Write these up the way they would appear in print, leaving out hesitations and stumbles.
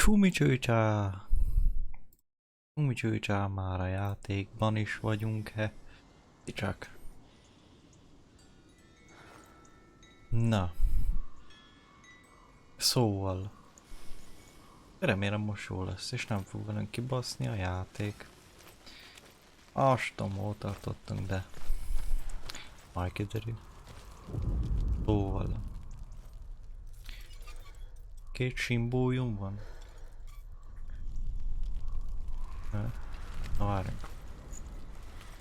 Csumicsőcsá! Csumicsőcsá, már a játékban is vagyunk-e? Csak. Na. Szóval. Remélem most jó lesz, és nem fog velünk kibaszni a játék. Azt tudom, hol tartottunk, de majd kiderül. Szóval. 2 simbólyum van? Na várjunk.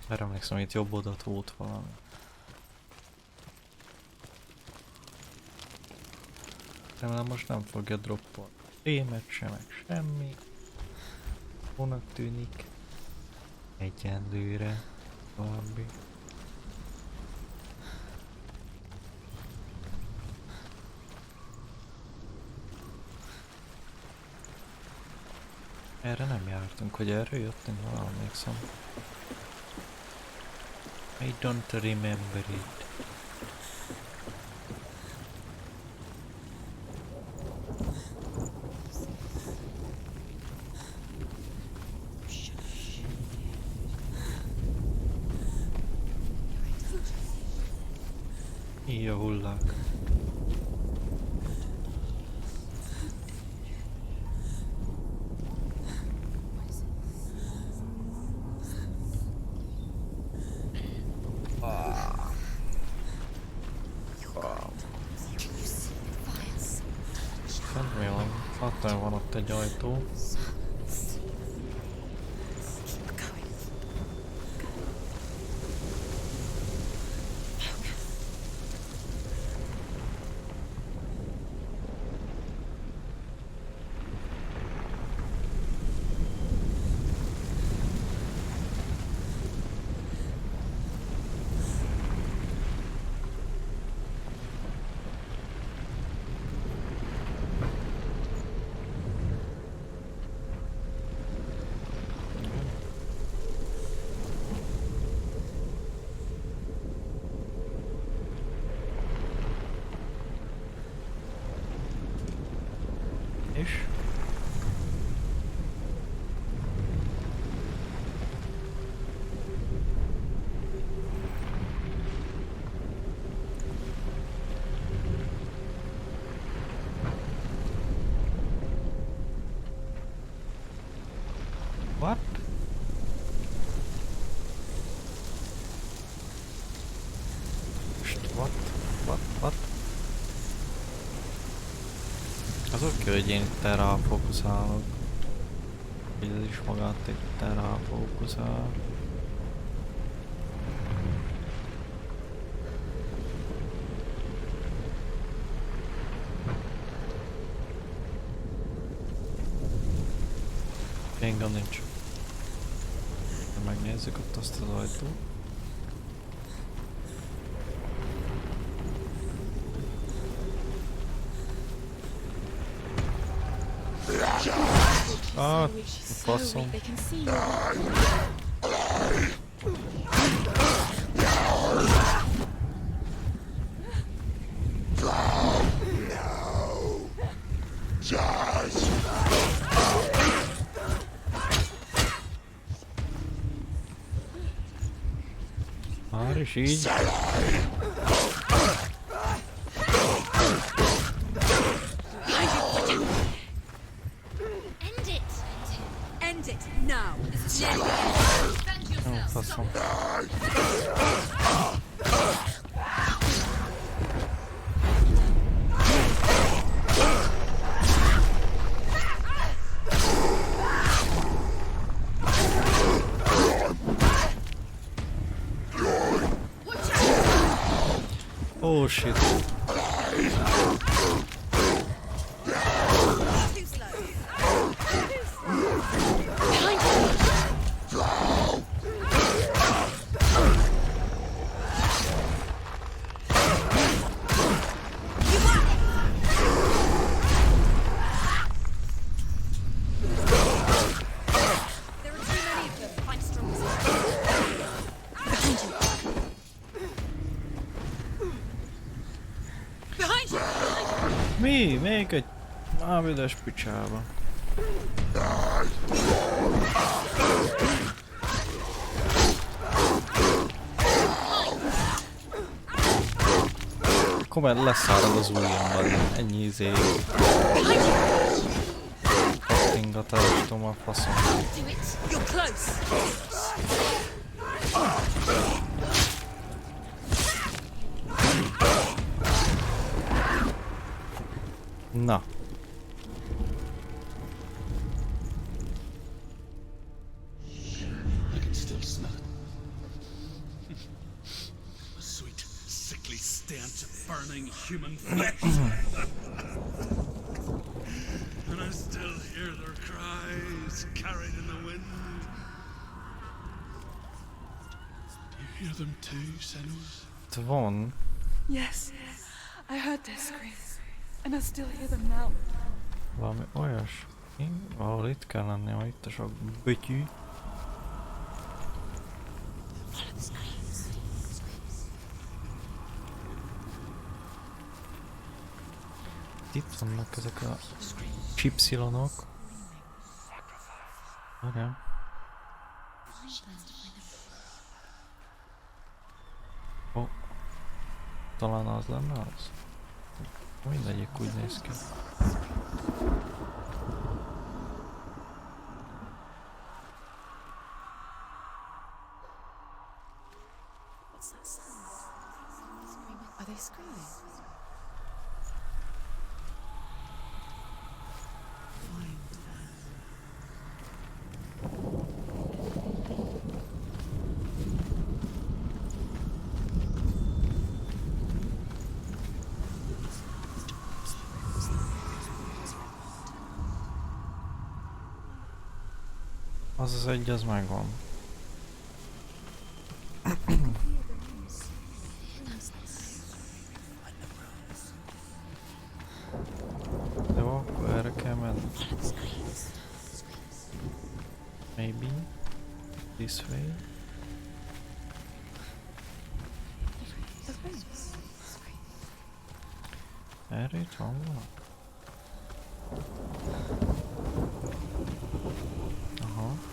Erre emlékszem, itt jobb oldalt volt valami. Remélem most nem fogja droppolni. Rémet sem, meg semmi. Hónak tűnik. Egyenlőre. Valami. Erre nem jártunk, hogy erről jöttünk, valami emlékszem. I don't remember it. Így a hullák. Remélem, láttam, van ott egy ajtó. És? What? What? Az oké, hogy én itt ráfókuszálok. Hogy ez is magát itt ráfókuszál. Én gond nincs. Megnézzük ott azt az ajtót. Ah, faszom. Már is így. Faszom. Oh shit. Mi? Még egy... Á, büdös picsába. Akkor már leszárad az ujjamban, ennyi izé. Pattingatástom a faszom. Na. Burning human flesh. And I still hear their cries carried in the wind. Do you hear them too, Senua? Van. Yes, I heard their screams, and I still hear them now. Valami olyas. Valahol itt kell lennie, hogy itt a sok bötyű. Itt vannak ezek a chipsilonok. Várjál. Ó. Talán az lenne az? Mindegyik úgy néz ki. Are they screaming? Az egy, az megvan. Jó, akkor erre kell menni. Maybe this way. Erre itt van valami? Aha.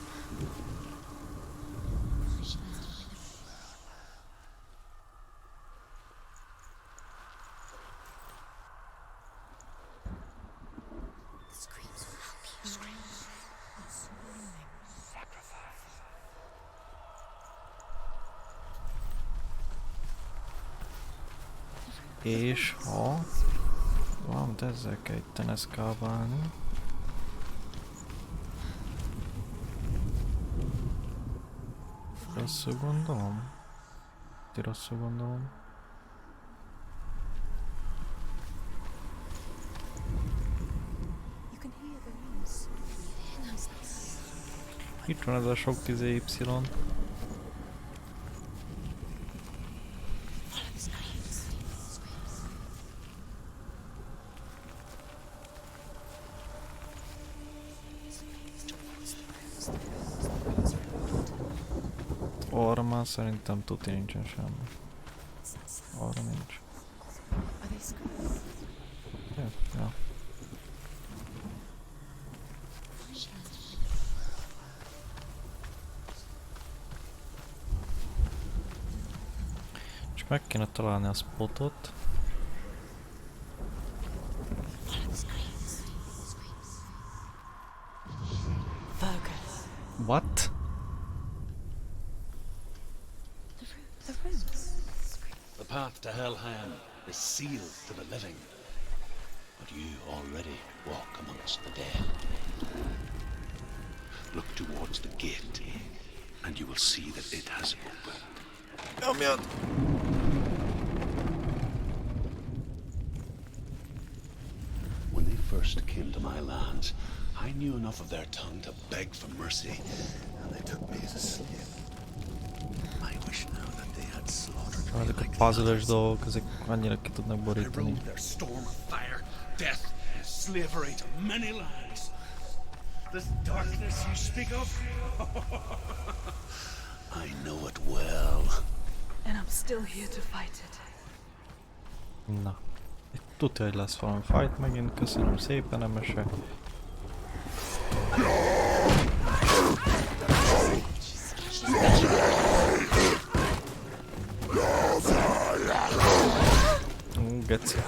És ha valamit ezzel kell itten eszkálbálni. Rosszul gondolom? Ti rosszul gondolom? Itt van ez a sok 10Y. Arra már szerintem tuti nincsen semmi. Arra nincs. Ja. Csak meg kéne találni a spotot. What? The path to Helheim is sealed to the living, but you already walk amongst the dead. Look towards the gate, and you will see that it has opened. Amit. When they first came to my lands, I knew enough of their tongue to beg for mercy, and they took me as a slave. I wish now that they had slaughtered me Ezek a like puzzle-es dolgok, ezek annyira ki tudnak I borítani. rode their storm of fire, death, and slavery to many lands. This darkness you speak of, I know it well. And I'm still here to fight it. Na. Itt tudja, hogy lesz valami fight megint, köszönöm szépen, Emese. geci.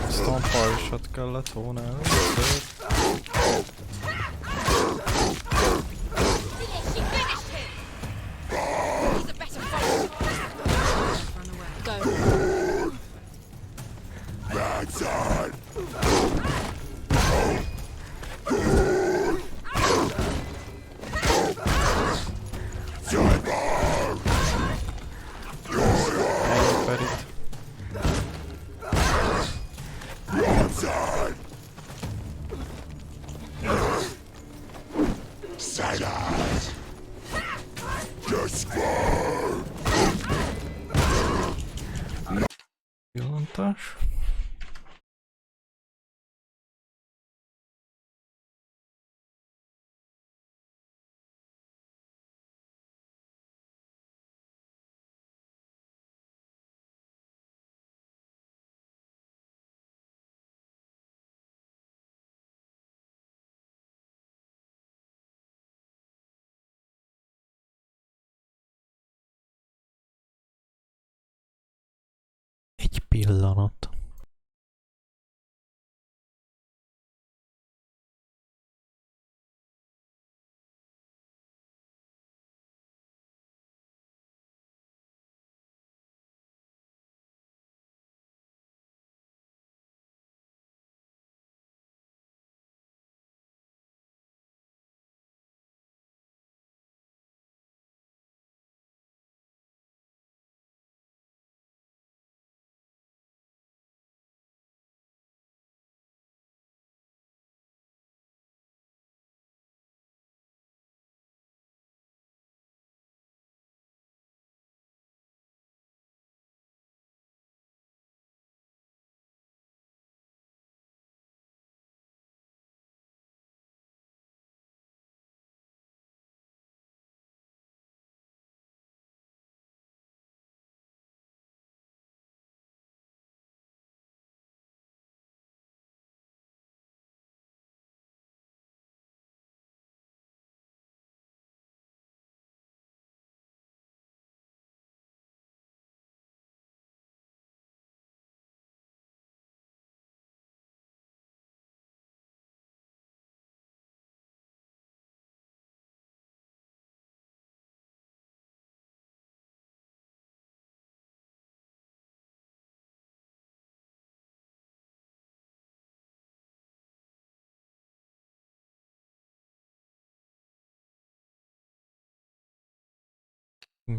Aztán pajsat kellett volna először. Pillantás. Egy pillanat.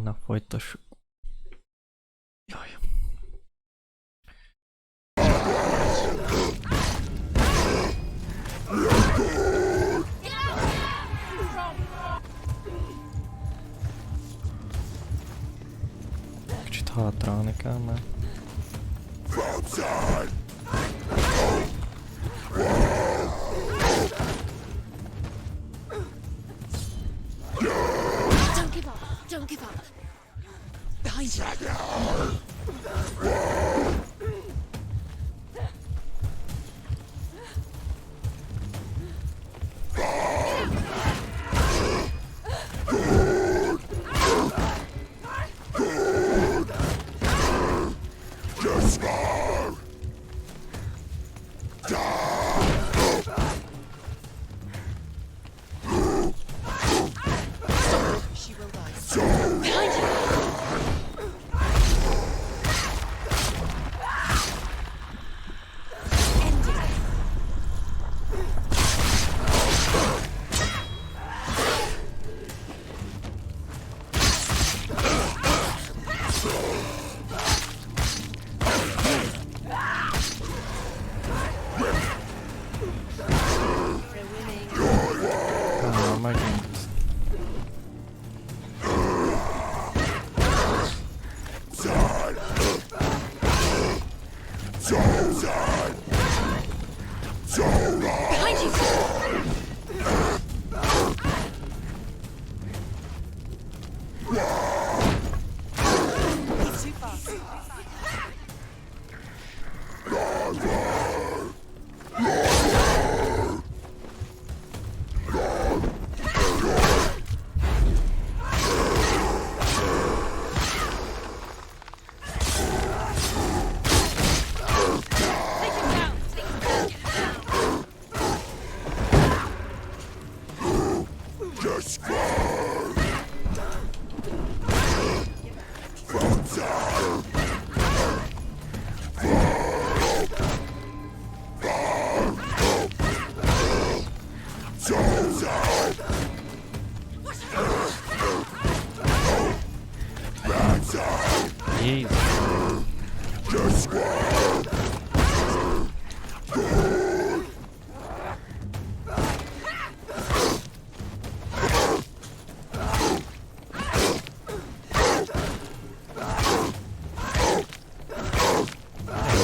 Na, folytassuk. Jaj. Kicsit hátrálni kell, mert... Don't give up. Behind you. She will die. Behind you.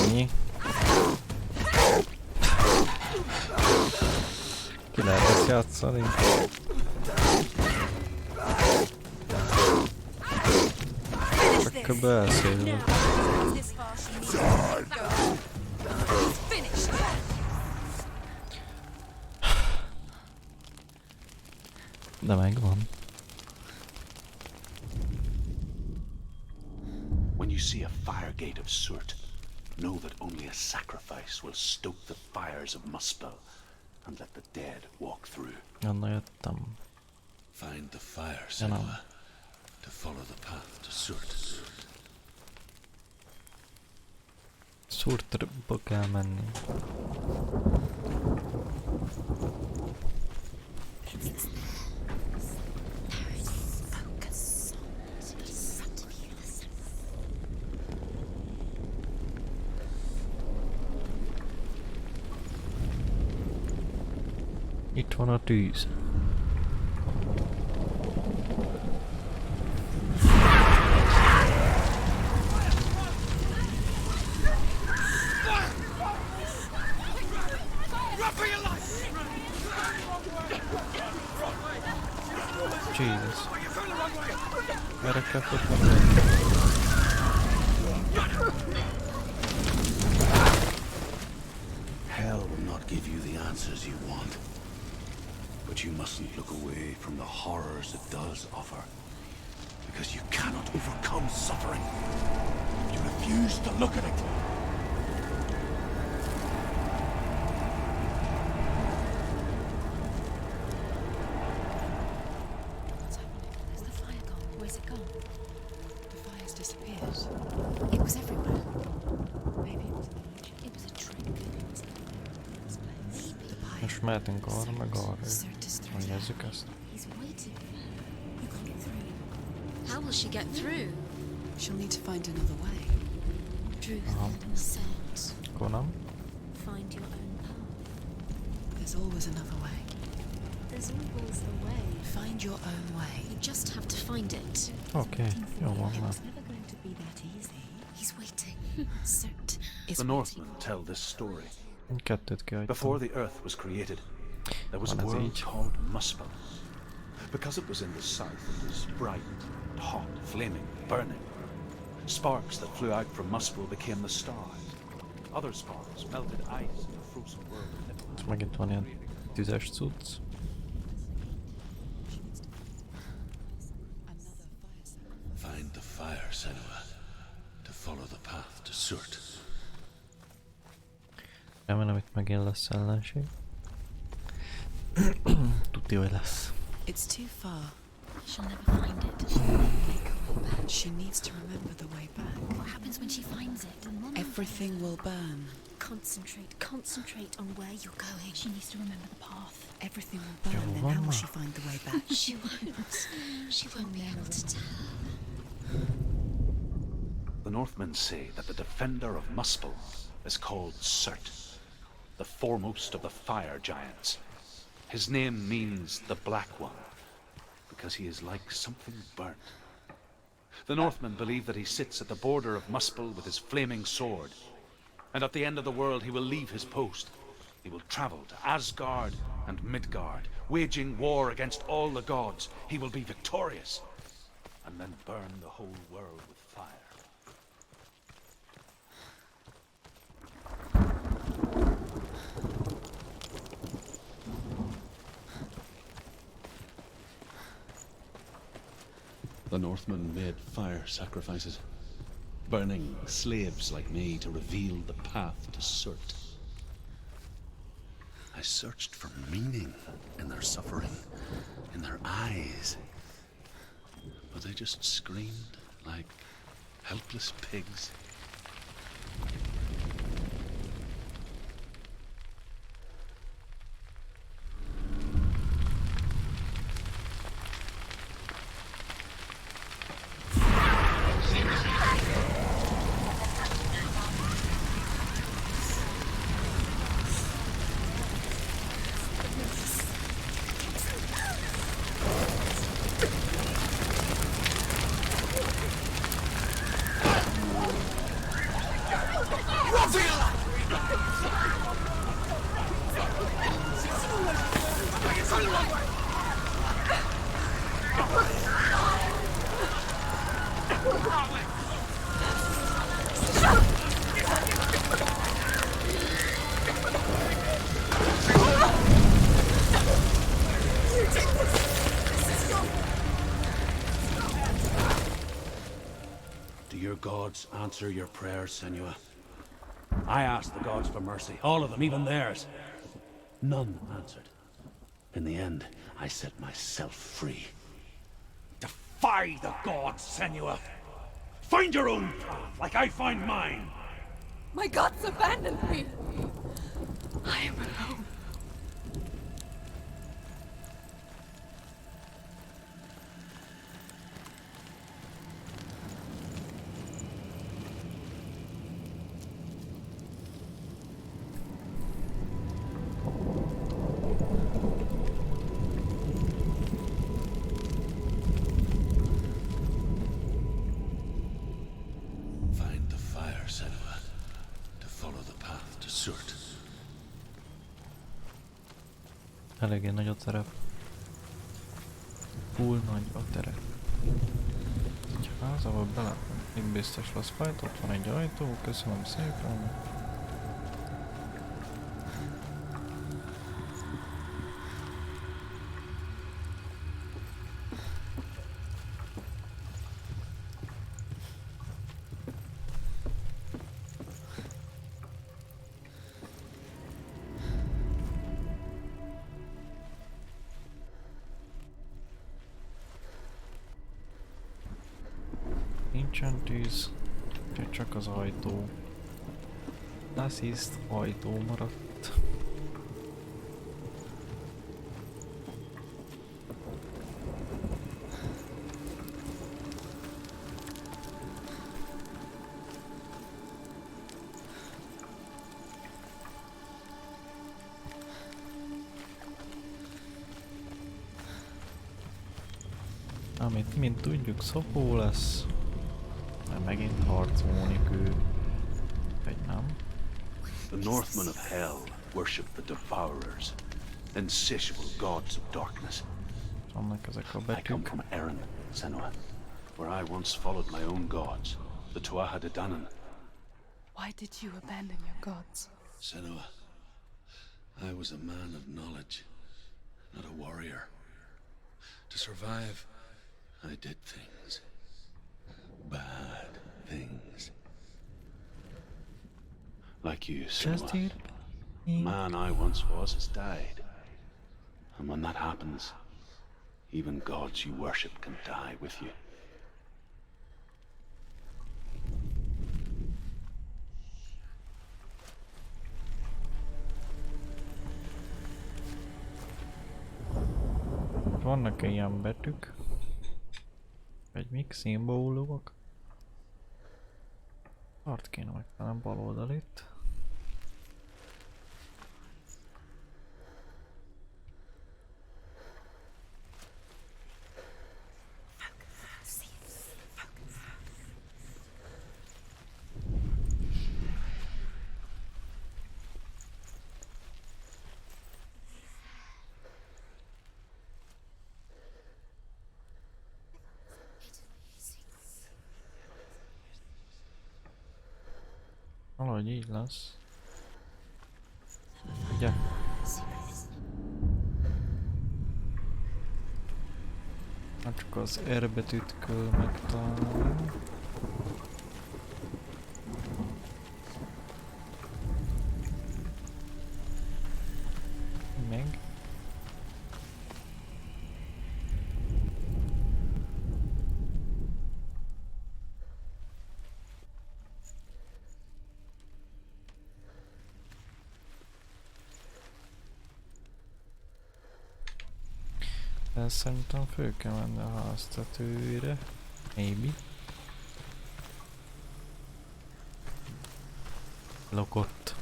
Ennyi. Ki lehet ezt játszani? Csak kb. Elszélül. De megvan. When you see a fire gate of Surt, know that only a sacrifice will stoke the fires of Muspel and let the dead walk through. Onnan jöttem. Find the fire, Ja nem. Senua, to follow the path to Surt. Surterba kell menni. Focus on in front of you. Itt van a tűz. Jesus. Merre kell futni? Hell will not give you the answers you want. But you mustn't look away from the horrors it does offer. Because you cannot overcome suffering. You refuse to look at it. What's happening? Where's the fire gone? Where's it gone? The fire's disappeared. It was everywhere. Maybe it was an illusion. It was a trick. Most mehetünk arra, meg arra. Hogy nézzük ezt? He's waiting for her. You can't get through. How will she get through? She'll need to find another way. Truth said, Akkor nem? find your own path. There's always another way. There's always a way. Find your own way. You just have to find it. Oké, jó van már. It's never going to be that easy. He's waiting. Cert is The Northmen tell this story. Kettőt kihagytam. Before the earth was created, there was a Van ez world így. called Muspel. Because it was in the south, it was bright, hot, flaming, burning. Sparks that flew out from Muspel became the stars. Other sparks melted ice in the frozen world of Niflheim. És megint van ilyen tüzes cucc. Find the fire, Senua, to follow the path to Surt. Remélem itt megint lesz ellenség. Tuti, hogy lesz. It's too far. She'll never find it. She'll never make her way back. She needs to remember the way back. What happens when she finds it? Everything will burn. Concentrate on where you're going. She needs to remember the path. Everything will burn, then how will she find the way back? She won't. She won't be able to tell. The Northmen say that the defender of Muspel is called Surt, the foremost of the fire giants. His name means the Black One, because he is like something burnt. The Northmen believe that he sits at the border of Muspel with his flaming sword, and at the end of the world he will leave his post. He will travel to Asgard and Midgard, waging war against all the gods. He will be victorious, and then burn the whole world with fire. The Northmen made fire sacrifices, burning slaves like me to reveal the path to Surt. I searched for meaning in their suffering, in their eyes, but they just screamed like helpless pigs. Do your gods answer your prayers, Senua? I asked the gods for mercy, all of them, even theirs. None answered. In the end, I set myself free. Defy the gods, Senua! Find your own path, like I find mine! My gods abandoned me. I am alone. Find the fire, Senua, to follow the path to Surt. Eléggé nagy a terep. Full nagy a terep. Egy ház, ahol bele... Itt biztos lesz fight, ott van egy ajtó, köszönöm szépen. Nincsen tűz, úgyhogy csak az ajtó. Assist ajtó maradt. Amit mint tudjuk, szopó lesz. Mert megint harcolni ő. Vagy nem? The Northmen of Hell worship the Devourers, insatiable gods of darkness. Vannak ezek a I come betűk. from Erin, Senua, where I once followed my own gods, the Tuatha De Danann. Why did you abandon your gods? Senua, I was a man of knowledge, not a warrior. To survive, I did things. Bad things. Like you, Just Senua. here. The man I once was has died. And when that happens, even gods you worship can die with you. Vannak ilyen betűk? Vagy mik? Szimbólumok? Art kéne megtalálni bal oldal itt. Valahogy így lesz. Ugye? Hát csak az R betűt kell megtalálni. Meg. De szerintem föl kell menni a háztetőre. Maybe. Lokott.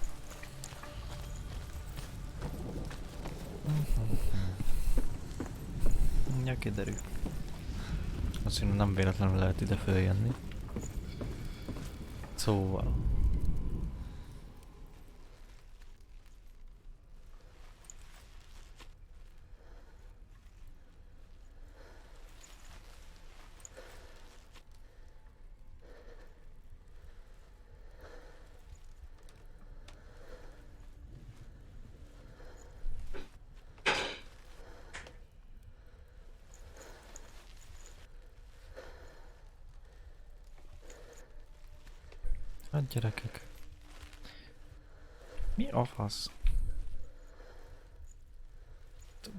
Ja, kiderül. Azt mondom, nem véletlenül lehet ide följönni. Szóval. Hát gyerekek. Mi a fasz?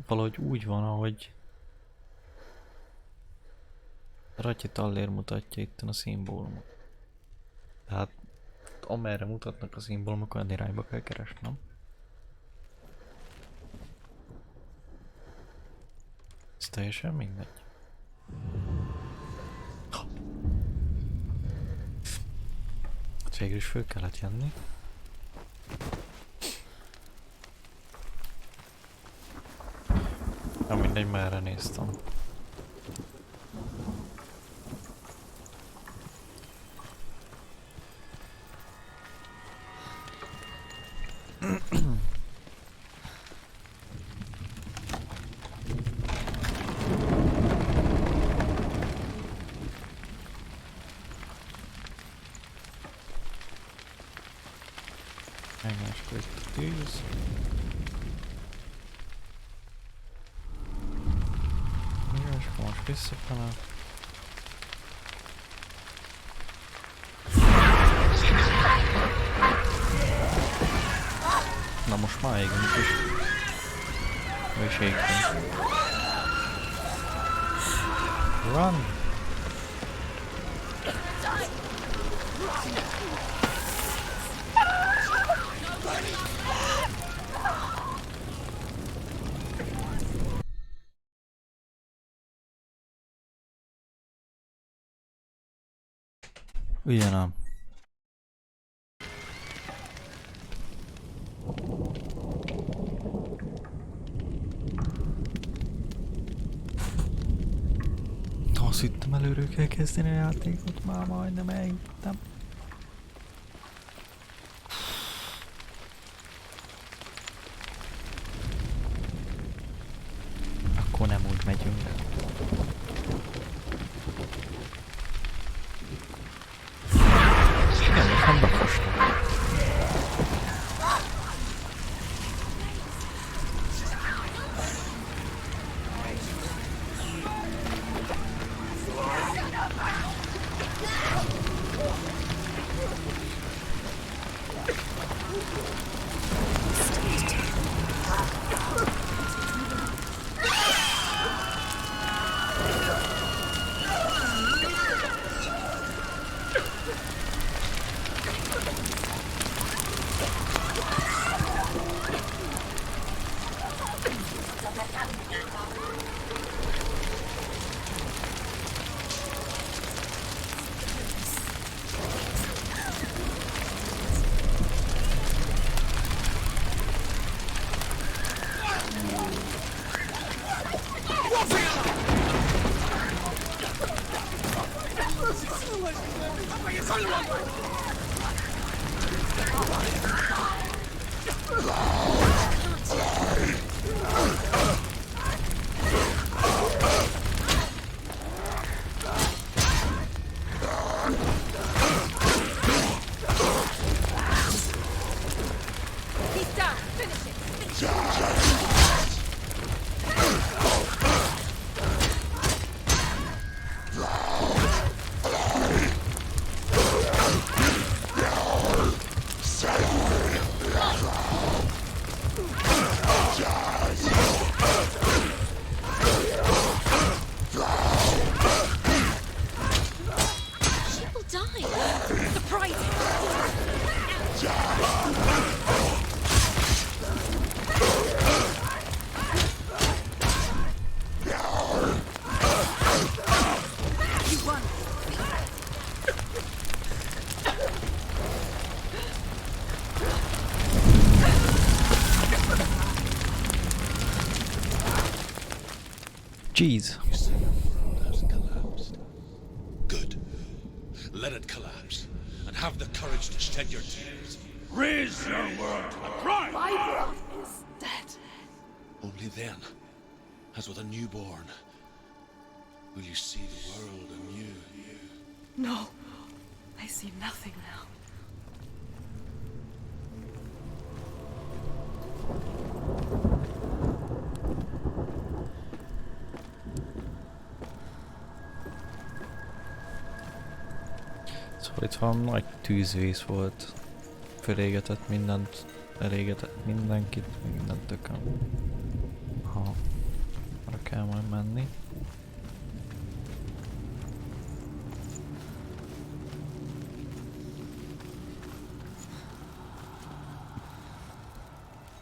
Valahogy úgy van, ahogy Ratyi Tallér mutatja itt a szimbólumot. Tehát amerre mutatnak a szimbólumok, olyan irányba kell keresnem. Ez teljesen mindegy. Hát végül is föl kellett jönni. Nem mindegy, merre néztem. Egymás között tűz. Jó, és akkor most visszafele. Na most már égünk is. Ő is égünk. Run! Ugyanám. Azt hittem, előről kell kezdeni a játékot, már majdnem elhittem. Akkor nem úgy megyünk. Igen, most nem befostam. Jeez. You say the world has collapsed. Good. Let it collapse, and have the courage to shed your tears. Raise your world to the prime! My world is dead. Only then, as with a newborn, will you see the world anew. No, I see nothing now. Szóval Itt valami nagy tűzvész volt. Fölégetett mindent, elégetett mindenkit, mindent tökön. Aha. Arra kell majd menni.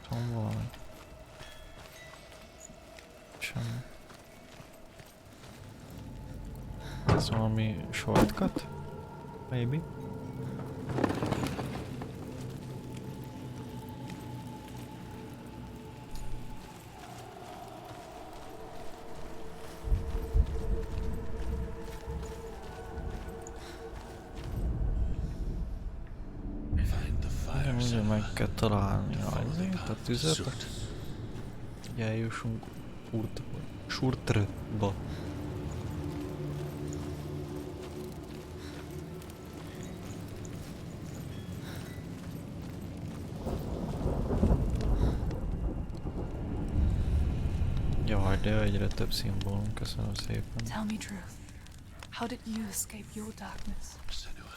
Van valami. Semmi. Ez valami shortcut? Maybe? Find the fire, Ugye Senua. meg kell találni Follow a the tüzet, path. hogy eljussunk Surtrba. Jaj, de egyre több szimbólum, köszönöm szépen. Tell me truth. How did you escape your darkness? Senua,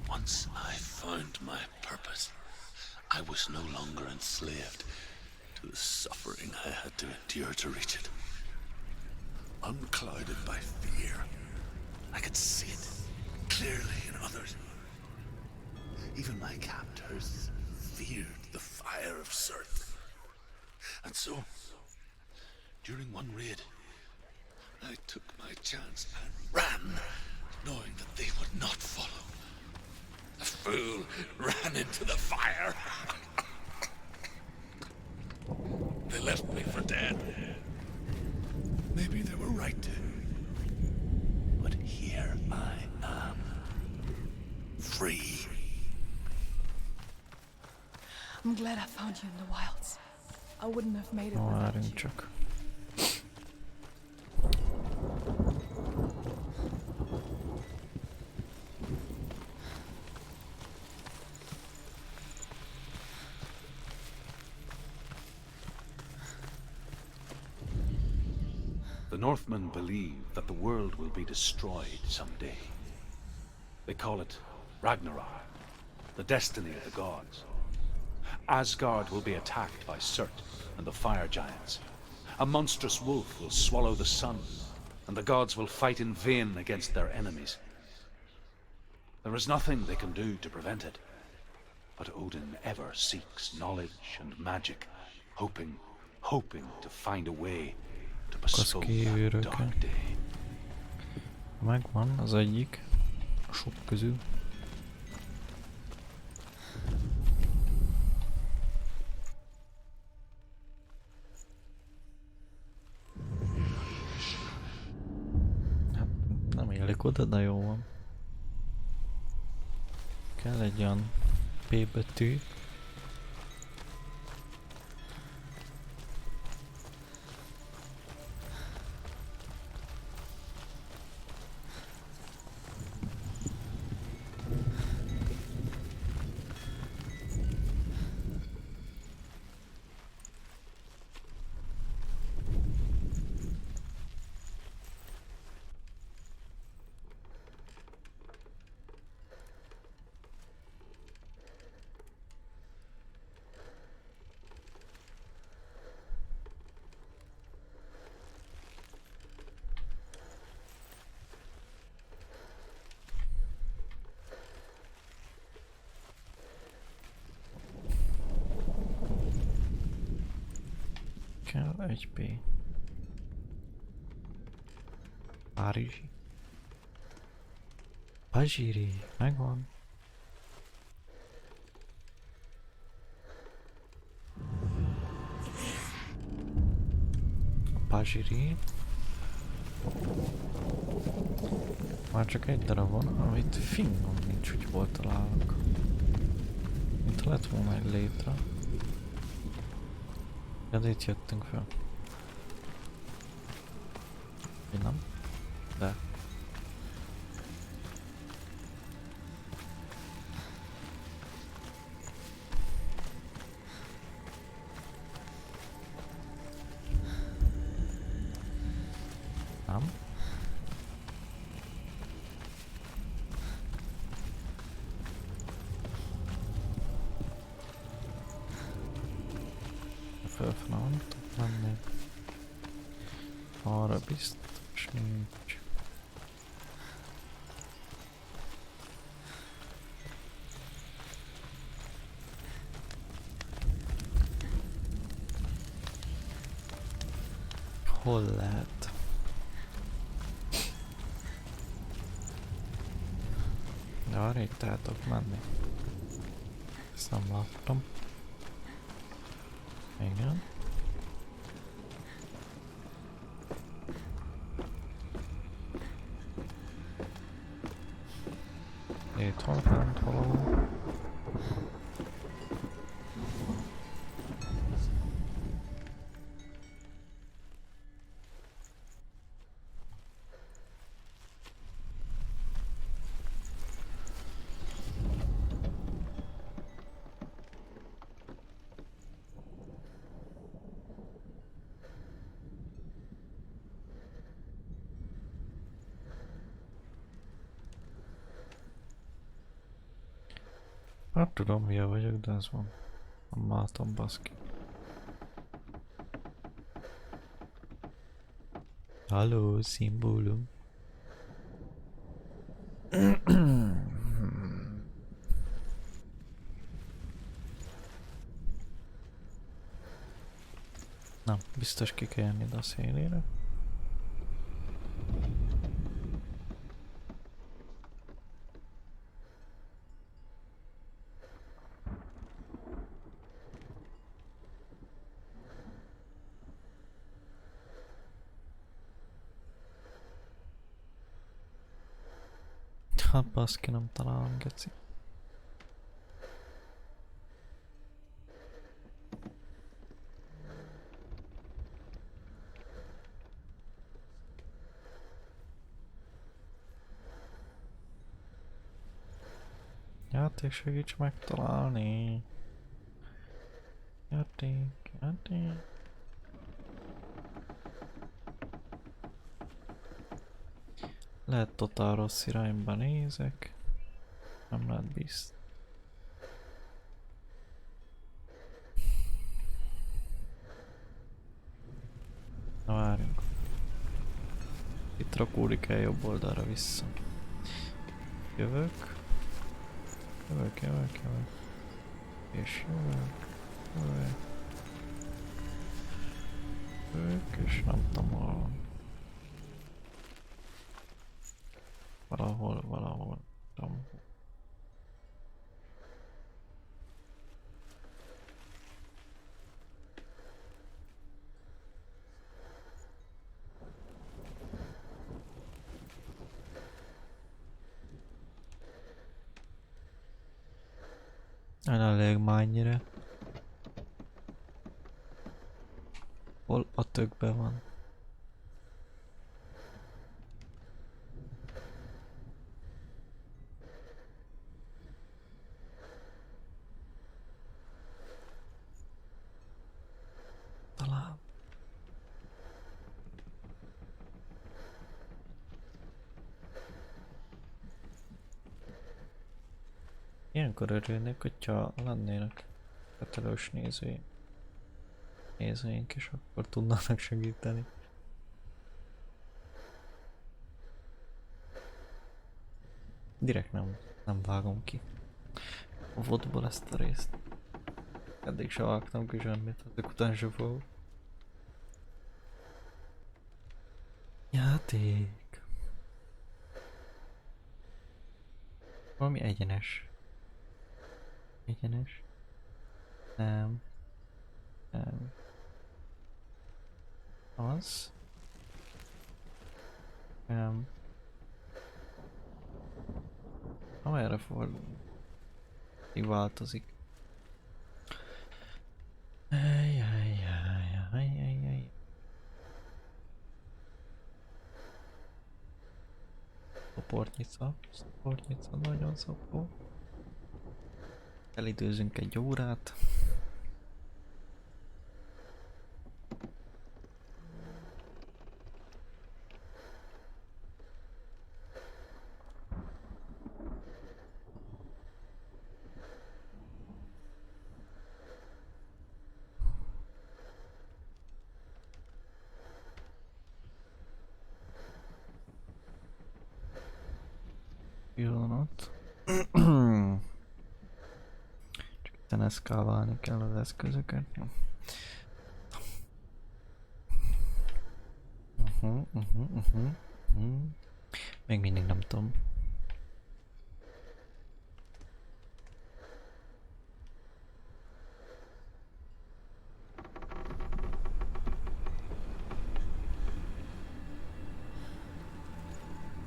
once I found my purpose, I was no longer enslaved to the suffering I had to endure to reach it. Unclouded by fear, I could see it clearly in others. Even my captors feared the fire of Surt. And so, during one raid, I took my chance and ran, knowing that they would not follow. The fool ran into the fire. They left me for dead. Maybe they were right to. But here I am, free. I'm glad I found you in the wilds. I wouldn't have made it without Várjunk you. csak. The Northmen believe that the world will be destroyed someday. They call it Ragnarok, the destiny of the gods. Asgard will be attacked by Surt and the fire giants. A monstrous wolf will swallow the sun, and the gods will fight in vain against their enemies. There is nothing they can do to prevent it, but Odin ever seeks knowledge and magic, hoping to find a way to postpone that kívülről kell. dark day. Megvan az egyik, a sok közül. Hát nem élek oda, de jó van. Kell egy olyan P betű. Kell egy P. Párizsi. Pazsiri, megvan. Pazsiri. Már csak egy darab van, amit fingom nincs, hogy hol találok. Mint lett volna egy létre. Ja, de itt jöttünk fel. Én nem? De. Nem? fölfele nem tudok menni. Arra biztos nincs. Hol lehet? De arra itt el tudok menni. Ezt nem láttam. Igen. Itt van fent valahol. Hát tudom, hülye vagyok, de ez van. Nem látom, baszki. Halló, szimbólum. Na, biztos ki kell jönni ide a szélére. Hát baszki, nem találom, geci. Játék, segíts megtalálni. Játék, játék. Lehet totál rossz irányba nézek. Nem lehet biztos. Na várjunk. Itt rakódik el jobb oldalra vissza. Jövök. Jövök. És jövök. És nem tudom hol van. Valahol. Tudom. Elég már ennyire. Hol a tökbe van? Talán. Ilyenkor örülnék, hogyha lennének kötelős nézőink is, akkor tudnának segíteni. Direkt nem vágom ki a VOD-ból ezt a részt. Eddig se vágtam ki semmit, ezek után se fogok. Játék. Valami egyenes. Egyenes. Nem. Az. Amerre fordul. Így változik. Szoportnyica, nagyon szopó. Elidőzünk egy órát. egészen eszkálálni kell az eszközöket. Még mindig nem tudom.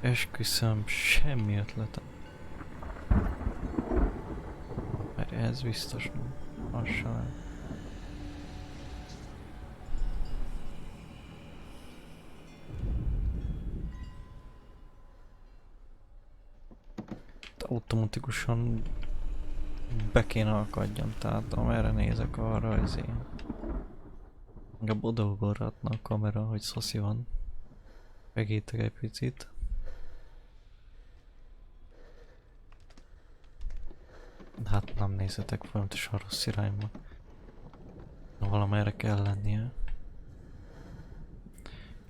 Esküszöm, semmi ötletem. Mert ez biztos nem. Az sem. Automatikusan be kéne akadjam, tehát amerre nézek arra ezért. Inkább odaugorhatna a kamera, hogy szoszi van. Megétek egy picit. Hát nem nézzetek folyamatosan rossz irányba. Valamerre kell lennie.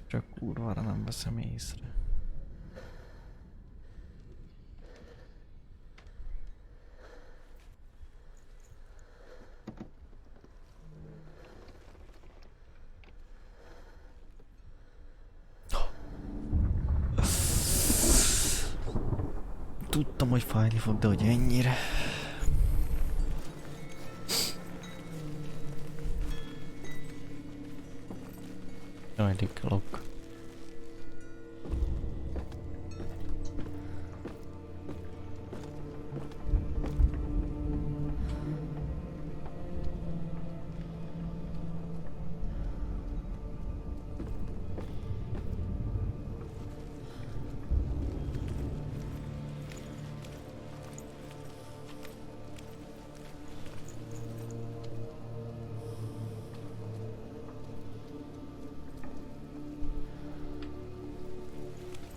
Csak kurvára nem veszem észre. Tudtam, hogy fájni fog, de hogy ennyire. Jaj, dikkalok.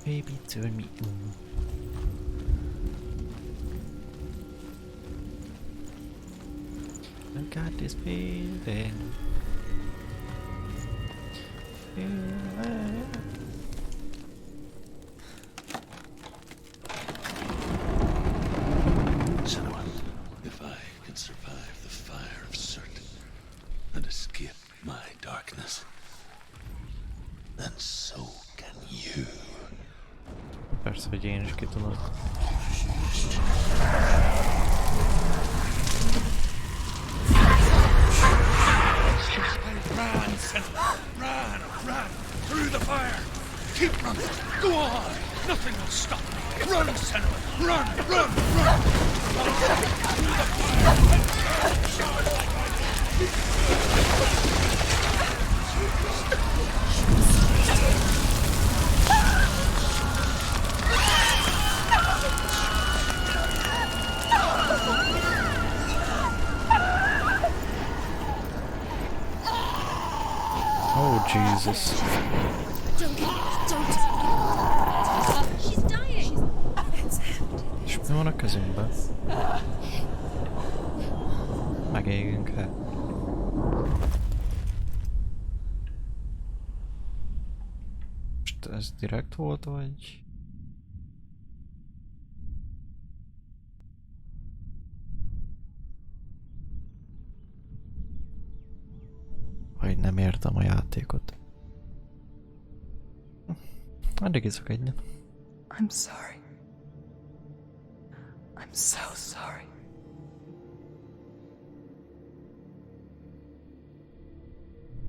Baby, turn me on. I got this feeling. Senua, if I can survive the fire of certain and escape my darkness, then so can you. Persze, hogy én is ki tudok. Run, Senua! Run! Through the fire! Keep running! Go on! Nothing will stop me! Run, Senua! Run! Oh, Jesus. Don't. She's dying. És mi van a kezünkben? Megégünk el. Most ez direkt volt, vagy? Vagy nem értem a játékot. Addig iszok egyet. I'm sorry. I'm so sorry.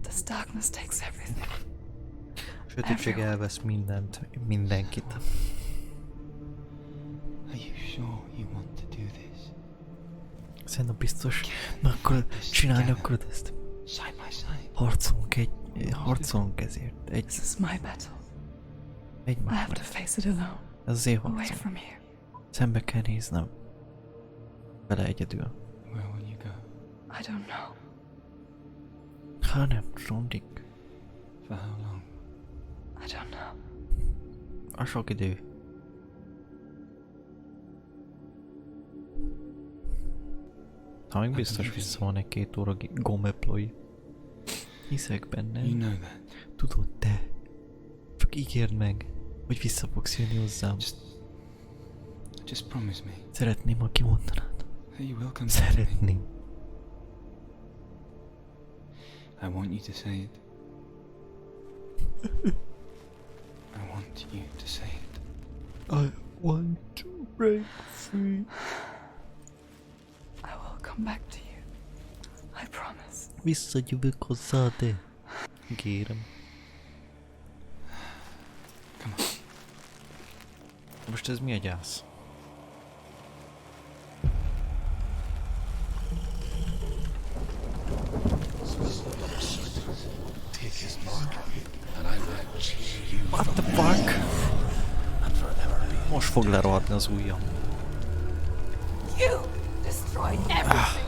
This darkness takes everything. Sötétség elvesz mindent, mindenkit. Are you sure you want to do this? Szerintem biztos, na akkor csinálni akarod ezt. Side by side. Harcolunk ezért. This is my battle. I have Egymás. to face it alone. Ez azért Away harcolunk. from here. Szembe kell néznem. Vele egyedül. Where will you go? I don't know. Ha nem tudom, Dick. For how long? I don't know. A sok idő. Ha még biztos vissza van egy 2 óra gomeplói. Hiszek benne. You know that. Tudod te. Csak ígérd meg, hogy vissza fogsz jönni hozzám. Just promise me Szeretném, ha kimondanád. that you will come back to me. Szeretném. I want you to say it. I want you to say it. I want to break free. I will come back to you. I promise. Visszajövök hozzád. Kérem. Come on. Most ez mi a gyász? Take his mark, and I will cheer you. What the fuck? And forever be. Most fog lerohadni az ujjam. You destroyed everything,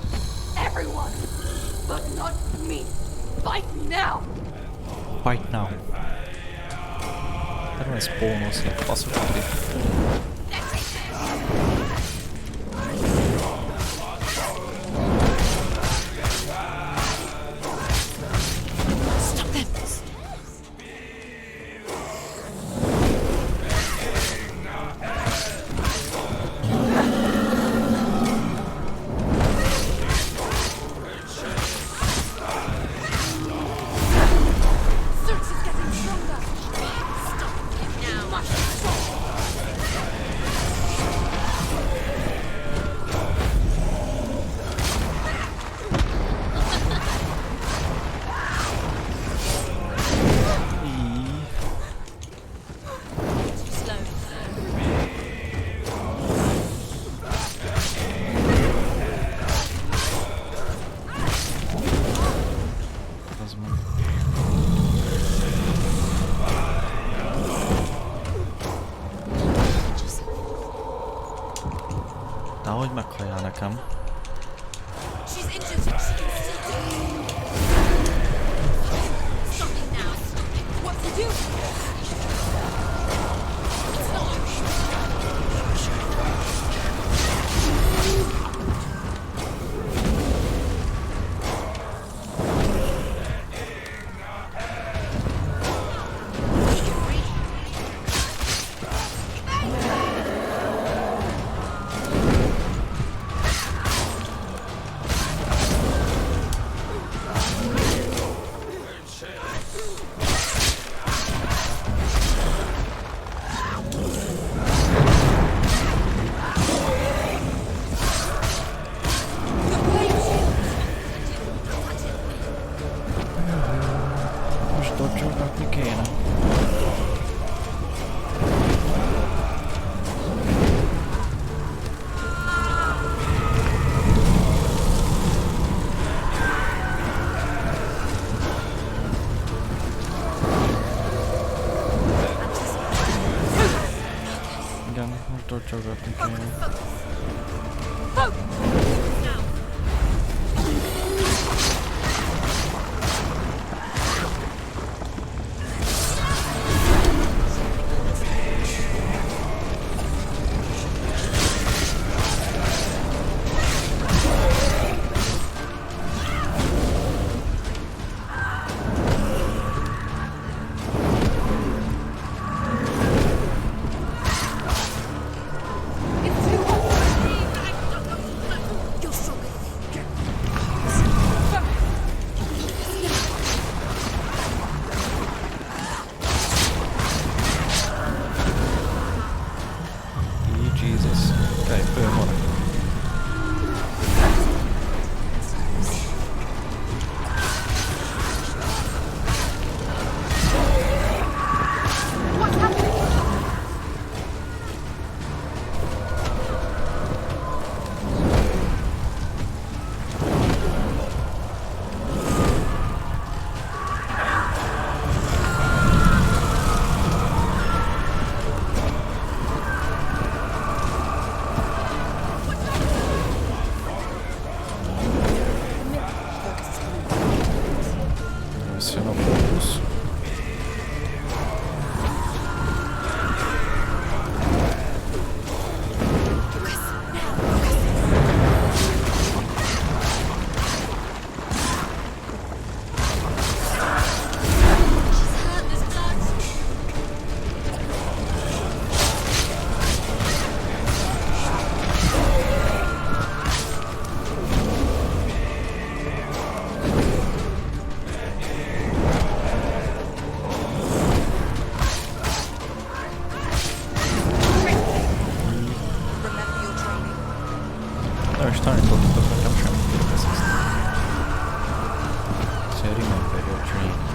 everyone, but not me. Fight now. Fight now. Nem ez spawnozni, faszok addig. Stop them! Search is getting stronger. Stop it now. Must stop. Az meg. De hogy meghajál nekem? She's injured. She can still do it. Something now. What to do? It's not. Most dodge-olgatni kéne. Igen, most dodge-olgatni kéne. It's too hot. tanítottatok nekem semmit ezt. So remember your training.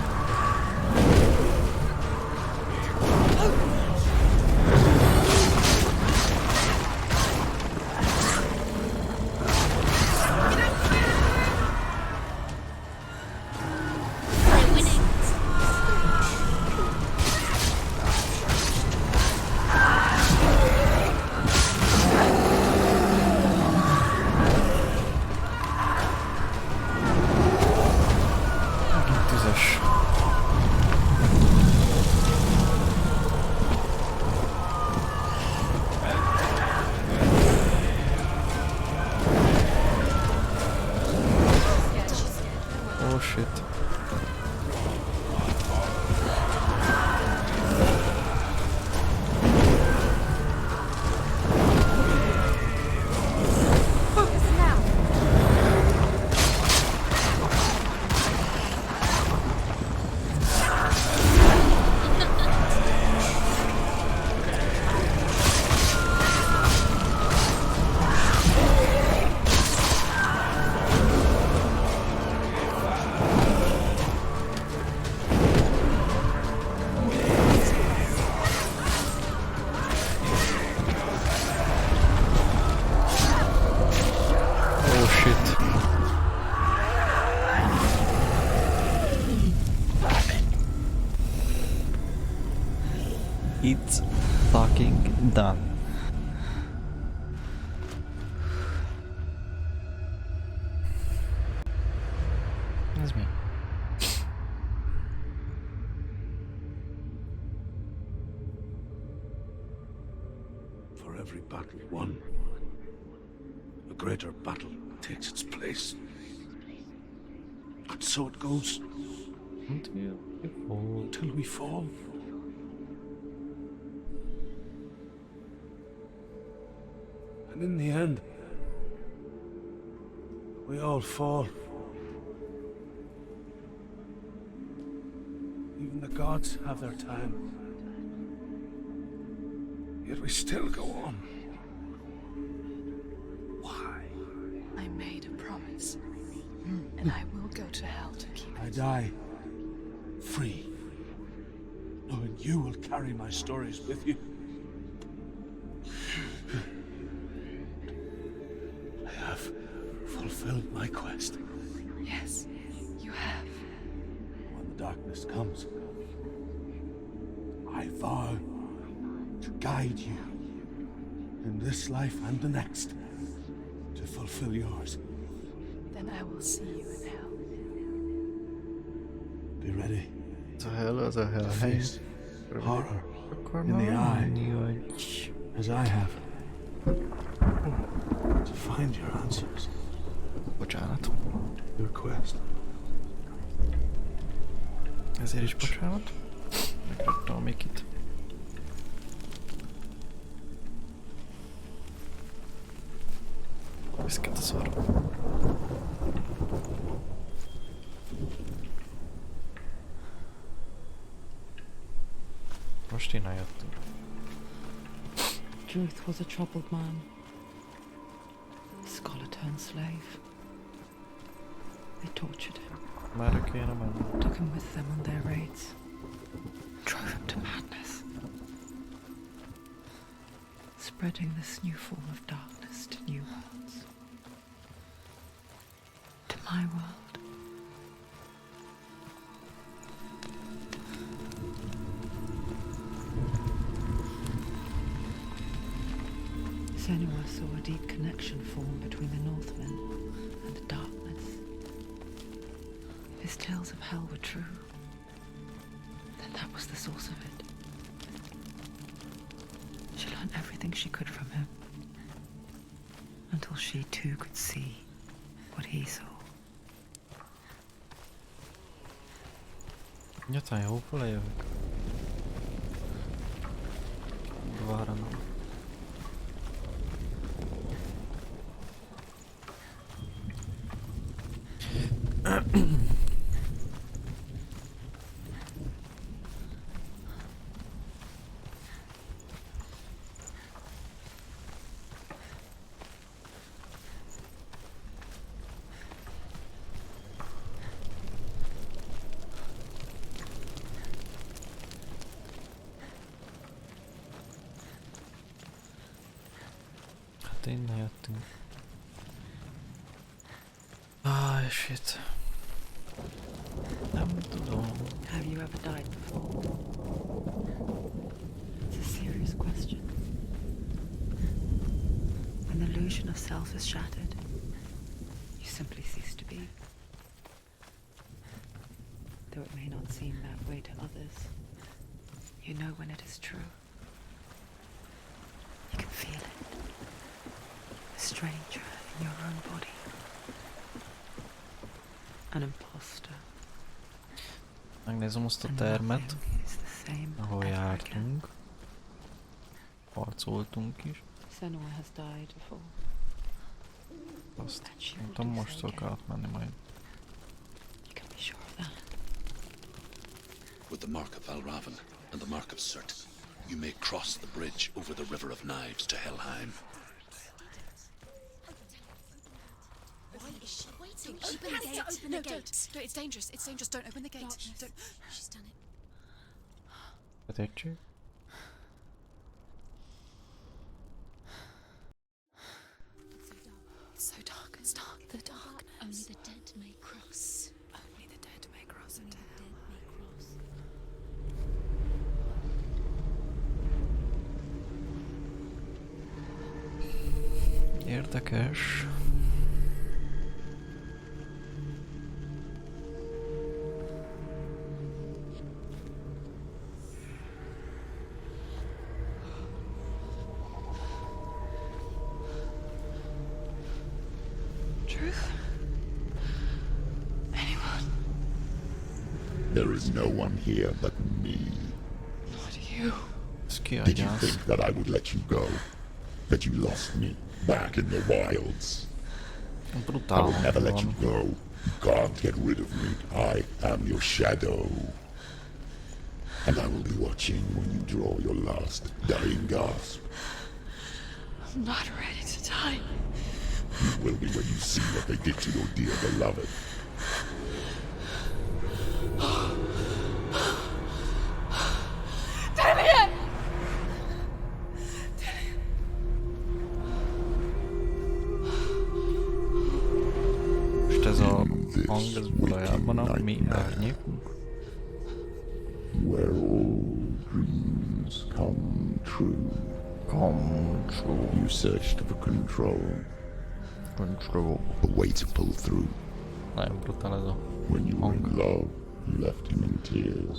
It's fucking done. Ez mi? For every battle won, a greater battle takes its place. And so it goes. Until we fall. And in the end, we all fall. Even the gods have their time. Yet we still go on. Why? I made a promise, and I will go to hell to keep I it. die free, knowing you will carry my stories with you. I have fulfilled my quest. Yes, you have. When the darkness comes, I vow to guide you in this life and the next to fulfill yours. Then I will see you in hell. Be ready. Az a hell. Face horror Akkor in the eye, hogy... as I have, to find your answers. Bocsánat. Your quest. Ezért is bocsánat. Megraktam a Mikit. Viszket a szarra. Most innen jöttünk. Druth was a troubled man. Scholar turned slave. They tortured him, Merre kéne menni? took him with them on their raids, drove him to madness, spreading this new form of darkness to new worlds. To my world. Senua saw a deep connection form between the Northmen and the darkness. His tales of hell were true. Then that was the source of it. She learned everything she could from him, until she too could see what he saw. Nyilván jó, hol lejövök? Dvára nem. Hát innen jöttünk. Shit. Nem tudom. Have you ever died before? It's a serious question. When the illusion of self is shattered, you simply cease to be. Though it may not seem that way to others, you know when it is true. You can feel it. A stranger in your own body. An imposter. Megnézem azt a And termet, nothing is the same ahol ever again. jártunk. Harcoltunk is. Senua has died before. Azt And she nem will tudom, do most so szok again. átmenni majd. You can be sure of that. With the mark of Valravan and the mark of Surt, you may cross the bridge over the River of Knives to Helheim. Why is she waiting? She Open has the to gate. open No, the gate. don't. It's dangerous. It's dangerous. Don't open the gate. Darkness. Don't. She's done it. Tettszik? It's so dark. It's dark. The darkness. Only the dead may cross. Only the dead may cross Only into the hell. dead may cross. Érdekes. Truth? Anyone? There is no one here but me. Not you. Ez Did you kiadja azt. think that I would let you go? That you lost me back in the wilds? I Brutál will never let you van. go. You can't get rid of me. I am your shadow. And I will be watching when you draw your last dying gasp. I'm not ready to die. You will be when you see what they did to your dear beloved. Most ez a In this hang, ez waking valójában a mi nightmare, árnyékunk. where all dreams come true. You searched for control, a way to pull through. Nagyon brutál ez a When you were in hang. love, you left him in tears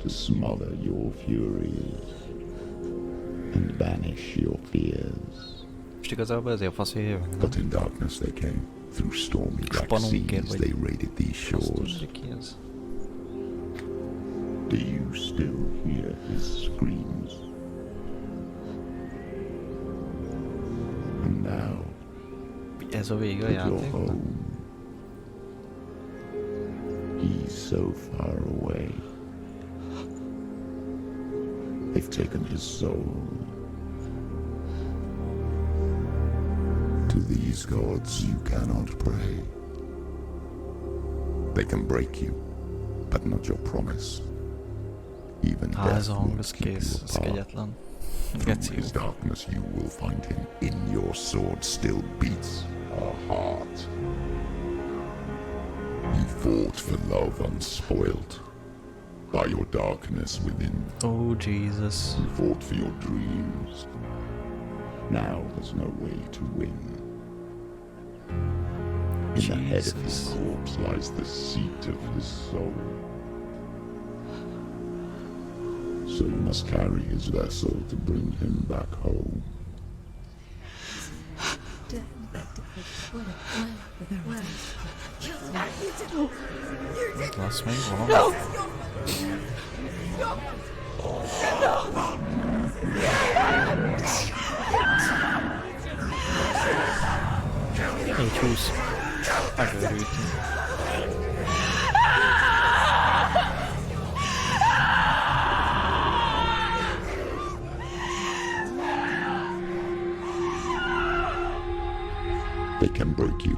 to smother your furies and banish your fears. Most igazából ezért fasz, hogy jövünk. But in darkness they came, through stormy black Spanunként, seas vagy- they raided these Azt shores. tudod, ki ez? Do you still hear his screams? And now, Ez a vége a at your játéknak? home, he's so far away. They've taken his soul. To these gods you cannot pray. They can break you, but not your promise. Even Á, ez death a hang, will ez keep kész, you ez apart. kegyetlen. Through Geci jó. his darkness you will find him. In your sword still beats a heart. You fought for love unspoilt. By your darkness within, Oh, Jesus. you fought for your dreams. Now there's no way to win. In the head of his Jesus. corpse lies the seat of his soul. So you must carry his vessel to bring him back home. Lesz még valami? Így 20. Megőrültünk. They can break you,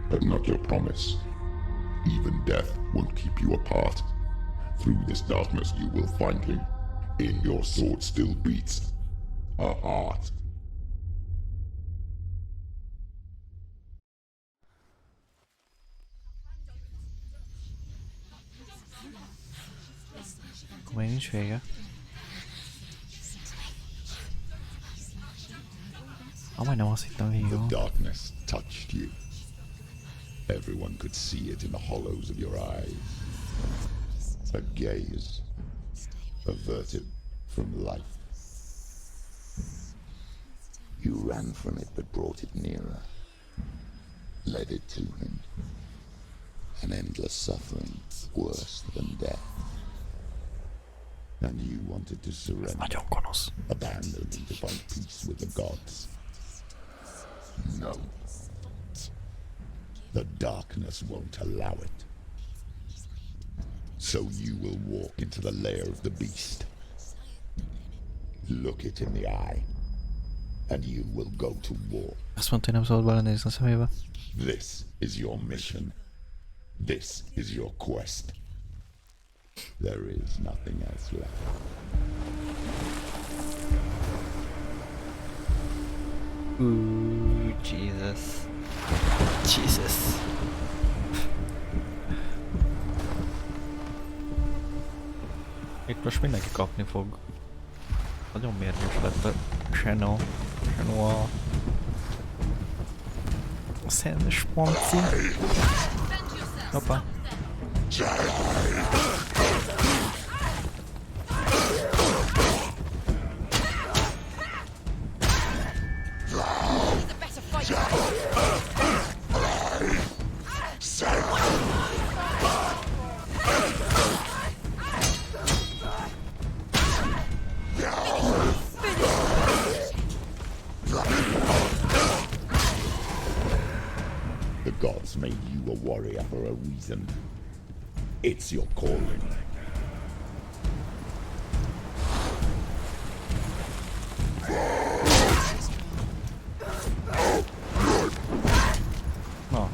but not your promise. Even death won't keep you apart. Through this darkness you will find him. In your sword still beats a heart. nincs vége. Majdnem azt hittem vége The van. darkness touched you. Everyone could see it in the hollows of your eyes. A gaze averted from life. You ran from it but brought it nearer. Led it to him. An endless suffering worse than death. And you wanted to surrender. Nagyon gonosz. Abandoned to find peace with the gods. No. The darkness won't allow it. So you will walk into the lair of the beast. Look it in the eye. And you will go to war. Azt mondta, hogy nem szabad belenézni a szemébe. This is your mission. This is your quest. There is nothing else left. Ooh, Jesus. Jesus. Itt most mindenki kapni fog. Nagyon mérges lett a Senua. A szendes panci. Hoppá. The gods made you a warrior for a reason. It's your calling. Na.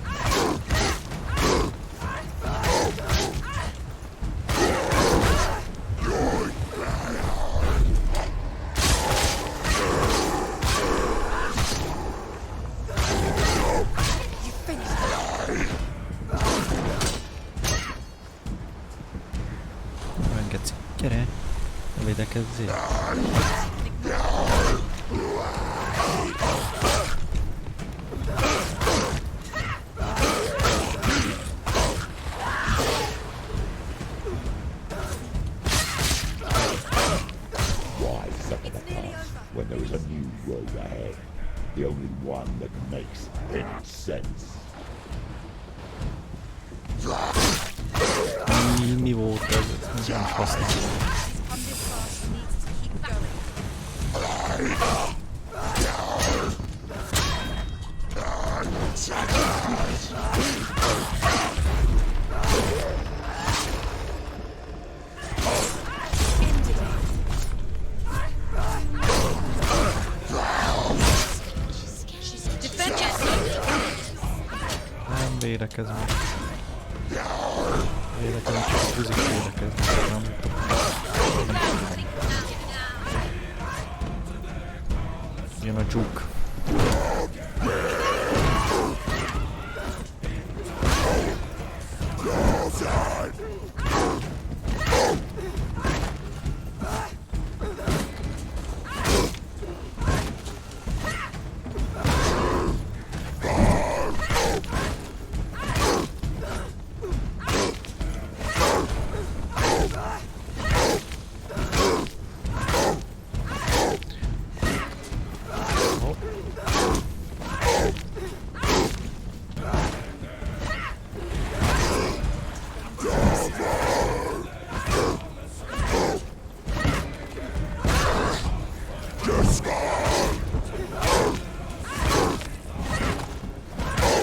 Olyan geci. Gyere! Ne védekezzél! Why suffer the past when there is a new road ahead? The only one that makes any sense. Mi volt ez? Ez nem is használom. Nem védekezem. Védekezem, csak fizik védekezni. Nem. Jön a dzsuk.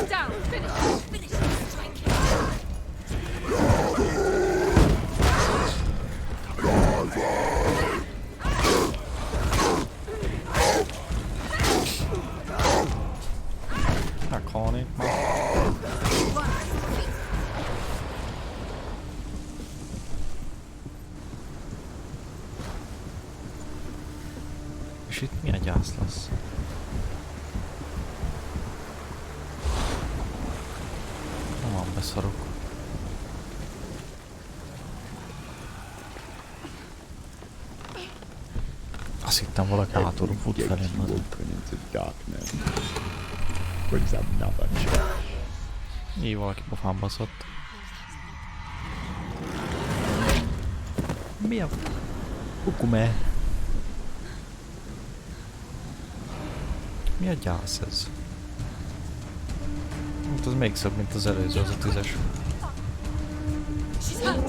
Down! Finish! Finish! Strike him! Meghalni már. És itt milyen gyász lesz? Nem van beszarok. Azt hittem valaki hátulról fut Every gate felém. you open into darkness brings another challenge. Így valaki pofán baszott. Mi a... Kukume? Mi a gyász ez? Hát az még szebb, mint az előző, az a 10-es. She's hurt.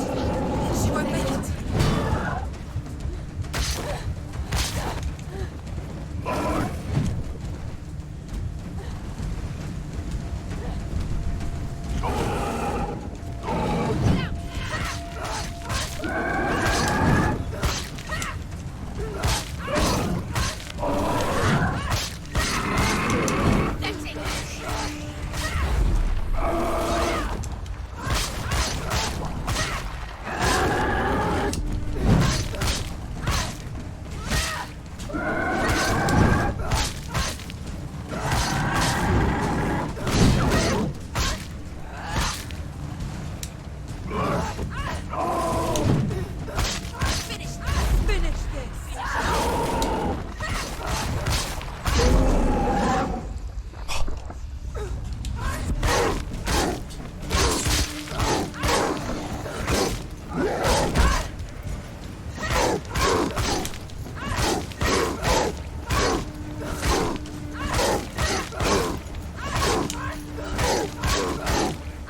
She won't make it.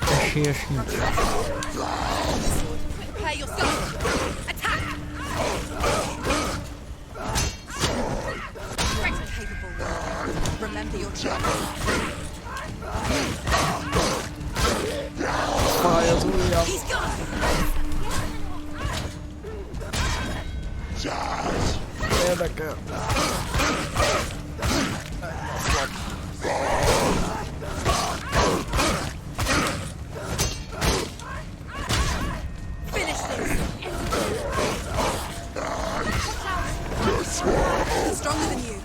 Esélyes nincs. Prepare yourself. Attack. Strength capable. Remember your chance. He's gone. Érdekel. Finish this. Stronger than you.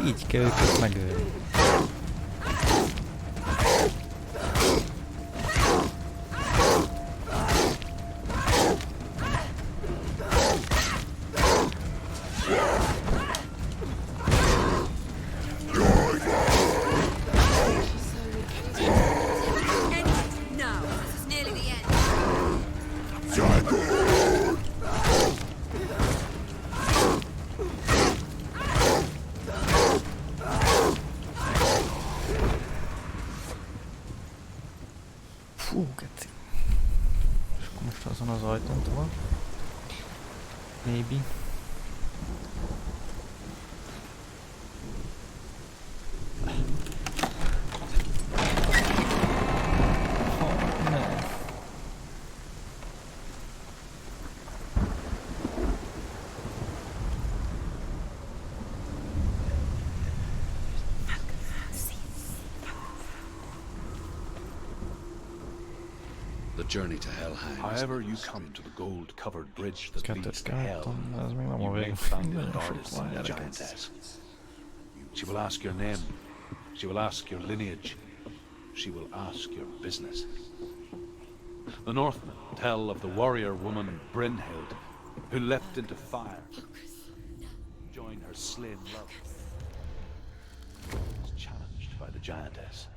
Így kell őket megölni. End it now. This is nearly the end. Fú, geci. És akkor most azon az ajtón tovább. Maybe. Oh, ne. The journey to hell hangs. However you come to the gold-covered bridge that Kettőt leads to kell hell, láttam, ez még nem a you may vég. find the Nagyon sok goddess van and the gyerekek. giantess. She will ask your name. She will ask your lineage. She will ask your business. The Northmen tell of the warrior woman Brynhild, who leapt into fire, joined her slain love, was challenged by the giantess.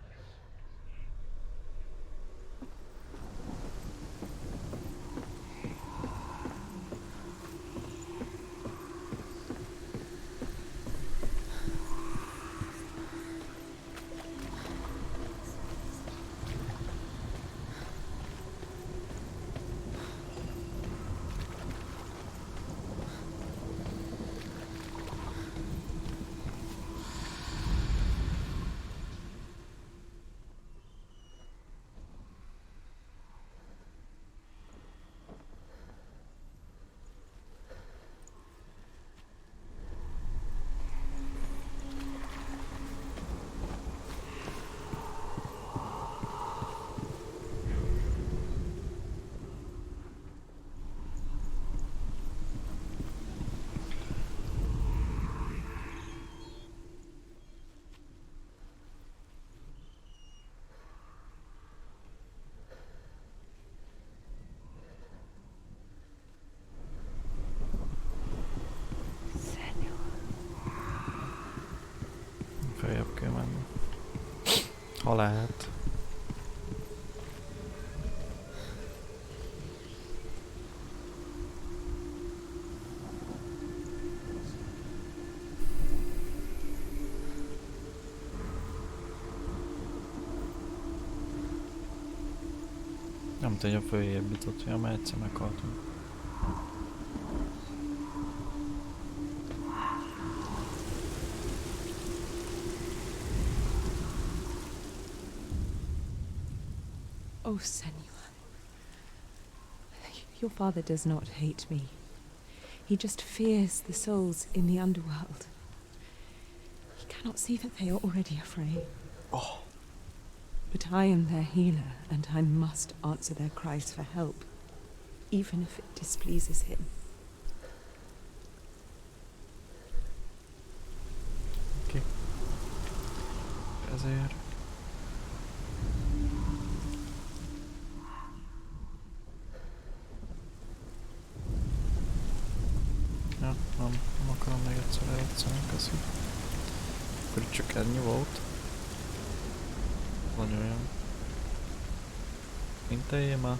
ha lehet. Nem tudja, följebb jutott, hogy már egyszer meghaltunk. Oh, Senua. Your father does not hate me. He just fears the souls in the underworld. He cannot see that they are already afraid. Oh. But I am their healer, and I must answer their cries for help, even if it displeases him. Okay. Ezért. Ja, nem akarom még egyszer eljátszani, köszi. Akkor itt csak ennyi volt. Van olyan. Mint eljé már.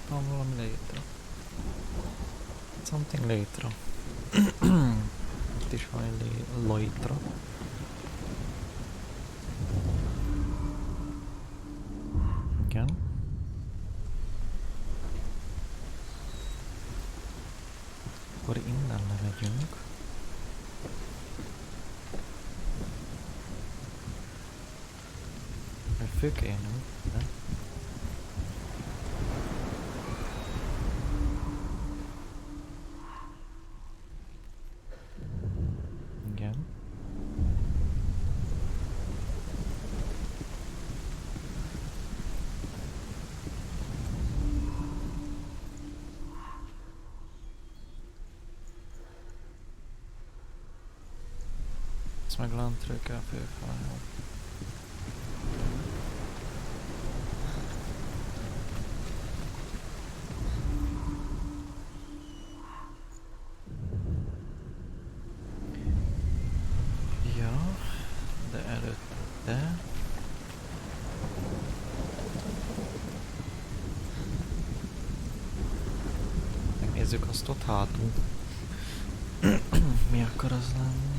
Van valami létre. Something létre. Itt is van egy létra. Igen. Akkor innen lemegyünk. Mert főkénünk, de... Igen. Ezt meg lentről kell fölfelelni. Ja, de előtte... Megnézzük azt ott hátul. Mi akar az lenni?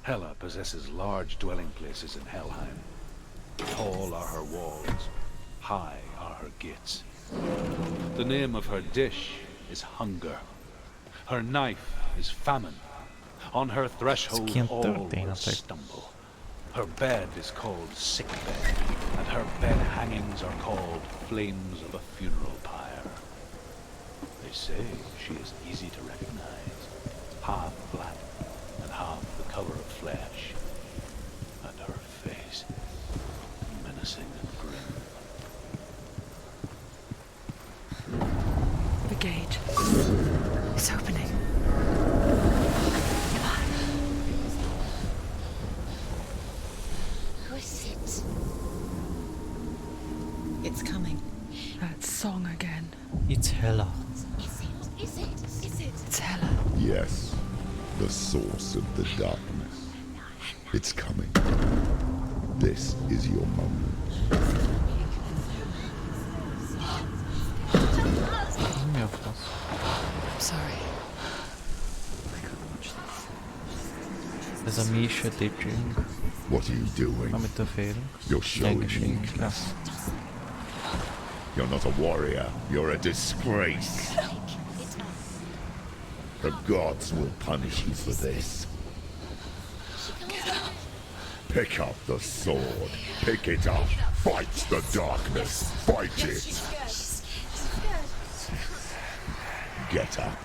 Hela possesses large dwelling places in Helheim. Tall are her walls, high are her gates. The name of her dish is hunger. Her knife is famine. On her threshold all will stumble. Her bed is called sick bed, and her bed hangings are called flames of a funeral pyre. They say she is easy to recognize, half black and half the color of flesh, and her face menacing and grim. The gate is opening. Who is it? It's coming. That song again. It's Hela. Is it? Is it? Is it? It's Hela. Yes, the source of the darkness. It's coming. This is your moment. Mi a fasz? I'm sorry. I can't watch this. Ez a mi sötétségünk, What are you doing? amitől félünk. You're showing Gyengeségünk weakness. lesz. You're not a warrior. You're a disgrace. The gods will punish you for this. Pick up the sword. Pick it up. Fight the darkness. Fight it. Get up.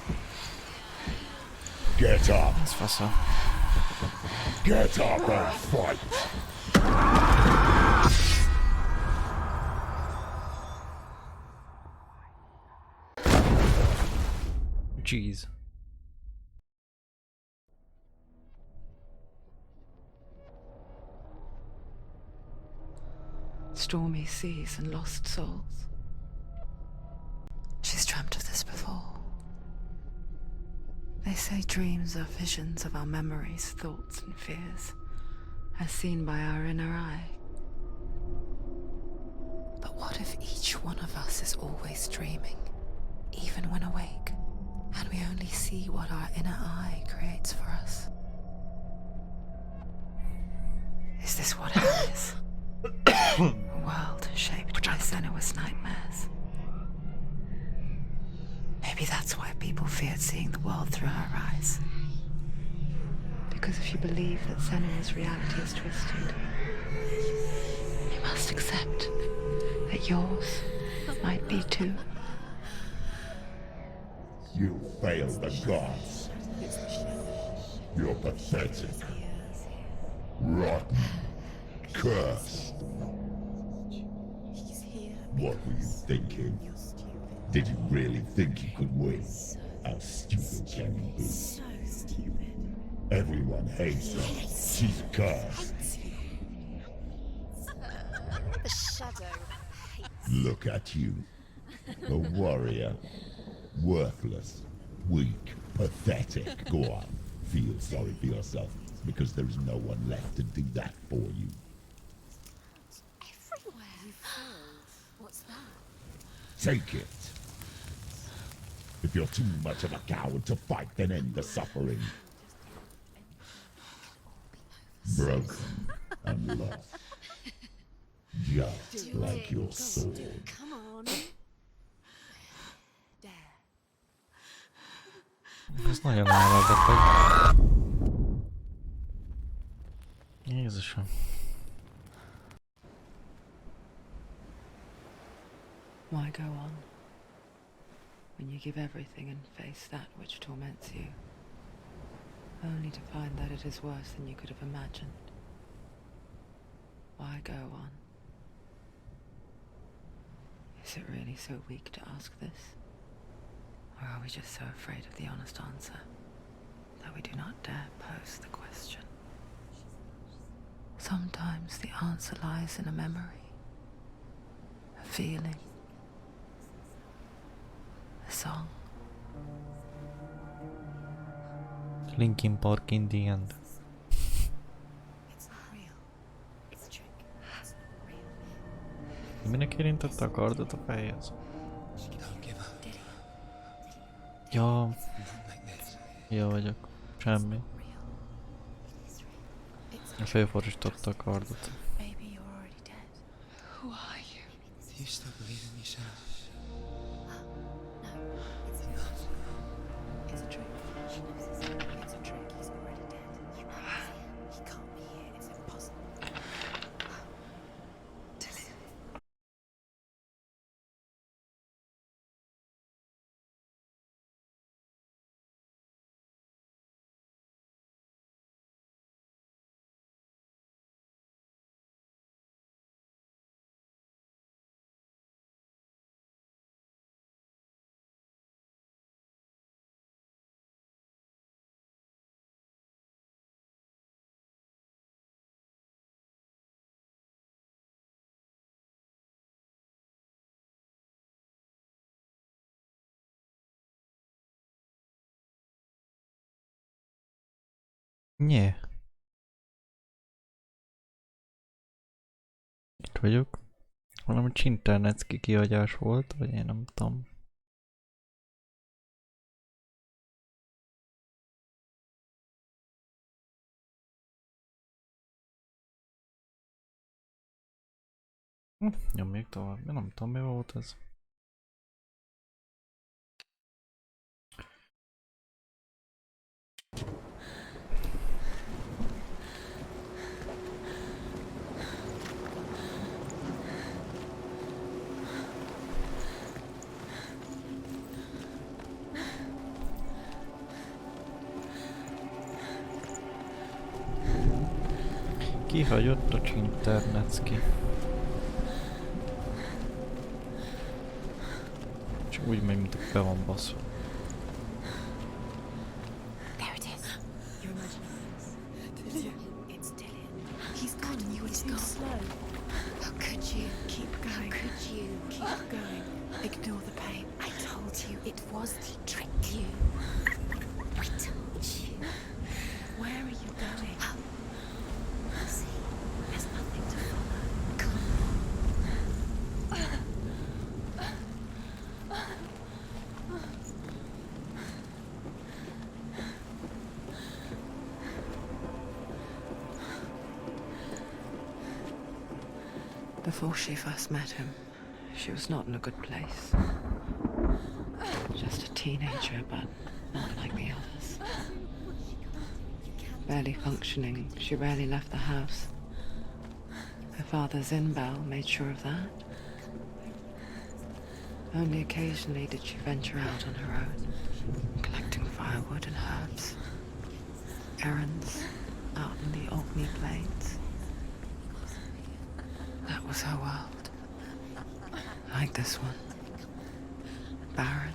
Get up! Ez fasza. Get up and fight! Jeez. Stormy seas and lost souls. She's dreamt of this before. They say dreams are visions of our memories, thoughts, and fears, as seen by our inner eye. But what if each one of us is always dreaming, even when awake, and we only see what our inner eye creates for us? Is this what it is? A world shaped by Senua's nightmares. Maybe that's why people feared seeing the world through her eyes. Because if you believe that Senua's reality is twisted, you must accept that yours might be too. You failed the gods. You're pathetic. Rotten. Cursed. What were you thinking? Did you really think you could win? How stupid can you be? So stupid. Everyone hates her. She's cursed. The shadow hates. Look at you. A warrior. Worthless. Weak. Pathetic. Go on. Feel sorry for yourself, because there is no one left to do that for you. Everywhere. You failed. What's that? Take it. If you're too much of a coward to fight, then end the suffering. Broken and lost. Just like your sword. Come on. Dare. Ez nagyon állatbeteg. Jézusom. Why go on when you give everything and face that which torments you, only to find that it is worse than you could have imagined? Why go on? Is it really so weak to ask this? Or are we just so afraid of the honest answer that we do not dare pose the question? Sometimes the answer lies in a memory, a feeling, a song. Linkin Park in the end. It's not real. It's a trick. It's not real. Minek érintette a kardot a fejhez? Don't give up. Ja, Not like this. jó vagyok. Semmi. Real. It's real. It's a Fölforrította a kardot. Maybe you're already dead. Who are you? Do you still believe in yourself? No, it's not. It's a trick. She knows it's a trick. He's already dead. He can't be here. It's impossible. Nye. Itt vagyok. Valami csinternecki kihagyás volt, vagy én nem tudom. Nyomjuk tovább. Én nem tudom, mi volt ez. Kihagyott a csinternecki. Csak úgy megy, mint be van baszva. There it is. You're imagining this. It's Dillian. He's gone and you were too slow. How could you? Keep going. How could you? Keep going. Ignore the pain. I told you it was to trick you. I told you. Where are you going? See, there's nothing to follow. Come Before she first met him, she was not in a good place. Just a teenager, but not like the others. Barely functioning, she rarely left the house. Her father's in-bell made sure of that. Only occasionally did she venture out on her own, collecting firewood and herbs. Errands out in the Orkney Plains. That was her world. Like this one. Barren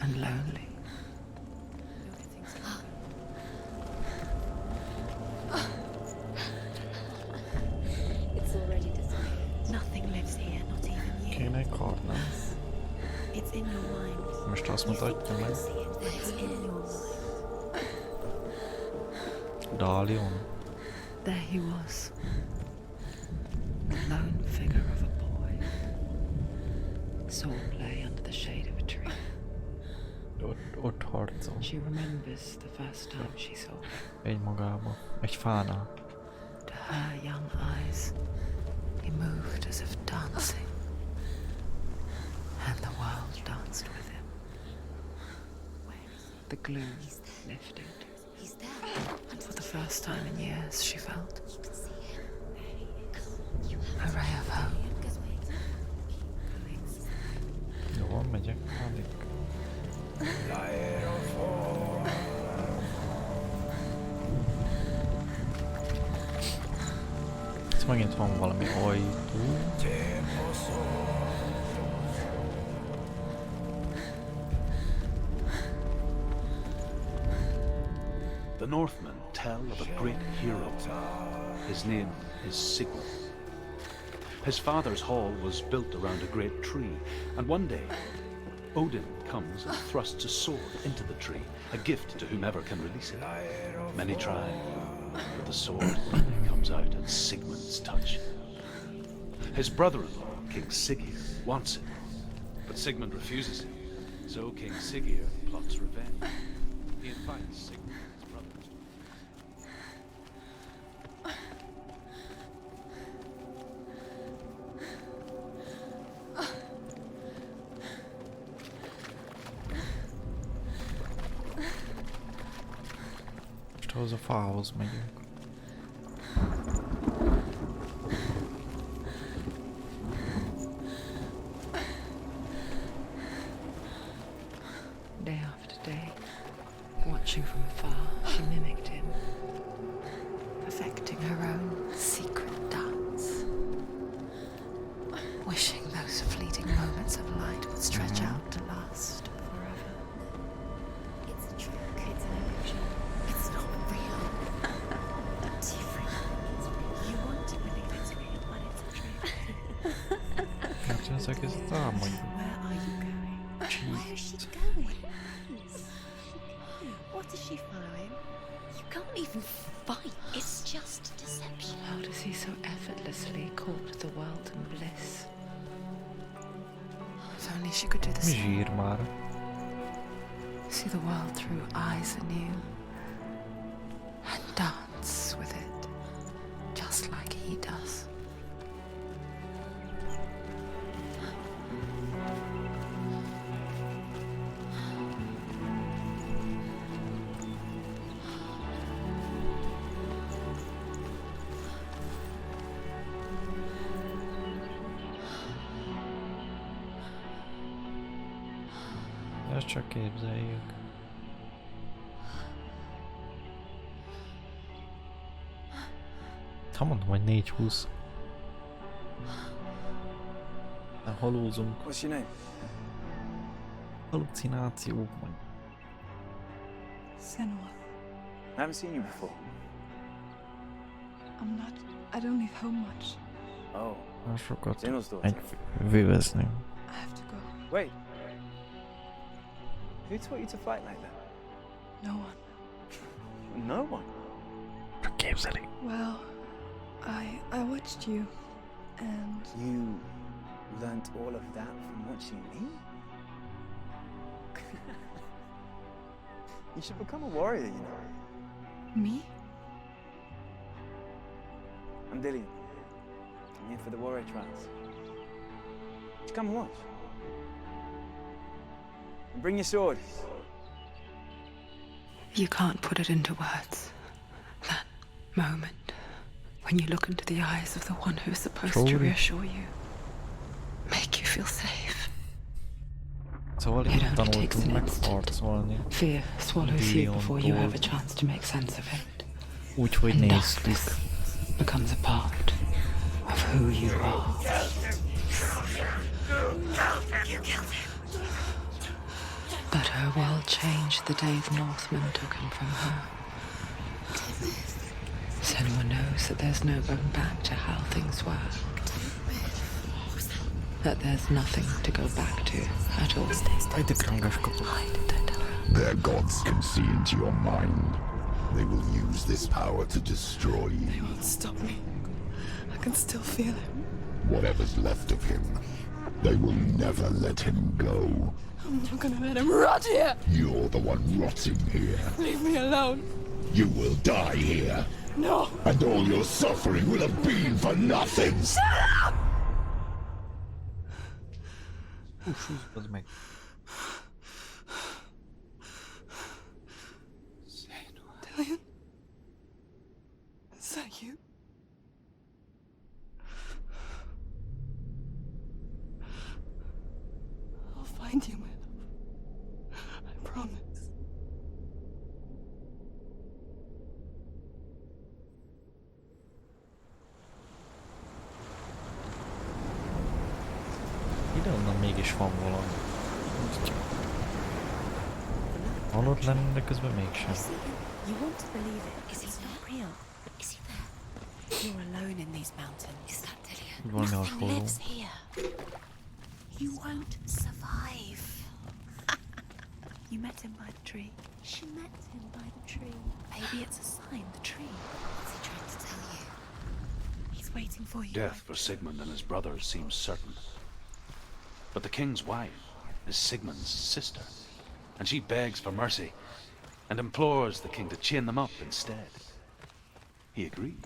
and lonely. It's already disappeared. Nothing lives here, not even you. Kéne egy karna. It's in your mind. Most azt mutatja meg. It's in your mind. Dalion. There he was. The lone figure of a boy. Saw play under the shade of a tree. Ott harcol. She remembers the first time she saw him. Egymagába. Egy fánál. To her young eyes, he moved as if dancing. And the world danced with him. The gloom lifted. He's there. And for the first time in years, she felt You can see him. a ray of hope. Because wait. Jó, megyek. Addig. Itt megint van valami ajtó. The Northmen tell of a great hero. His name is Sigmund. His father's hall was built around a great tree, and one day Odin comes and thrusts a sword into the tree, a gift to whomever can release it. Many try, but the sword only comes out at Sigmund's touch. His brother-in-law, King Siggeir, wants it, but Sigmund refuses it. So King Siggeir plots revenge. He invites Sigmund and his brothers. Most ahhoz a fához megyünk. Day after day, watching from afar, she mimicked him, perfecting her own secret dance, wishing those fleeting moments of light would stretch out to last forever. It's a trick. It's an illusion. It's not real. Different. It's real. You want to believe it's real, but it's a trick. Hát ez egész támadjuk. Where are you going? Where is she going? What is she following? You can't even fight. It's just deception. How does he so effortlessly court the world and bliss? If only she could do the Mi same. zsír már? See the world through eyes anew and dance with it, just like he does. Ezt csak képzeljük. Ha mondom, hogy 4-20. De halózunk. What's your name? Halucináció. Senua. I haven't seen you before. I'm not. I don't leave home much. Oh, Már sokat Zenua's daughter. vévezni. I have to go. Wait. Who taught you to fight like that? No one. No one. Csak képzeli. Well, I watched you, and You learnt all of that from watching me? You should become a warrior, you know. me? I'm Dillian. I'm here for the warrior trials. Just come and watch. And bring your sword. You can't put it into words. That moment when you look into the eyes of the one who's supposed to Surely. reassure you, make you feel safe. Szóval It itt only takes tanultunk an meg instant. harcolni. Fear swallows you Dillion before you have a told. chance to make sense of it. Úgy, hogy And néztük. darkness becomes a part of who you are. But her world changed the day the Northmen took him from her. Senua knows that there's no going back to how things were. That there's nothing to go back to at all. Aj, de krangás kapok. Why did I tell her? Their gods can see into your mind. They will use this power to destroy They you. won't stop me. I can still feel it. Whatever's left of him, they will never let him go. I'm not gonna let him rot here. You're the one rotting here. Leave me alone. You will die here, No. and all your suffering will have been for nothing. Az meg. Dillian? Is that you? I'll find you, my love. I promise. Ide onnan mégis van valami. Halott lenne, de közben mégsem. You want to believe it. Is he not real? Is he there? You're alone in these mountains. Is that Dillian? Valami Nothing hasonló. lives here. You won't survive. You met him by the tree. She met him by the tree. Maybe it's a sign, the tree. What's he trying to tell you? He's waiting for you. Death for Sigmund and his brothers seems certain. But the king's wife is Sigmund's sister, and she begs for mercy and implores the king to chain them up instead. He agrees.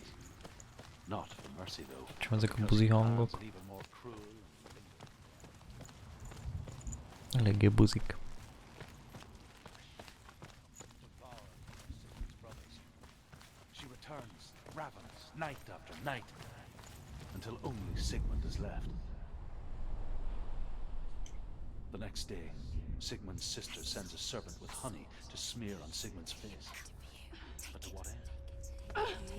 Not for mercy, though. Csak ezek a because buzi he plans hangok. an even more cruel Eléggé buzik. She returns, ravenous, night after night, until only Sigmund is left. The next day, Sigmund's sister sends a servant with honey to smear on Sigmund's face. But to what end?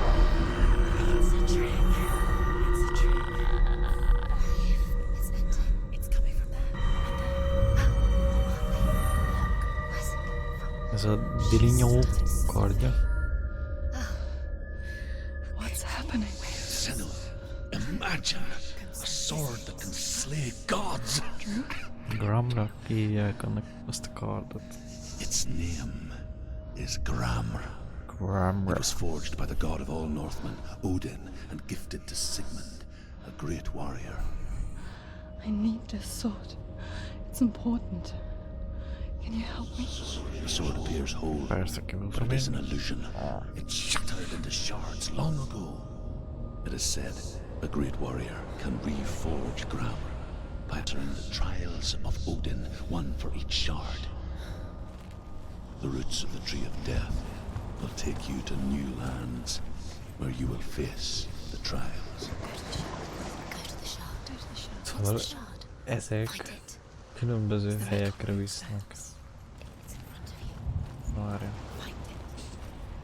It's a trick. It's a trick. It's ending. It's coming from there. Ez a dilinyó kardja. What's happening? Senua, imagine a sword that can slay gods. Gramra írják annak azt a kardot. Its name is Gramr. It Gramra. was forged by the god of all Northmen, Odin, and gifted to Sigmund, a great warrior. I need this sword. It's important. Can you help me? The sword appears whole, Persze but kiváltam it is én. an illusion. It shattered into shards long ago. It is said a great warrior can reforge Gramr by entering the trials of Odin, one for each shard. The roots of the Tree of Death will take you to new lands where you will face the trials. Szóval ezek különböző helyekre visznek. Várja.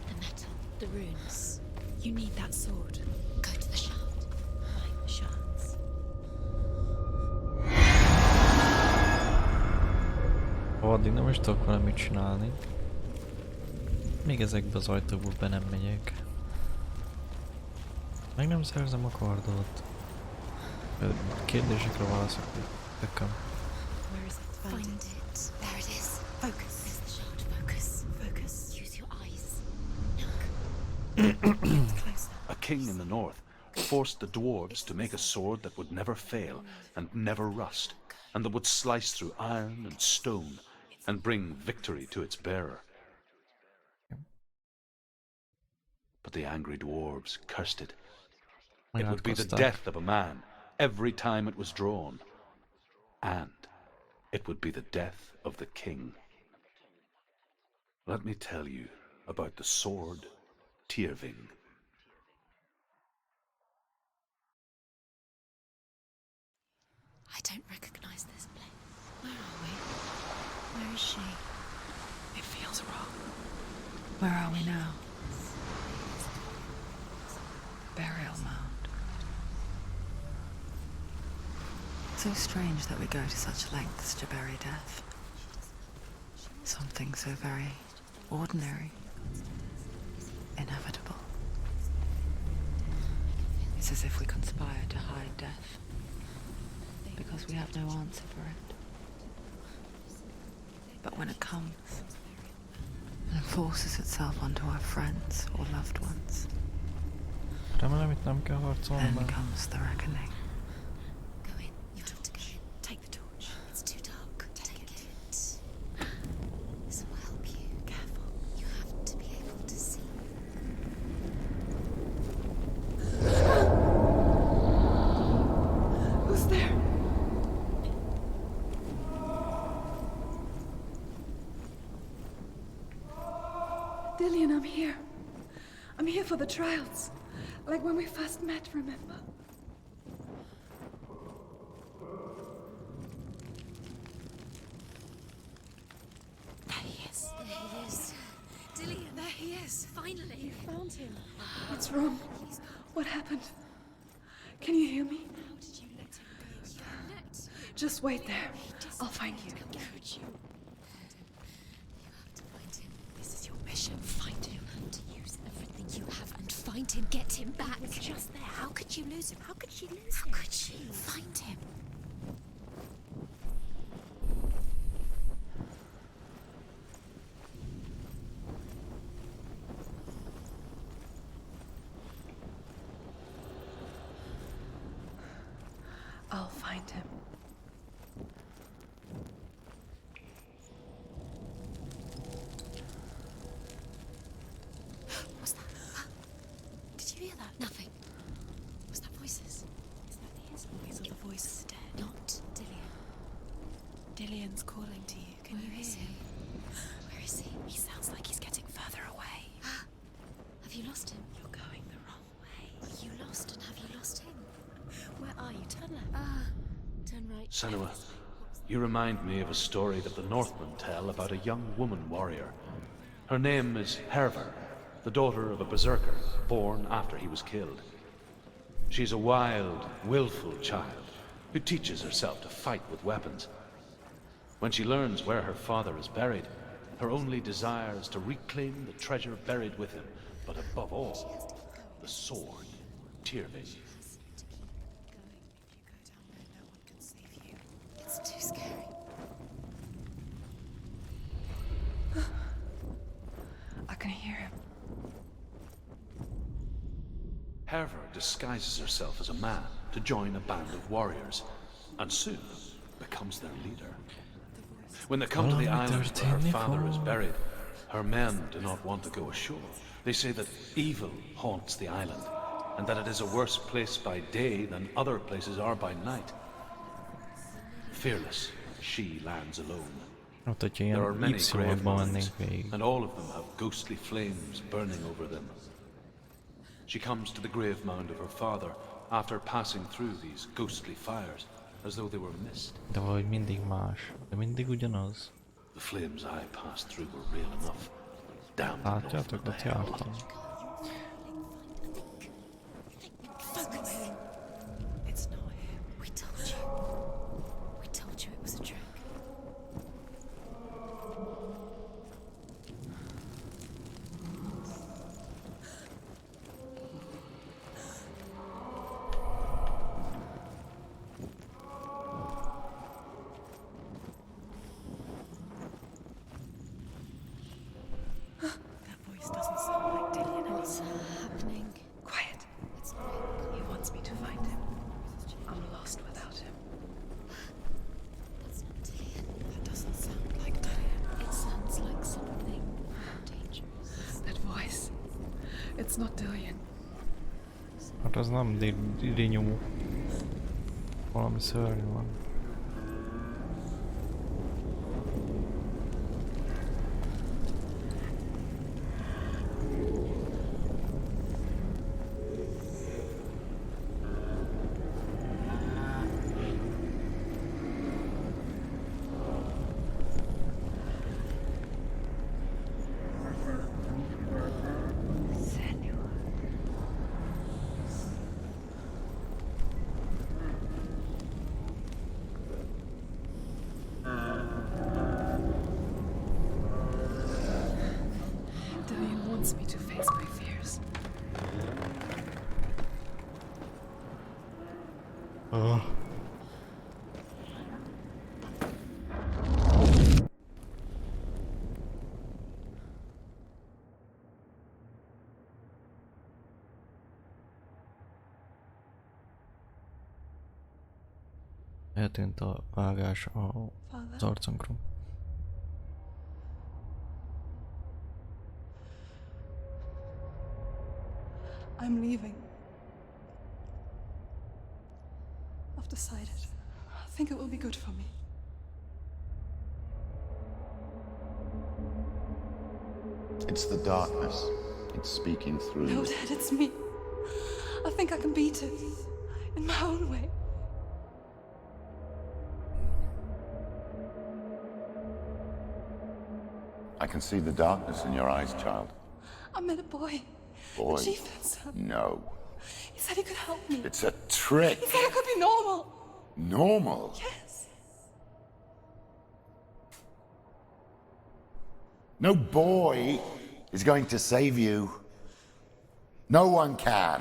The metal, the runes. You need that sword. Go to the shard. Find the shards. Addig nem is tudok valamit csinálni. Még ezekbe az ajtókba be nem megyek. Meg nem szerzem a kardot. Kérdésekre válaszok nekem. Where is it? Find it. There it is. Focus. There's the shard. Focus. Focus. Use your eyes. Look. It's closer. A king in the north forced the dwarves to make a sword that would never fail and never rust, and that would slice through iron and stone and bring victory to its bearer. But the angry dwarves cursed it. It would be the death of a man every time it was drawn, and it would be the death of the king. Let me tell you about the sword Tyrving. I don't recognize this place. Where are we? Where is she? It feels wrong. Where are we now? Burial mound. So strange that we go to such lengths to bury death. Something so very ordinary, inevitable. It's as if we conspire to hide death, because we have no answer for it. But when it comes, and forces itself onto our friends or loved ones, Remélem itt nem kell harcolnom. then comes the reckoning. Go in. You have to go in. Take the torch. It's too dark. Take it. This will help you. Careful. You have to be able to see. Who's there? Dillian, I'm here. I'm here for the trials. Like when we first met, remember? There he is. There he is. Dillian, there he is. Finally. You found him. What's wrong? What happened? Can you hear me? How did you let him go? You let him. Just wait there. I'll find you. Could you? You have to find him. This is your mission. Find him. You have to use everything you have and find him. Get him back. He was just there. How could you lose him? How could she lose him? How could she? Find him. I'll find him. What's that? Did you hear that? Nothing. Was that voices? Is that his voice or the voice of the dead? Not Dillian. Dillian's calling to you. Can you hear him? Where is he? He sounds like he's getting further away. Have you lost him? You're going the wrong way. You lost, and have you lost him? Where are you? Turn left. Turn right. Senua, you remind me of a story that the Northmen tell about a young woman warrior. Her name is Herver, the daughter of a berserker born after he was killed. She's a wild, willful child who teaches herself to fight with weapons. When she learns where her father is buried, her only desire is to reclaim the treasure buried with him, but above all, the sword, Tyrving. It's too scary. I can hear him. Herver disguises herself as a man to join a band of warriors, and soon becomes their leader. When they come to the island where her father is buried, her men do not want to go ashore. They say that evil haunts the island, and that it is a worse place by day than other places are by night. Fearless, she lands alone. Hát, hogyha There are ilyen many grave Y-ban mounds, mennénk végig. and all of them have ghostly flames burning over them. She comes to the grave mound of her father, after passing through these ghostly fires, as though they were mist. De valahogy mindig más. De mindig ugyanaz. The flames I passed through were real enough. Damn them both Látjátok, to ott hell. jártam. It's not him. We told you. We told you it was a trick. That voice doesn't sound like Dillian. What's happening? Quiet. It's not. He wants me to find him. I'm lost without him. That's not Dillian. That doesn't sound like Dillian. It sounds like something dangerous. That voice. It's not Dillian. Hát az nem idényomó. Valami szörnyű van. Senua. Dillian wants me to face my fears. Ah. Eltűnt a vágás az arcunkról. I'm leaving. I've decided. I think it will be good for me. It's the darkness. It's speaking through No, you. Dad, it's me. I think I can beat it. In my own way. I can see the darkness in your eyes, child. I met a boy. Boy. The chieftain's son. No. He said he could help me. It's a trick. He said I could be normal. Normal. Yes. No boy is going to save you. No one can.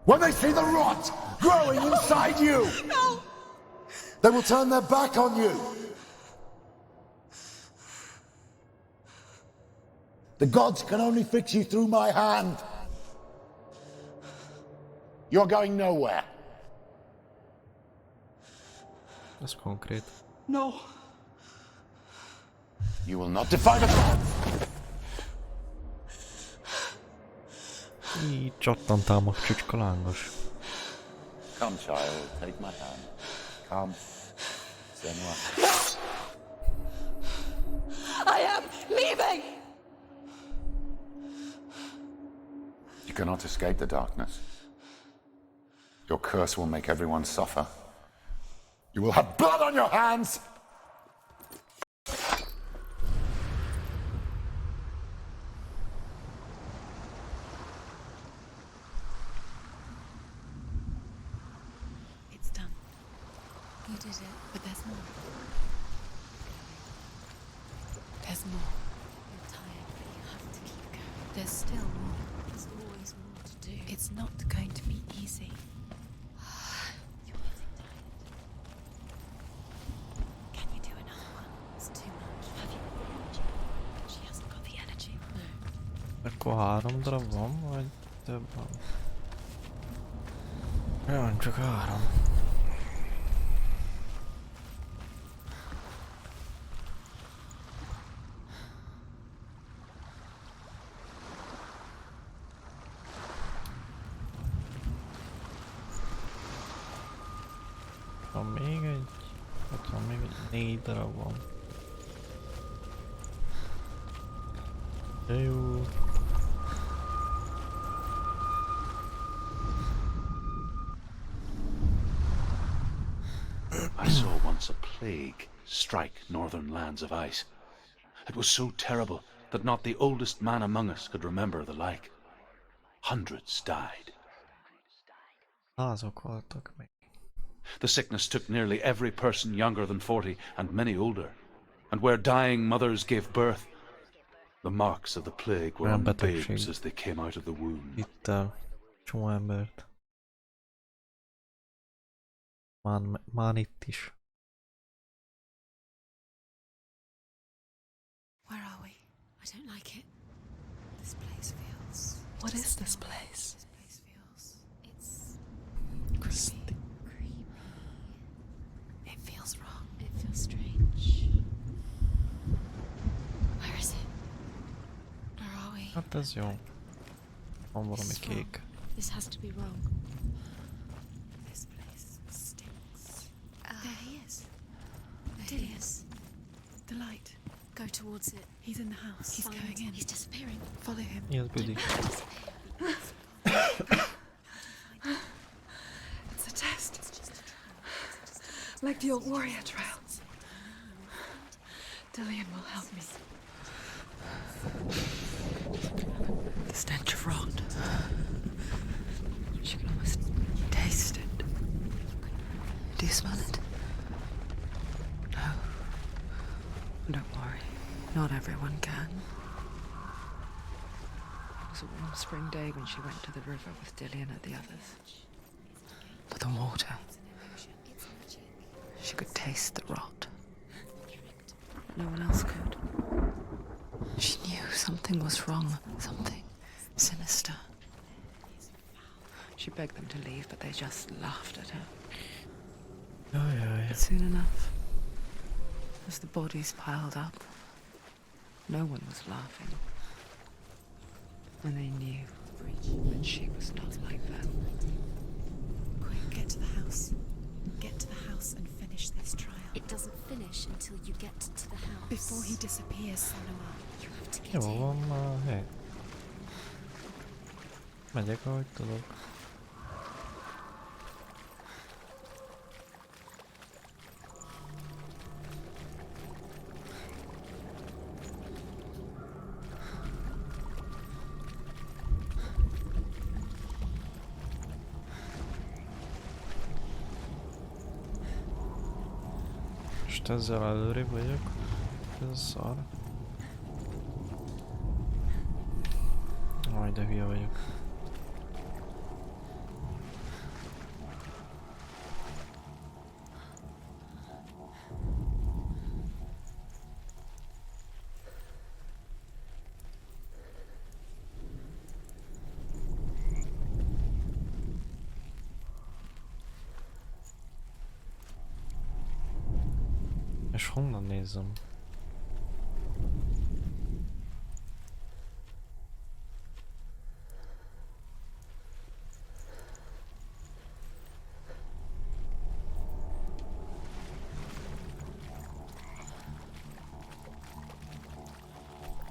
When they see the rot growing inside you, No. they will turn their back on you. The gods can only fix you through my hand. You're going nowhere. Ez konkrét. No. You will not defy the gods. Így csattantál mag csücska lángos. Come, child, take my hand. Come. Senua. I am leaving. You cannot escape the darkness. Your curse will make everyone suffer. You will have blood on your hands! It's done. You did it, but there's more. There's more. You're tired, but you have to keep going. There's still more. There's always more to do. It's not going to be easy. You're getting tired. Can you do another one? It's too much. Have you got the energy? She hasn't got the energy. No. Akkor 3 darab van, vagy több van? Jön, csak 3. Van még egy? Ott van még egy 4 darab van. De jó. plague strike northern lands of ice. It was so terrible that not the oldest man among us could remember the like. Hundreds died. Azok voltak még. The sickness took nearly every person younger than 40 and many older. And where dying mothers gave birth, the marks of the plague were on the babes as they came out of the womb. Itt el csomó embert. Már itt is. Where are we? I don't like it. This place feels... What is this place? This place feels... It's... Creepy. creepy. It feels wrong. It feels strange. Where is it? Where are we? Hát ez jó. Van valami kék. This has to be wrong. This place stinks. There he is. There he is. The light. Go towards it. He's in the house. He's Find going it. in. He's disappearing. Follow him. Ilyen büdik. It's a test. Like the old warrior trials. Dillian will help me. The stench of rot. She can almost taste it. Do you smell it? No. Don't worry. Not everyone can. It was a warm spring day when she went to the river with Dillian and the others. But the water... She could taste the rot. No one else could. She knew something was wrong, something sinister. She begged them to leave, but they just laughed at her. But soon enough, as the bodies piled up, no one was laughing. And they knew that she was not like them. Quick, get to the house. Get to the house and finish this trial. It doesn't finish until you get to the house. Before he disappears, Senua. You have to get Jó, in. van a hely. Megyek, ahogy tudok. Most ezzel előrébb vagyok. Ez szar. Aj, de hülye vagyok. És honnan nézzem?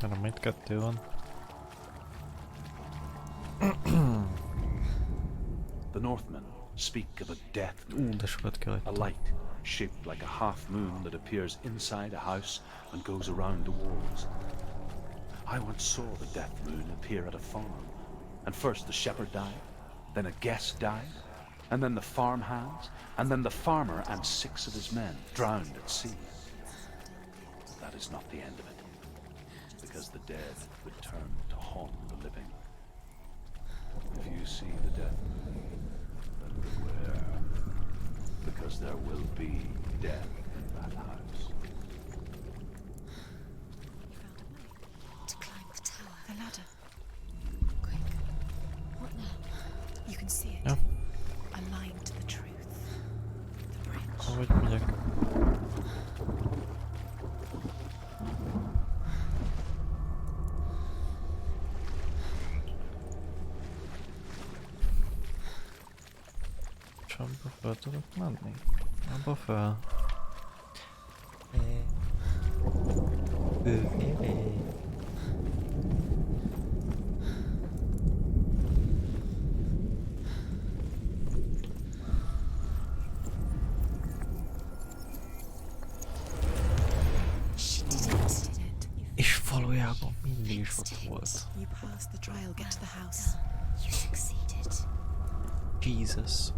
Nem, itt kettő van. The Northmen speak of a death moon, De sokat kell a light shaped like a half moon that appears inside a house and goes around the walls. I once saw the death moon appear at a farm, and first the shepherd died, then a guest died, and then the farm hands, and then the farmer and 6 of his men drowned at sea. That is not the end of it, because the dead return to haunt the living. If you see the death moon, then beware, because there will be death in that house. You found a way to climb the tower. The ladder. Quick. What now? You can see it. Ja. Aligned to the truth. The bridge. Ahogy megyek. És abba fel tudok menni? Abba fel. Valójában mindig is ott volt. You passed the trial, get to the house. You succeeded. Jesus.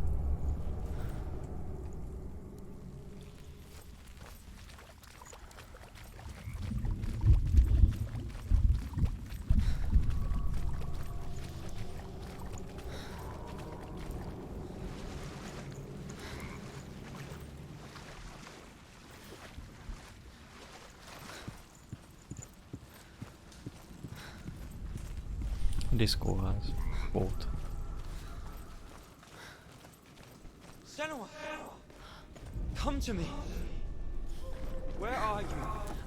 Diszkóház volt. Senua! Come to me! Where are you?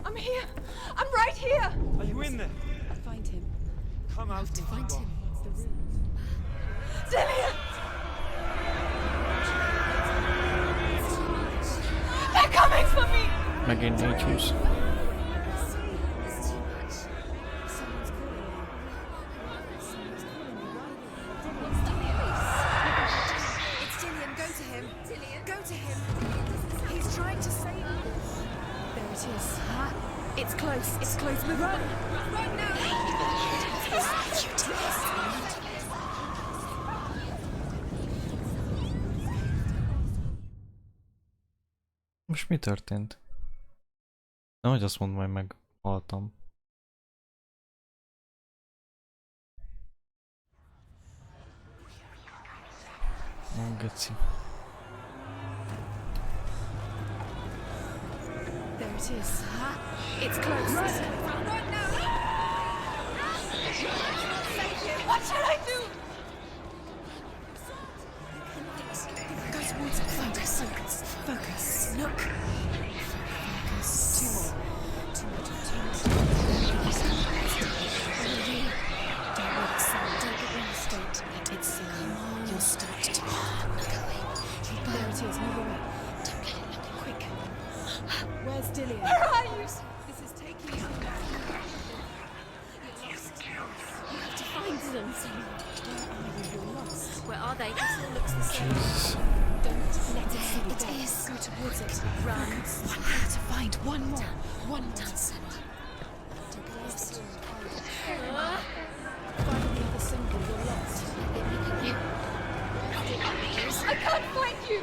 I'm here. I'm right here. Are you in there? Find him. Come out To find him. It's the room. Dillian! They're coming for me! Megint 420. It's close. It's close. Move on. Run now. Most mi történt? Nehogy azt mondd, majd meghaltam. Ó, geci. There it is. It's close. Run now. What should I do? Go towards it. Focus. Focus. Look. Focus. Two more. Don't let it sound. Don't get in the state. Let it sing. You'll start to burn. There it is. Move away. Don't let it look quick. Where's Dillian? Where are you? This is taking you back. You're lost. You have to find them. Where are you? You're lost. Where are they? It all looks the same. Jesus. Don't let it see. It is. Go towards it. Run. One more to find. One more. One more. Don't get lost. Find the other symbol. You're lost. I can't find you!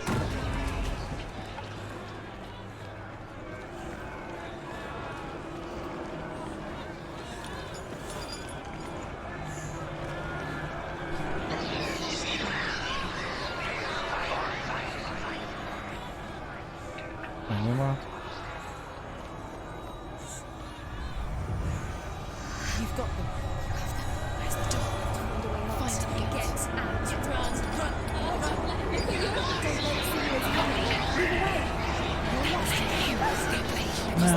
Senua. You've got them. Where's the door? Find a way out. Find them. Get out. Run. Run. Run. Don't let it see you as coming. Move away. You're lost. No.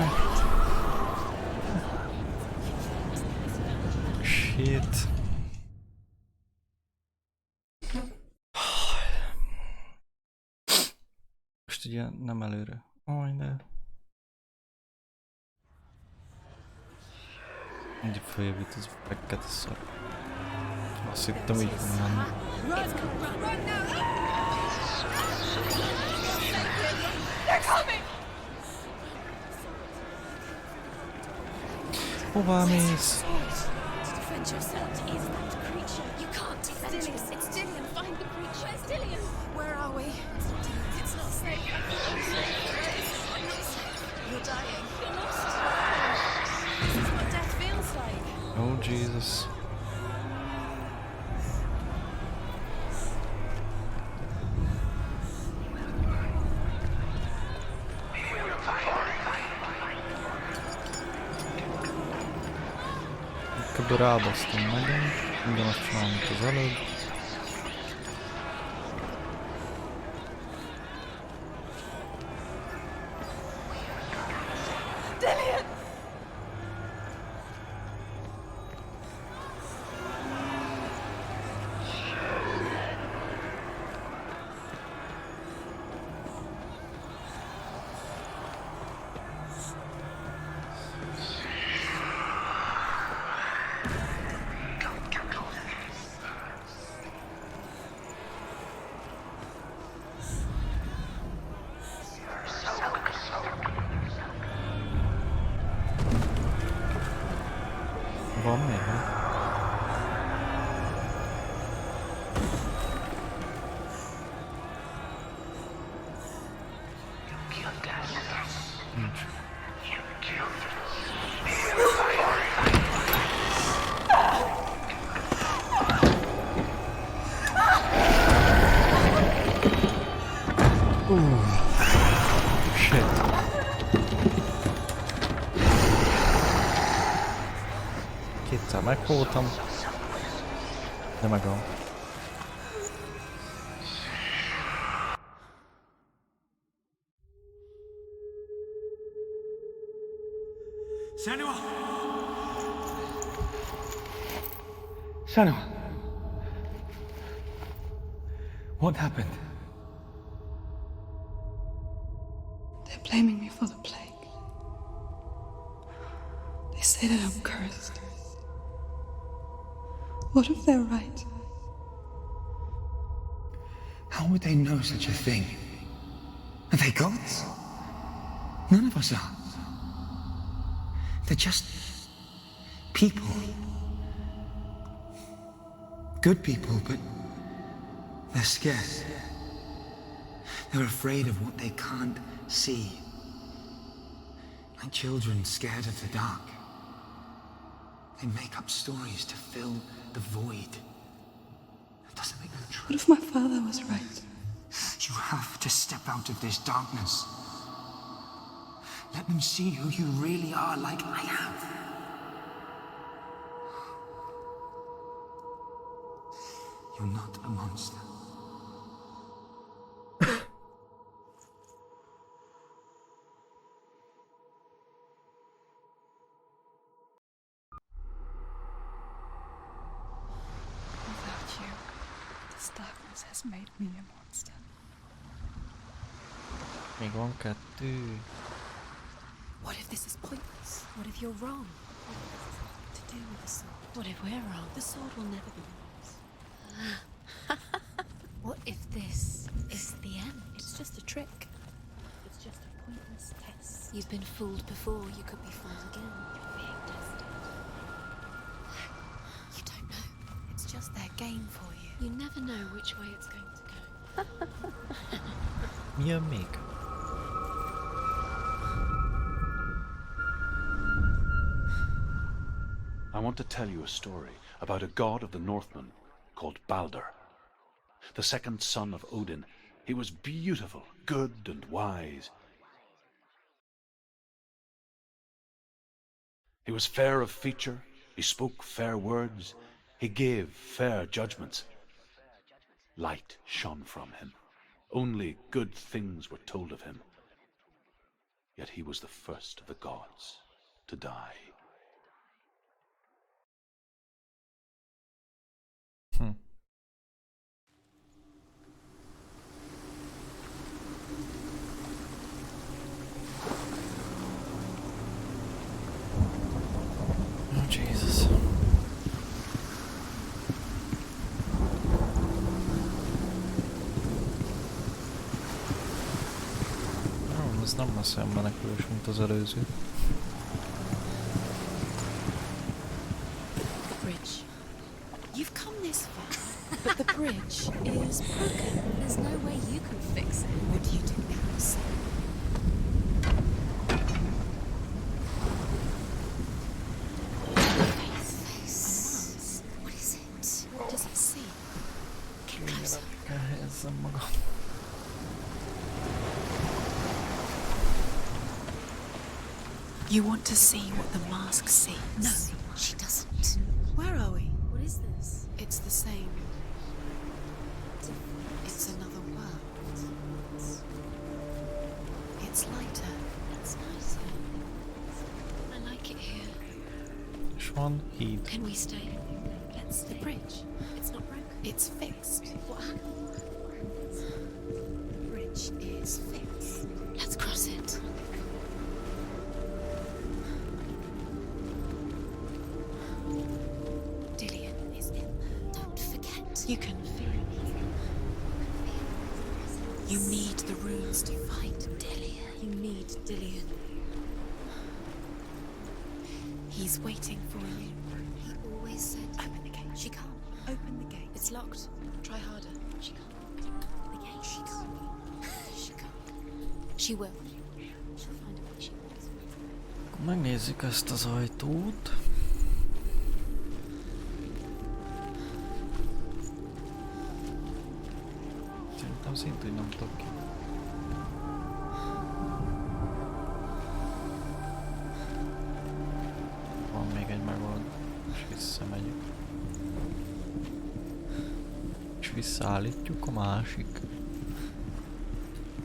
Shit. Most ugye nem előre. Aj, de... Mindig följebb itt az fekete szar. Azt hittem így nem. Hová mész? Defend yourself. Is that creature? You can't defend yourself. It's Dillian. Find the creature. Where's Dillian? Where are we? It's not safe. You're dying. You're lost. This is what death feels like. Oh Jesus. Kb. Rábasztom megint. Ugyanazt csinálom, mint az előbb. Van még, mi? Nincs. Shit. Kétszer megvoltam, de megvan. Senua! Senua! What happened? They're blaming me for the plague. They say that I'm cursed. What if they're right? How would they know such a thing? Are they gods? None of us are. They're just people. Good people, but they're scared. They're afraid of what they can't see. Like children scared of the dark. They make up stories to fill the void. That doesn't make them true. What if my father was right? You have to step out of this darkness. Let them see who you really are, like I have. You're not a monster. Without you, this darkness has made me a monster. Még van 2. What if this is pointless? What if you're wrong? What if this has nothing to do with the sword? What if we're wrong? The sword will never be yours. What if this is the end? It's just a trick. It's just a pointless test. You've been fooled before, you could be fooled again. You're being tested. You don't know. It's just their game for you. You never know which way it's going to go. Mi a még? I want to tell you a story about a god of the Northmen called Balder. The second son of Odin. He was beautiful, good and wise. He was fair of feature, he spoke fair words, he gave fair judgments. Light shone from him. Only good things were told of him. Yet he was the first of the gods to die. Oh, Jesus. Ez nem lesz olyan menekülős, mint az előző. The bridge. You've come this far, but the bridge is broken. There's no way you can fix it. What do you do now, sir? Face. What is it? What does it see? Get closer. Elhelyezzem magam. You want to see what the mask sees? No, she doesn't. Where are we? What is this? It's the same. It's another world. It's lighter. It's nicer. I like it here. És van híd. Can we stay? Let's stay. The bridge. It's not broken. It's fixed. What happened? The bridge is fixed. Let's cross it. You can feel it. You need the runes to fight Dillion. You need Dillion. He's waiting for you. said, open the gate. She can't. Open the gate. It's locked. Try harder. She can't. The gate. She can't. She can't. She will. She'll find a way. She will. Megnézzük ezt az ajtót. Szerintem szintén nem tudok ki. Van még egy megoldás, és visszamegyünk. És visszaállítjuk a másik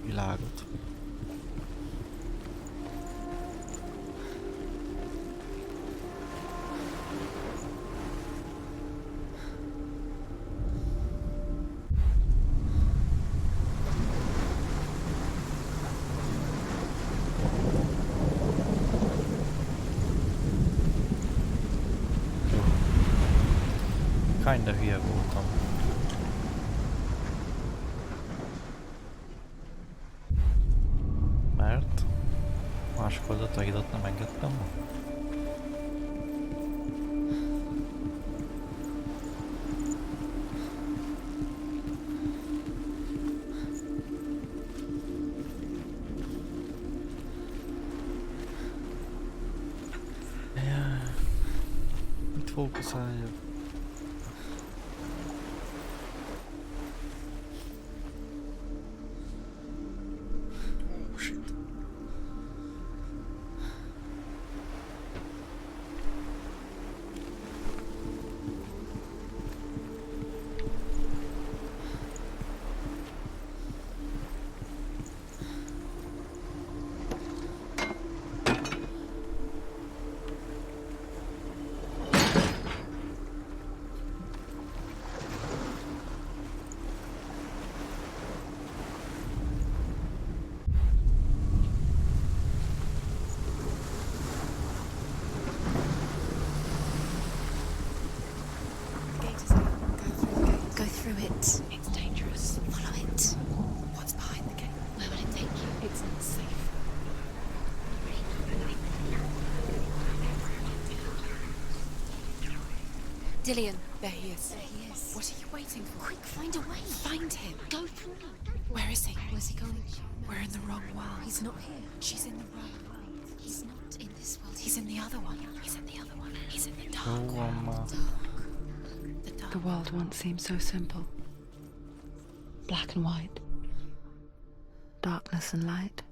világot. Kinda hülye voltam. Mert másik oldalt a hidat nem engedtem ma. Mit fókuszáljak? Through it. It's dangerous. Follow it. What's behind the gate? Where will it take you? It's not safe. Dillion. There he is. There he is. What are you waiting for? Quick, find a way. Find him. Go through. Where is he? Where's he going? We're in the wrong world. He's not here. She's in the wrong world. He's not in this world. He's in the other one. He's in the other one. He's in the dark world. The world once seemed so simple. Black and white. Darkness and light.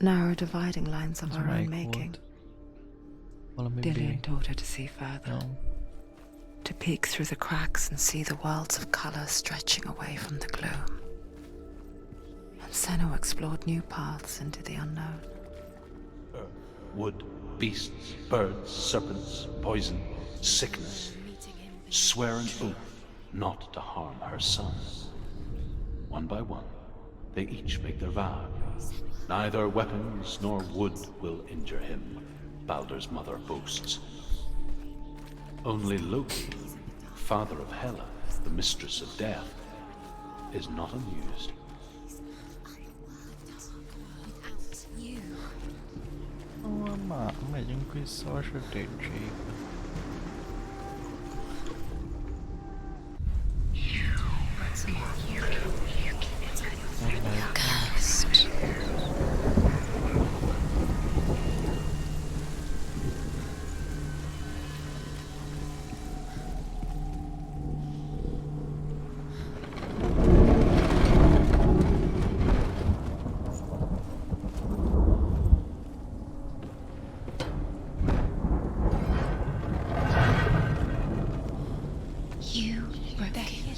Narrow dividing lines of our own making. Dillion taught her to see further. To peek through the cracks and see the worlds of colour stretching away from the gloom. And Senua explored new paths into the unknown. Earth, wood, beasts, birds, serpents, poison, sickness. Swear an oath not to harm her sons. One by one, they each make their vow. Neither weapons nor wood will injure him, Baldur's mother boasts. Only Loki, father of Hela, the mistress of death, is not amused. Megyünk vissza a sötétségbe.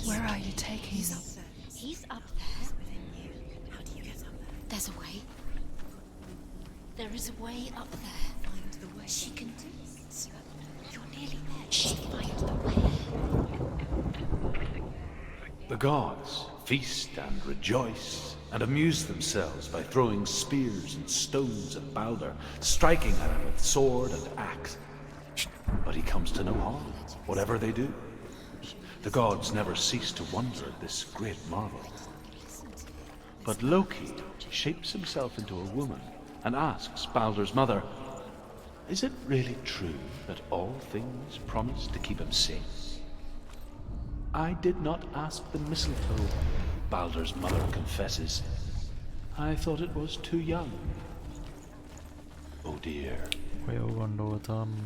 Where are you taking him? He's up there. How do you get up there? There's a way. There is a way up there. Find the way. She can do it. You're nearly there. She'll find the way. The gods feast and rejoice and amuse themselves by throwing spears and stones at Baldur, striking at him with sword and axe. But he comes to no harm, whatever they do. The gods never cease to wonder at this great marvel. But Loki shapes himself into a woman and asks Baldur's mother, Is it really true that all things promise to keep him safe? I did not ask the mistletoe, Baldur's mother confesses. I thought it was too young. Oh dear. Jó gondoltam.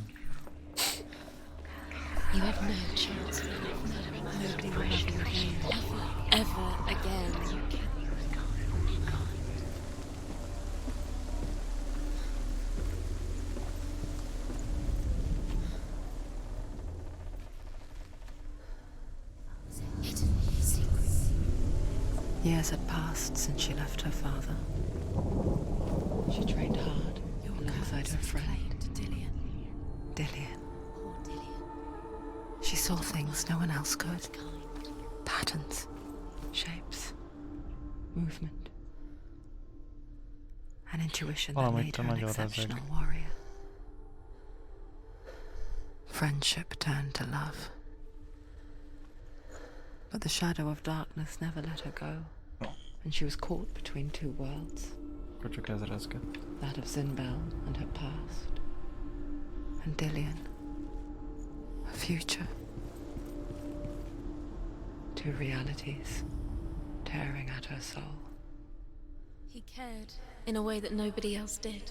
You have no chance. Nobody will love you again. Ever again. Years had passed since she left her father. She trained hard alongside her friend, Dillian. She saw things no one else could. Patterns, shapes, movement. An intuition that made her an exceptional warrior. Friendship turned to love. But the shadow of darkness never let her go, and she was caught between two worlds. That of Zinbel and her past, and Dillian, her future. Two realities tearing at her soul. He cared in a way that nobody else did.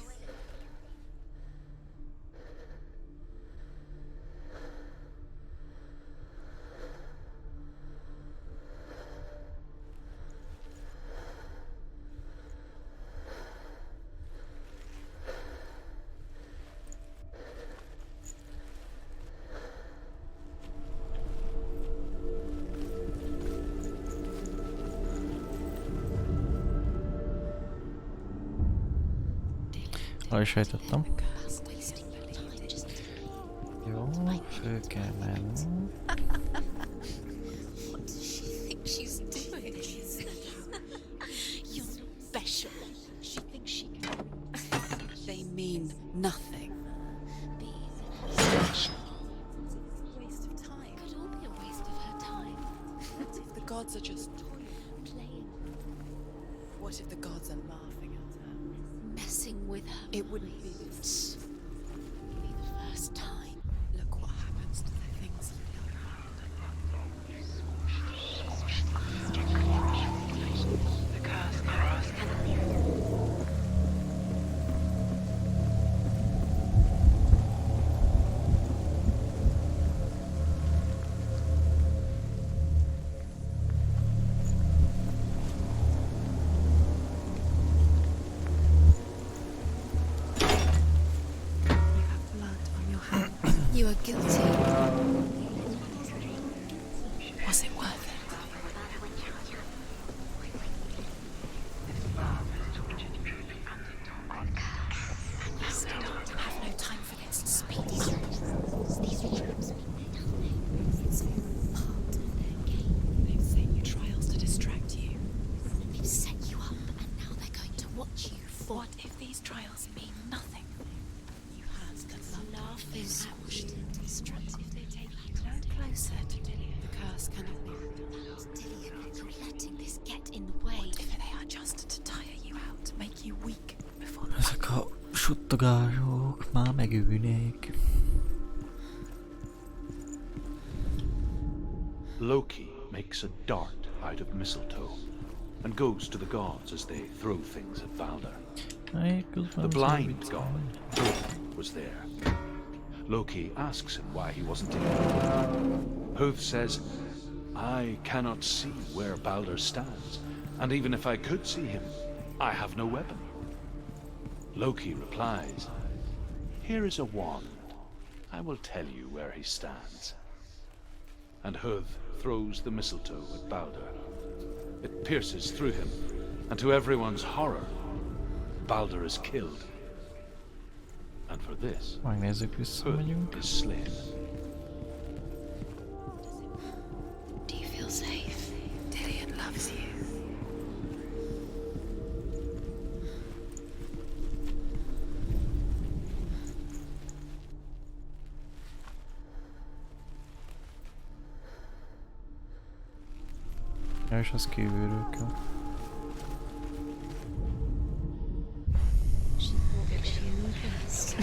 Is sejtettem. Jó, fő kell menni. What does she think she's doing? You're special. She thinks she can. They mean nothing. Special. Waste of time. Could all be a waste of her time. What if the gods are just playing? What if the gods are laughing at her? Messing with her. It wouldn't be the first time. Look what happens to the things you love. The curse You are guilty. Was it worth it? You still have no time for this. Speed. These troops it's part of their game. They've set you trials to distract you. They've set you up, and now they're going to watch you fall. What if these trials mean nothing? Laughing at destructive. They take you no closer to Dillian. The curse cannot be Dillian, you're letting this get in the way. What if they are just to tire you out, make you weak before the Ezek a suttogások már megülnék. Loki makes a dart out of mistletoe and goes to the gods as they throw things at Baldur. The blind god, Hoth, was there. Loki asks him why he wasn't in. Hoth says, I cannot see where Baldur stands, and even if I could see him, I have no weapon. Loki replies, here is a wand. I will tell you where he stands. And Hoth throws the mistletoe at Baldur. It pierces through him, and to everyone's horror, Baldur is killed. And for this, Megnézzük, visszamegyünk. Hoth is slain. Do you feel safe? Dillian loves you. Ja, és az kívülről kell. She thought that she knew best.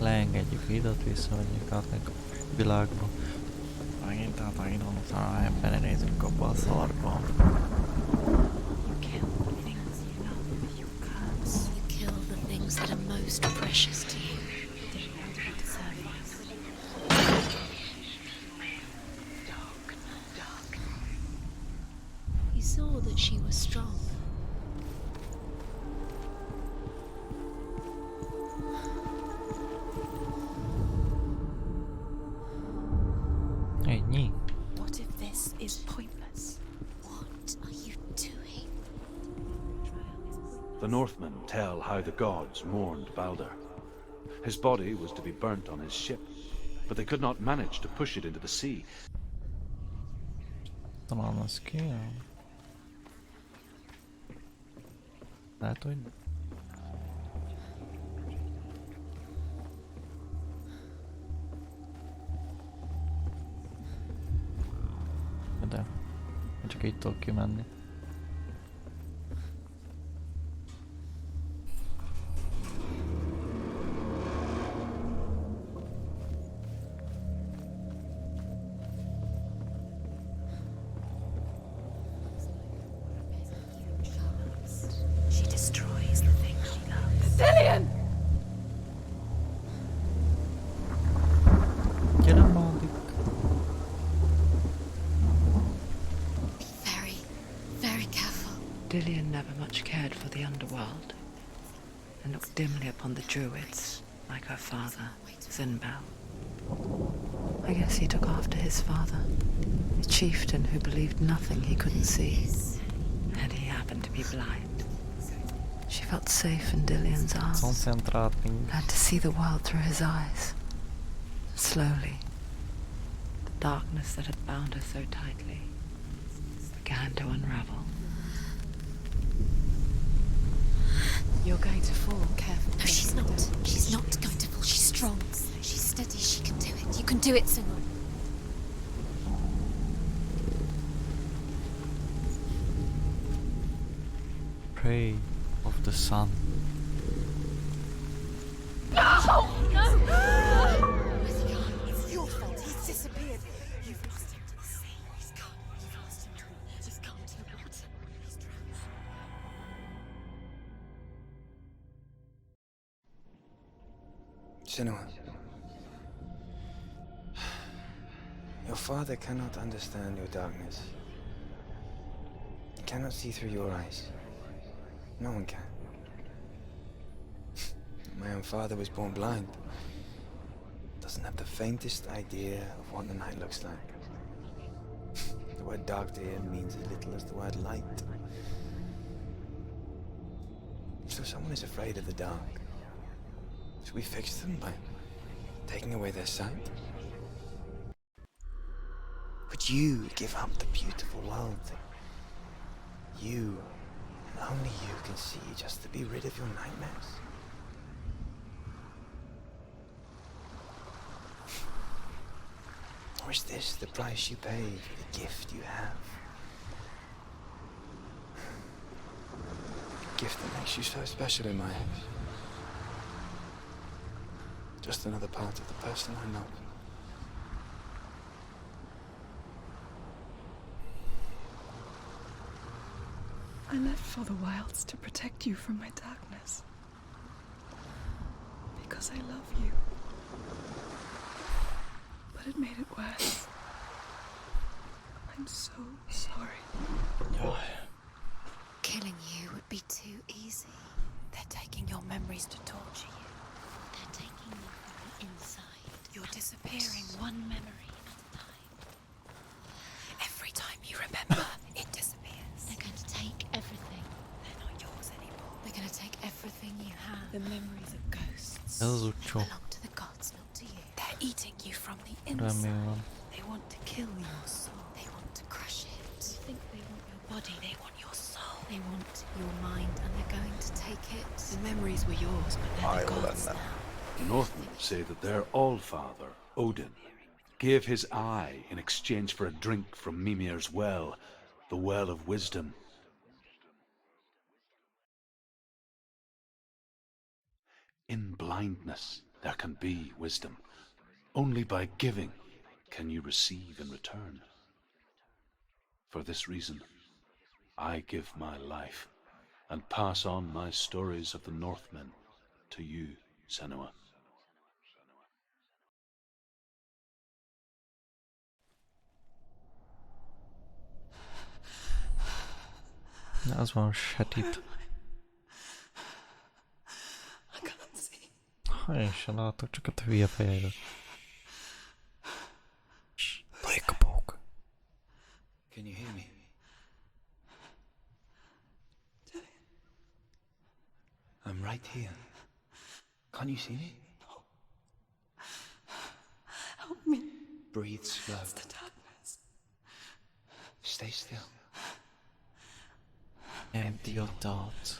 leengedjük Idat, visszamegyünk át a világba. Megint át a Idon, belenézünk abba a szarba. You kill the things you love, you curse. You kill the things that are most precious to you. To survive. Dark. You saw that she was strong. Ennyi. What if this is pointless? What are you doing? The Northmen tell how the gods mourned Balder. His body was to be burnt on his ship, but they could not manage to push it into the sea. Talán az ki? Lehet, hogy... De... Csak így tudok kimenni. She destroys the things she loves. Dillian! Gyere, Mádik! Be very careful. Dillian never much cared for the underworld and looked dimly upon the druids, like her father, Zinbel. I guess he took after his father, a chieftain who believed nothing he couldn't see, and he happened to be blind. She felt safe in Dillian's arms, Koncentrálni. learned to see the world through his eyes. Slowly, the darkness that had bound her so tightly began to unravel. You're going to fall. Careful. No, she's not. She's not going to fall. She's strong. She's steady. She can do it. You can do it, Senua. Prey of the sun. No! No! Where's he gone? It's your fault. He's disappeared. You've lost him to the sea. He's gone. You've lost him. He's gone to the water. He's drowned. Senua. Your father cannot understand your darkness. He cannot see through your eyes. No one can. My own father was born blind. Doesn't have the faintest idea of what the night looks like. The word dark to him means as little as the word light. So someone is afraid of the dark. Should we fix them by taking away their sight? Would you give up the beautiful world that you, and only you, can see just to be rid of your nightmares? Or is this the price you pay for the gift you have? A gift that makes you so special in my eyes. Just another part of the person I know. I left for the wilds to protect you from my darkness. Because I love you. But it made it worse. I'm so sorry. Killing you would be too easy. They're taking your memories to torture you. They're taking you from the inside. You're disappearing one memory at a time. Every time you remember, it disappears. They're going to take everything. They're not yours anymore. They're going to take everything you have. The memories of ghosts. Ez az utcsó. Belong to the gods, not to you. They're eating you from the inside. Remélem. They want to kill your soul. They want to crush it. You think they want your body, they want your soul. They want your mind, and they're going to take it. The memories were yours, but they're the gods now. The Northmen say that their Allfather, Odin, gave his eye in exchange for a drink from Mimir's well, the Well of Wisdom. In blindness, there can be wisdom. Only by giving can you receive in return. For this reason, I give my life and pass on my stories of the Northmen to you, Senua. Az van setít. Ha én sem látok, csak a hülye fejeidet. Take a poke. Can you hear me? I'm right here. Can't you see me? Help me. Breathe slow. It's the darkness. Stay still. Empty your thoughts.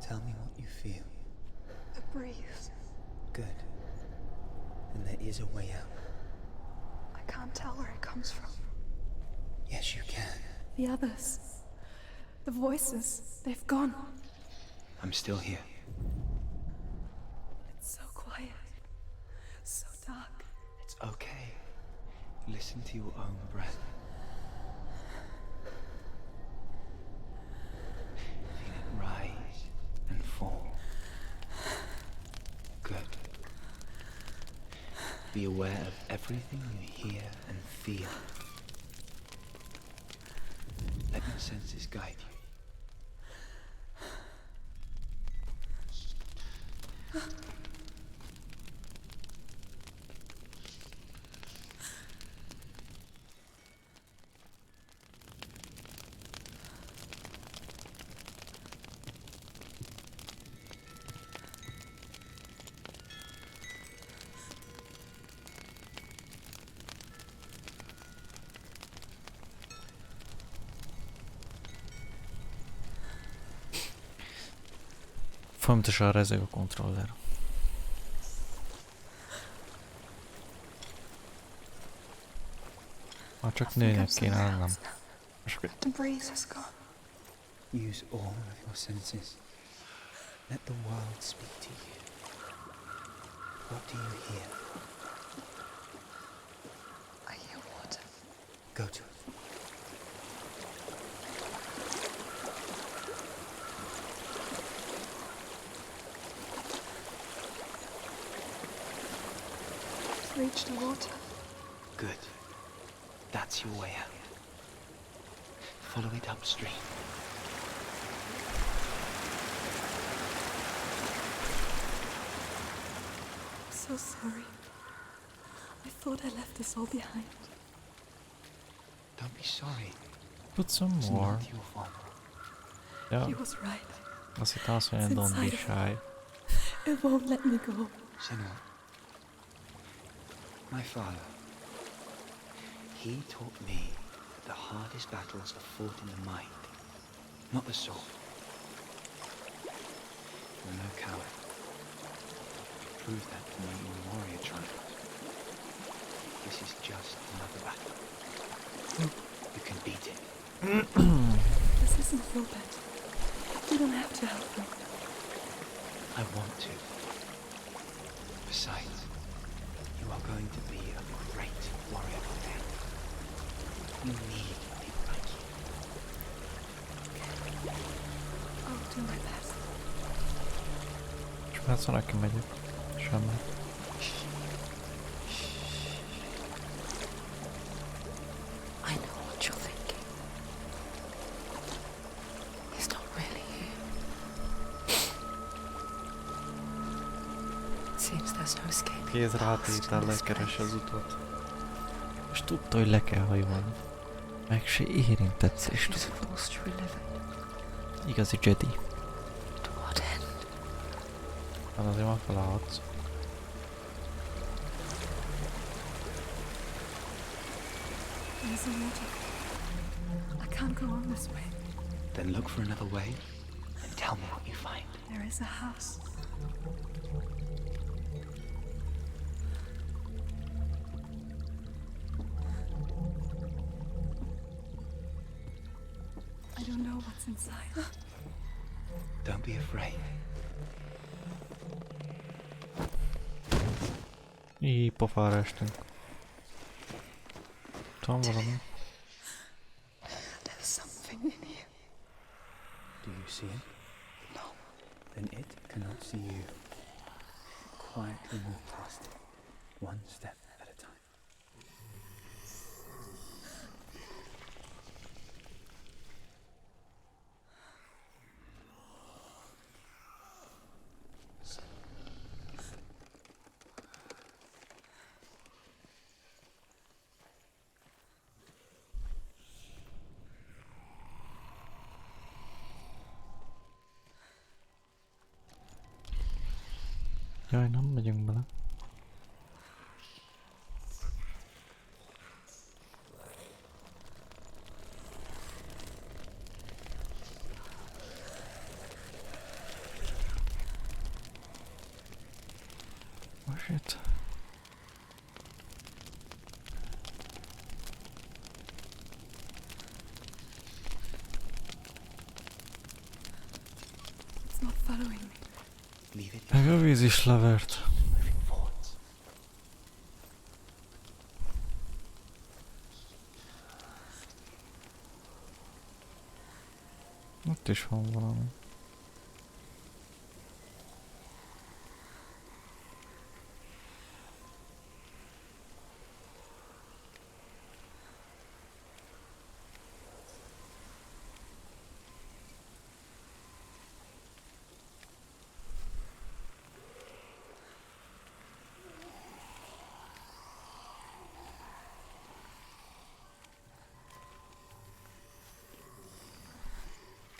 Tell me what you feel. The breeze. Good. And there is a way out. I can't tell where it comes from. Yes, you can. The others. The voices. They've gone. I'm still here. It's so quiet. So dark. It's okay. Listen to your own breath. Feel it rise and fall. Good. Be aware of everything you hear and feel. Let your senses guide you. Folyamatosan rezeg a kontroller. Már csak nőnek kéne lennem. The breeze has gone. Use all of your senses. Let the world speak to you. What do you hear? I hear water. Go to it. Reach the water. Good. That's your way out. Follow it upstream. I'm so sorry. I thought I left this all behind. Don't be sorry. Put some It's more. not your fault. Ja, He was right. azt hittem azt mondja, don't be shy. It won't let me go. Senua. My father. He taught me that the hardest battles are fought in the mind, not the sword. You're no coward. Prove that to me in warrior trials. This is just another battle. You can beat it. This isn't your bet. You don't have to help me. I want to. Besides, you are going to be a great warrior one day. You need people like you. I'll do my best. Csak hát szóval neki megyek. Semmi. I know what you're thinking. He's not really here. Seems there's no escape. Kéz rátétellel keres az utat. És tudta, hogy le kell hajolni. Meg se érintett, és tudta. Igazi Jedi. To what end? Hát azért már felállhatsz. There's a water. I can't go on this way. Then look for another way and tell me what you find. There is a house. I don't know what's inside. Don't be afraid. Így pofára estünk. Van valami. There's something in here. Do you see it? No. Then it cannot see you. Quietly move past it, one step at a time. Jaj, nem megyünk bele. Oh shit. It's not following me. Leave it. Meg a víz is levert. Moving forwards. Ott is van valami.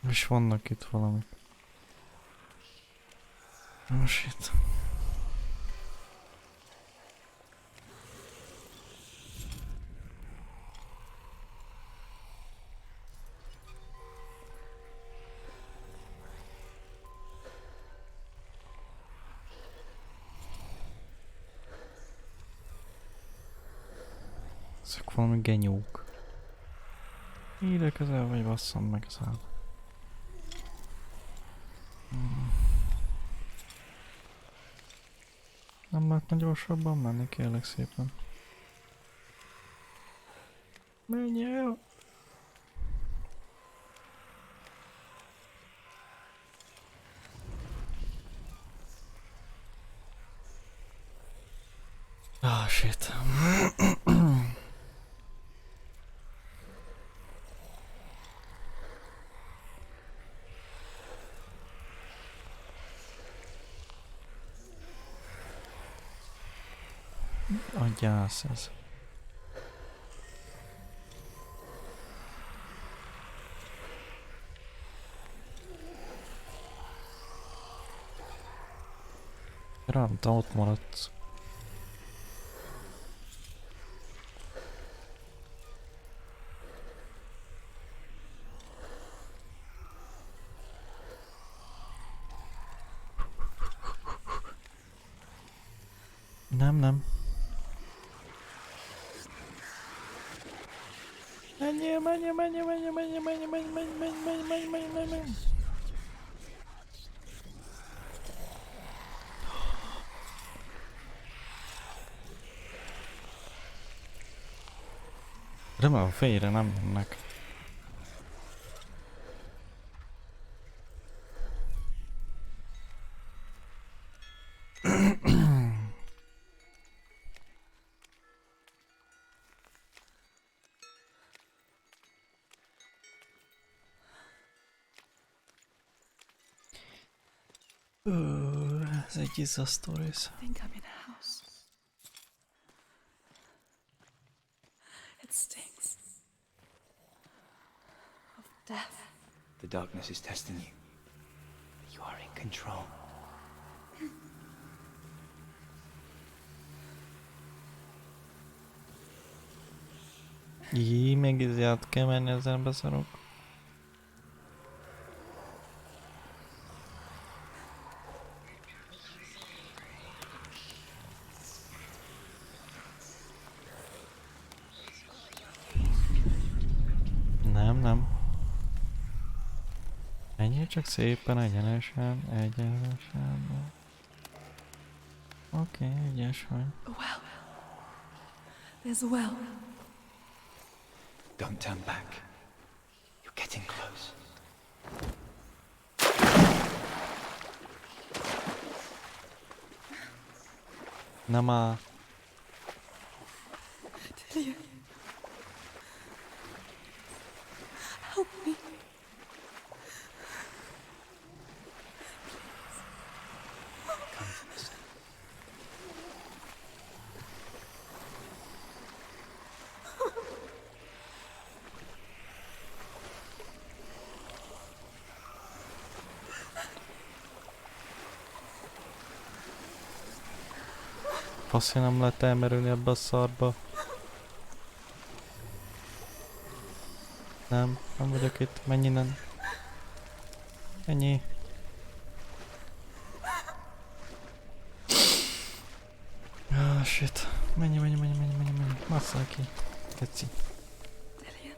És vannak itt valamik. Oh shit. Ezek valami genyók. Ide közel vagy basszam meg az állat. Nem lehetne gyorsabban menni, kérlek szépen. Menj el! Ah, shit. A gyász ez. Rám, te ott maradsz. Nem. Menj. Remélem félre nem jönnek. Ez egy izzasztorész. I think I'm in a house. It stinks. Of death. The darkness is testing you. You are in control. Jé, még így át kell menni, ezen beszarok. Nem. Ennyi, csak szépen egyenesen. Oké, egyes vagy. A well. There's a well. Don't turn back. You're getting close. Na már. Dillian. Help me. Come to this. Azt nem lehet elmerülni ebbe a szarba. Nem vagyok itt. Menj innen. Ennyi. Ah, shit. Menj. Masszál ki. Tettszik. Dillian.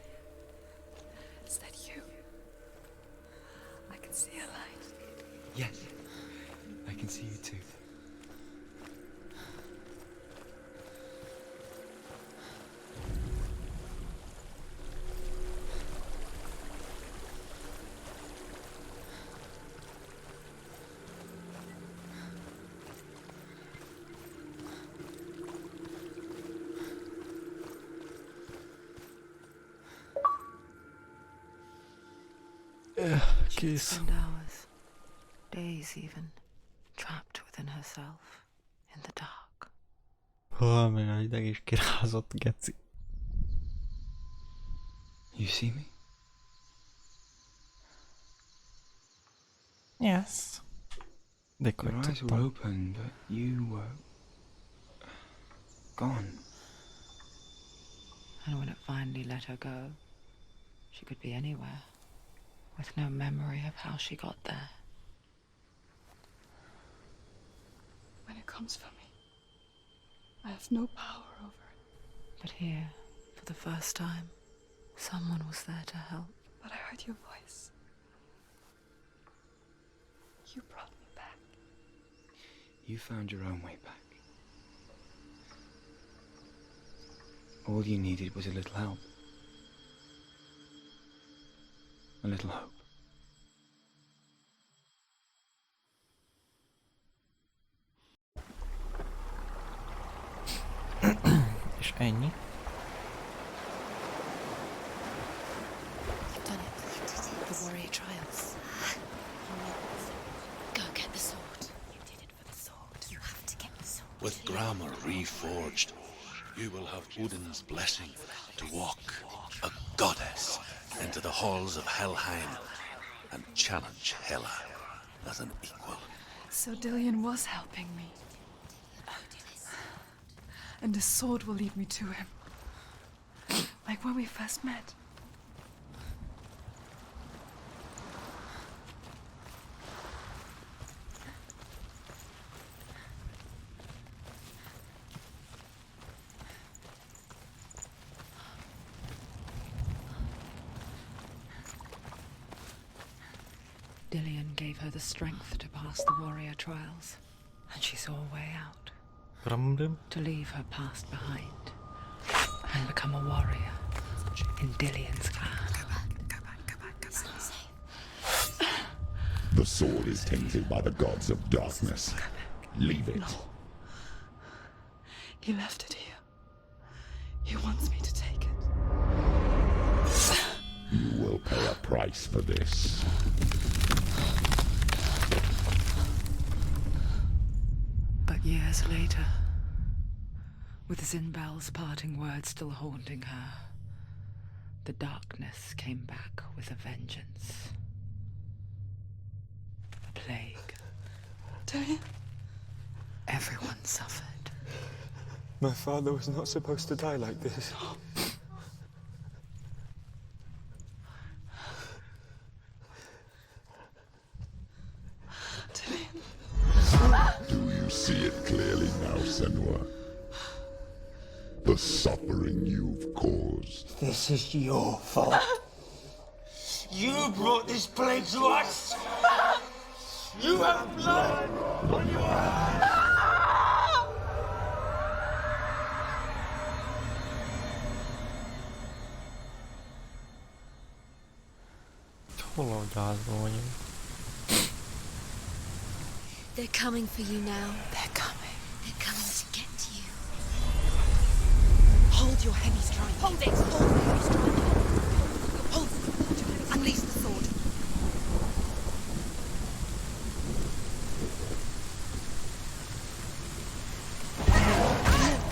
Is that you? I can see a light. Yes. I can see you too. She'd spend hours, days even, trapped within herself, in the dark. Még a hideg is kirázott, geci. You see me? Yes. Your eyes were open, but you were gone. And when it finally let her go, she could be anywhere, with no memory of how she got there. When it comes for me, I have no power over it. But here, for the first time, someone was there to help. But I heard your voice. You brought me back. You found your own way back. All you needed was a little help. A little hope. És ennyi. You've done it. You did it. The warrior trials. Go get the sword. You did it for the sword. You have to get the sword. With grammar reforged, you will have Odin's blessing to walk, a goddess, into the halls of Helheim and challenge Hela as an equal. So Dillian was helping me. And the sword will lead me to him. Like when we first met. Dillian gave her the strength to pass the warrior trials, and she saw a way out. To leave her past behind and become a warrior in Dillian's clan. Go back. It's not safe. The sword is tainted by the gods of darkness. Leave it. No. He left it here. He wants me to take it. You will pay a price for this. But years later, with Zinbel's parting words still haunting her, the darkness came back with a vengeance. A plague. Dillian? Everyone suffered. My father was not supposed to die like this. Do you see it clearly now, Senua? The suffering you've caused. This is your fault. You brought this plague to us! You have blood on your hands! Hol gyászban vagyunk? They're coming for you now. They're coming. They're coming to get you. Hold your heavy strike. Hold it! Hold the heavy strike. Hold it. Unleash the sword.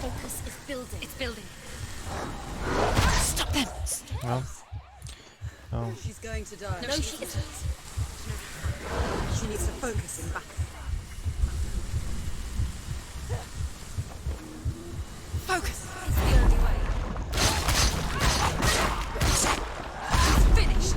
Focus is building. It's building. Stop them. Ja. Ja. She's going to die. No, she isn't. She needs to focus in battle. Focus. It's the only way. It's finished.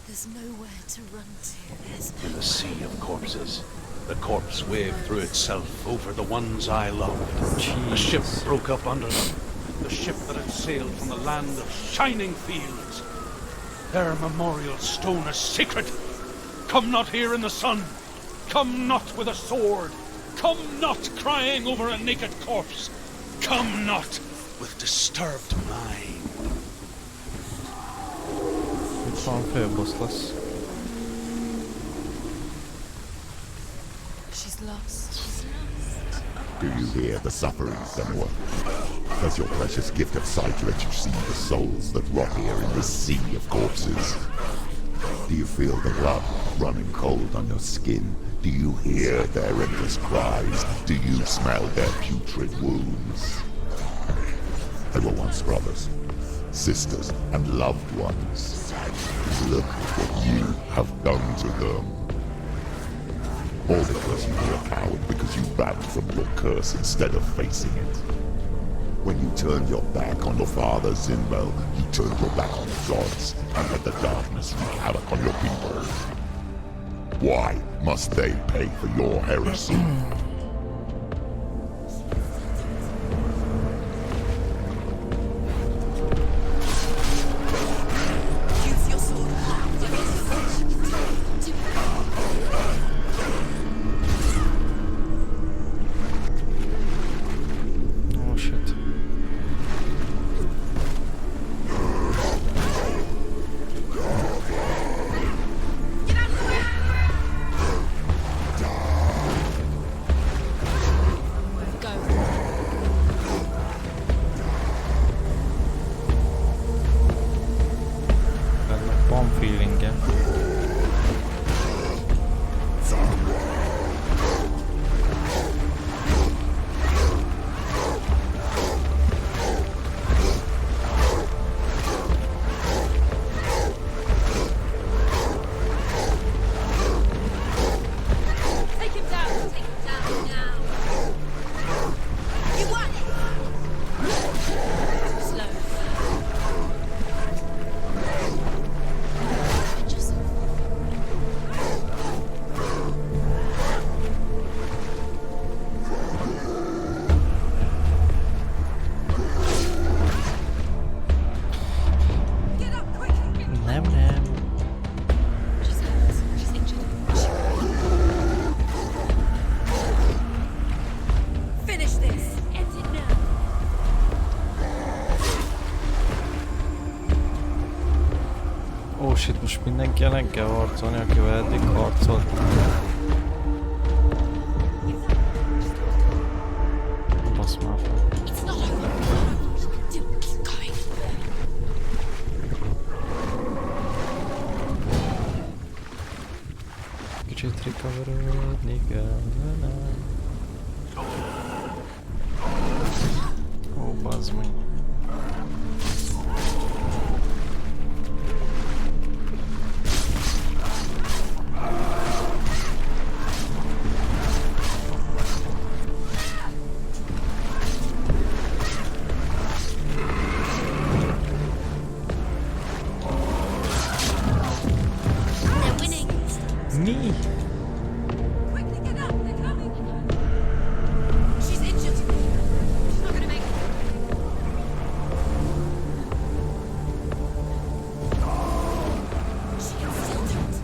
There's nowhere to run to. There's In the sea of corpses, the corpse waved through itself over the ones I loved. The ship broke up under them. The ship that had sailed from the land of shining fields. Their memorial stone is sacred. Come not here in the sun. Come not with a sword. Come not crying over a naked corpse. Come not with disturbed mind. Itt van főbossz lesz. She's lost. Do you hear the suffering, Senua? Does your precious gift of sight let you see the souls that rot here in this sea of corpses? Do you feel the blood running cold on your skin? Do you hear their endless cries? Do you smell their putrid wounds? They were once brothers, sisters, and loved ones. Look what you have done to them. All because you were a coward, because you ran from your curse instead of facing it. When you turned your back on your father, Zinbel, you turned your back on the gods and let the darkness wreak havoc on your people. Why must they pay for your heresy? Use your sword. Oh shit. Ennek van feelingje. Take him down. Take him down now. You won it. Slow. Just Get up quick. Nem, nem. she's hurt. She's injured. Finish this. End it now. Ó shit, most mindenki ellen kell harcolni, akivel eddig harcolt. Basz már fel. It's not over. Keep going. Kicsit recoverolni kellene. Ó, bazd meg. They're winning. Mi? Quickly get up! They're coming! She's injured! She's not gonna make it! She can still do it!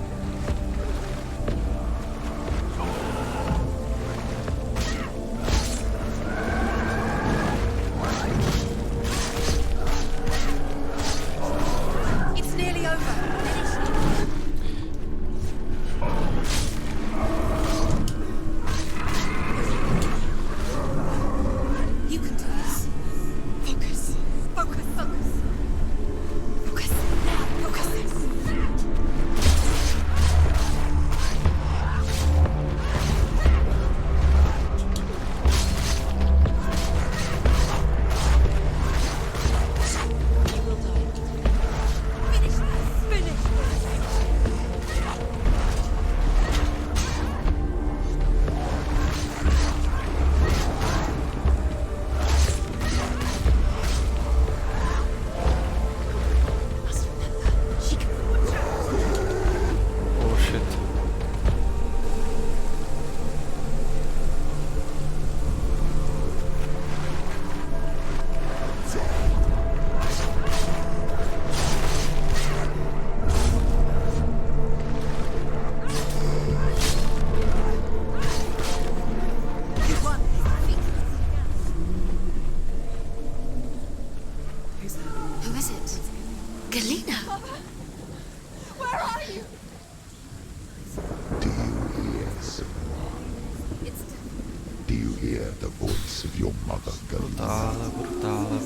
It's nearly over! You can do this. Focus. Focus. Focus. Focus. Now. Focus. You will die. Finish this. Finish this. Must remember, she can watch out. Oh shit. You won. Who is it? Galena. Where are you? Do you hear, Senua? Do you hear the voice of your mother, Galena? Brutale.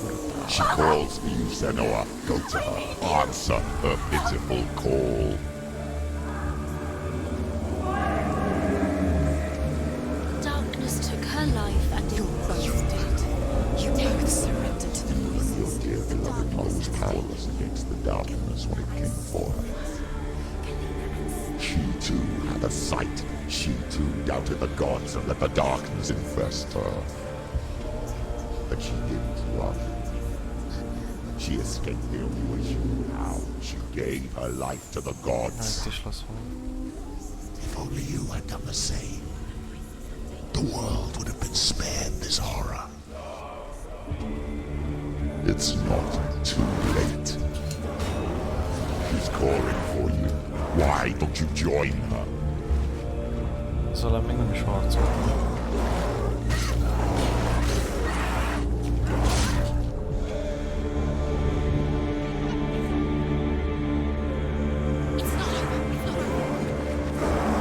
She calls for you, Senua. Go to her. Answer her pitiful call. Darkness took her life and you're both dead. You both surrendered to the Your voices. dear beloved mother was powerless against the darkness when it came for her. She too had a sight. She too doubted the gods and let the darkness infest her. But she didn't run. She escaped the only way she knew how. She gave her life to the gods. If only you had done the same, the world would have been spared this horror. It's not too late. She's calling for you. Why don't you join her? Ezzel még nem is harcoltam. It's not over. It's not over.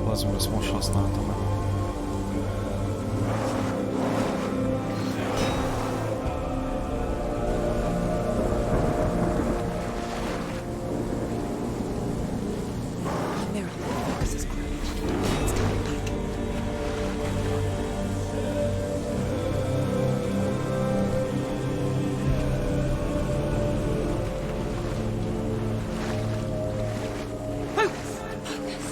Ó, az ezt most használtam meg. Mirror. Focus is growing. It's coming back. Focus. Focus.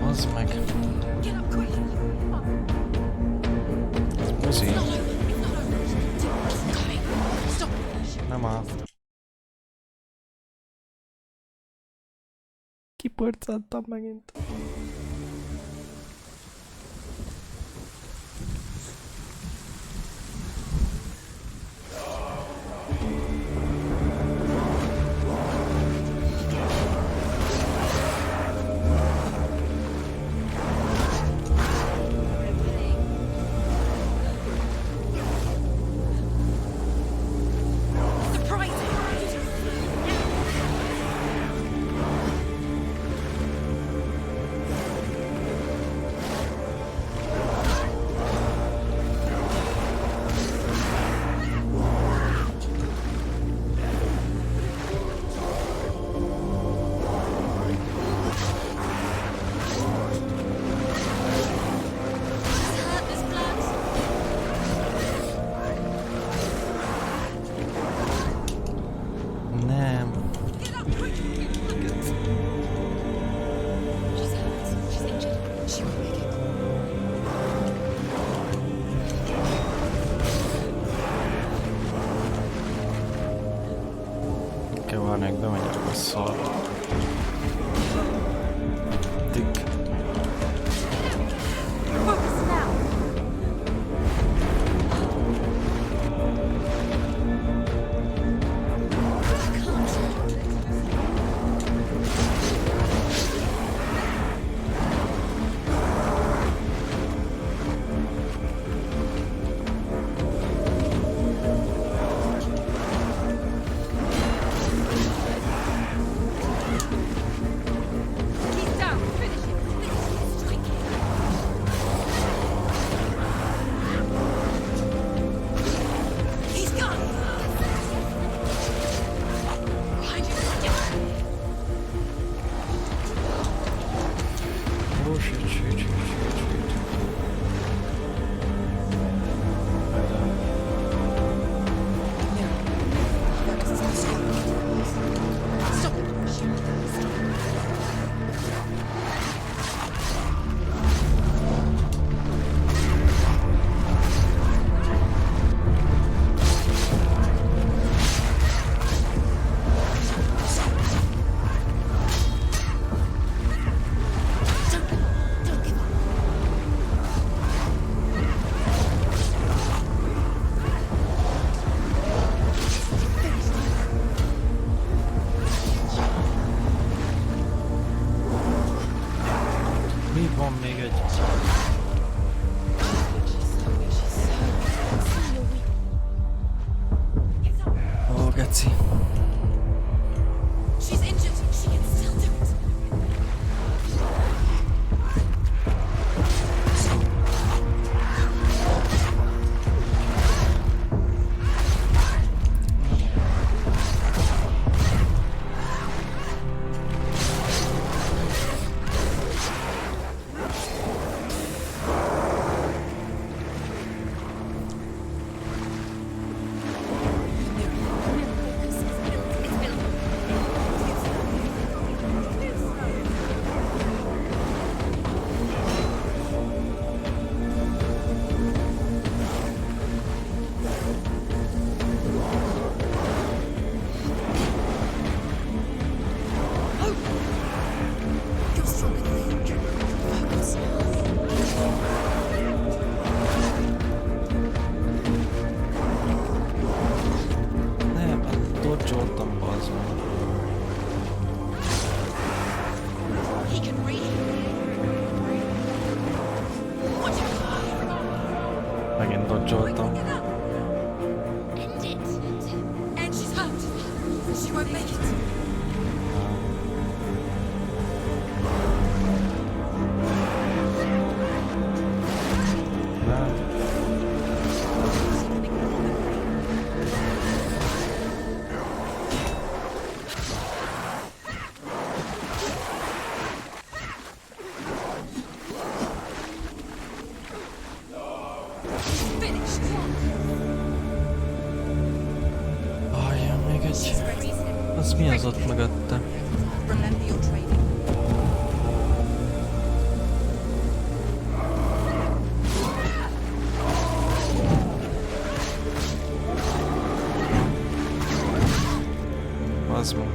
Az meg. Get up quick. Ez buzi. It's not over. It's not over. It's coming. Stop. Nem áll. Kipörcettem megint. Surprising. kell várni, hogy bemegyek a szart. Tick. Van még egy. Ó, geci. She's injured. She can still do it. Megint dodge-oltam. And she's hurt. She won't make it. Az mi az ott mögötte? Az van.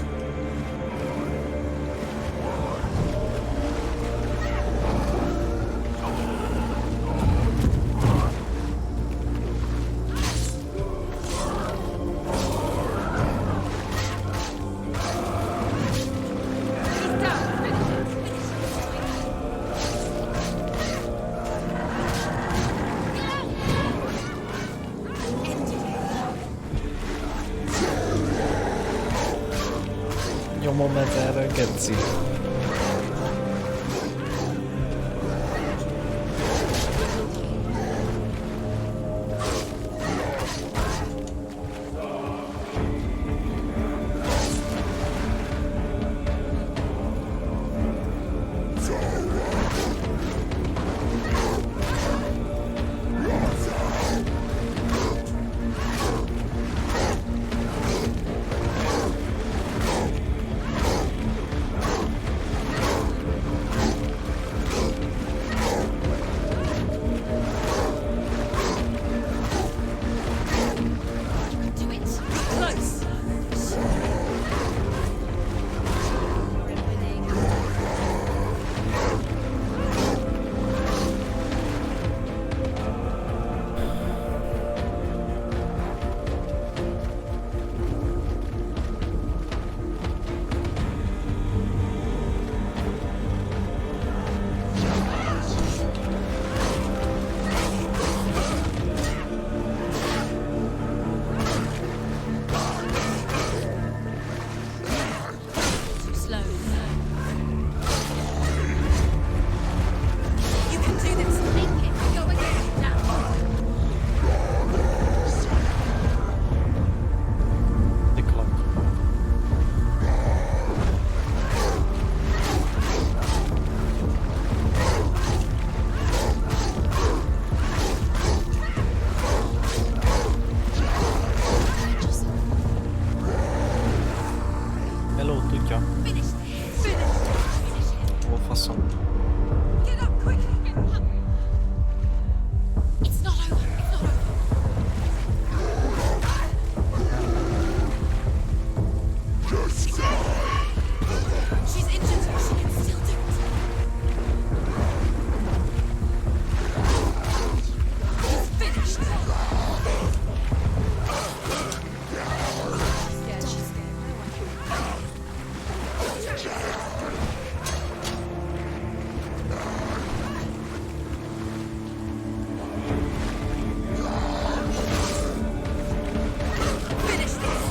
Nyomom ezerre, geci. Atya. Ó, faszom. Get up quickly! Get up! It's not over. It's not over. She's injured. She can still do it. He's finished. She's scared. Finish this.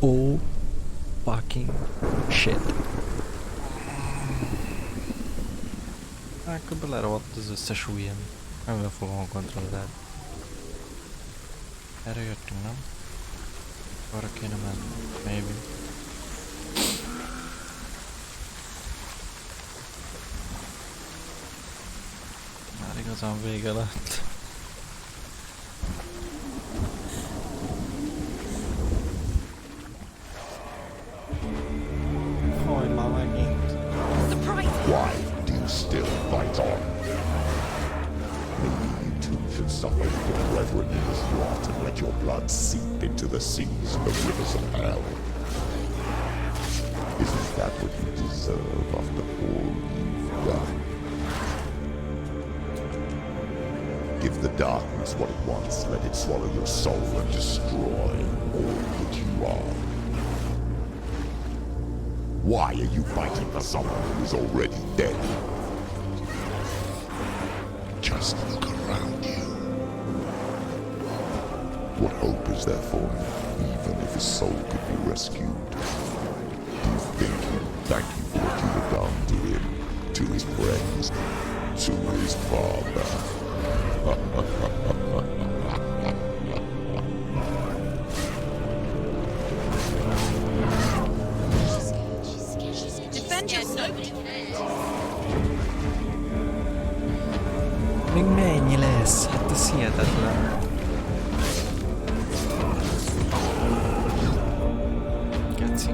Oh fucking shit. Akkor belerohadt az összes ujjam. Amivel fogom a kontrollert. Erre jöttünk, nem? Arra kéne menni. Maybe. Már igazán vége lett. Why do you still fight on? Maybe you too should suffer with your brethren in this rot and let your blood seep into the seas and the rivers of hell. Isn't that what you deserve after all you've done? Give the darkness what it wants, let it swallow your soul and destroy all that you are. Why are you fighting for someone who is already dead? Just look around you. What hope is there for him, even if his soul could be rescued? Do you think he'll thank you for what you have done to him, to his friends, to his father? Még mennyi lesz? Hát ez hihetetlen. Geci.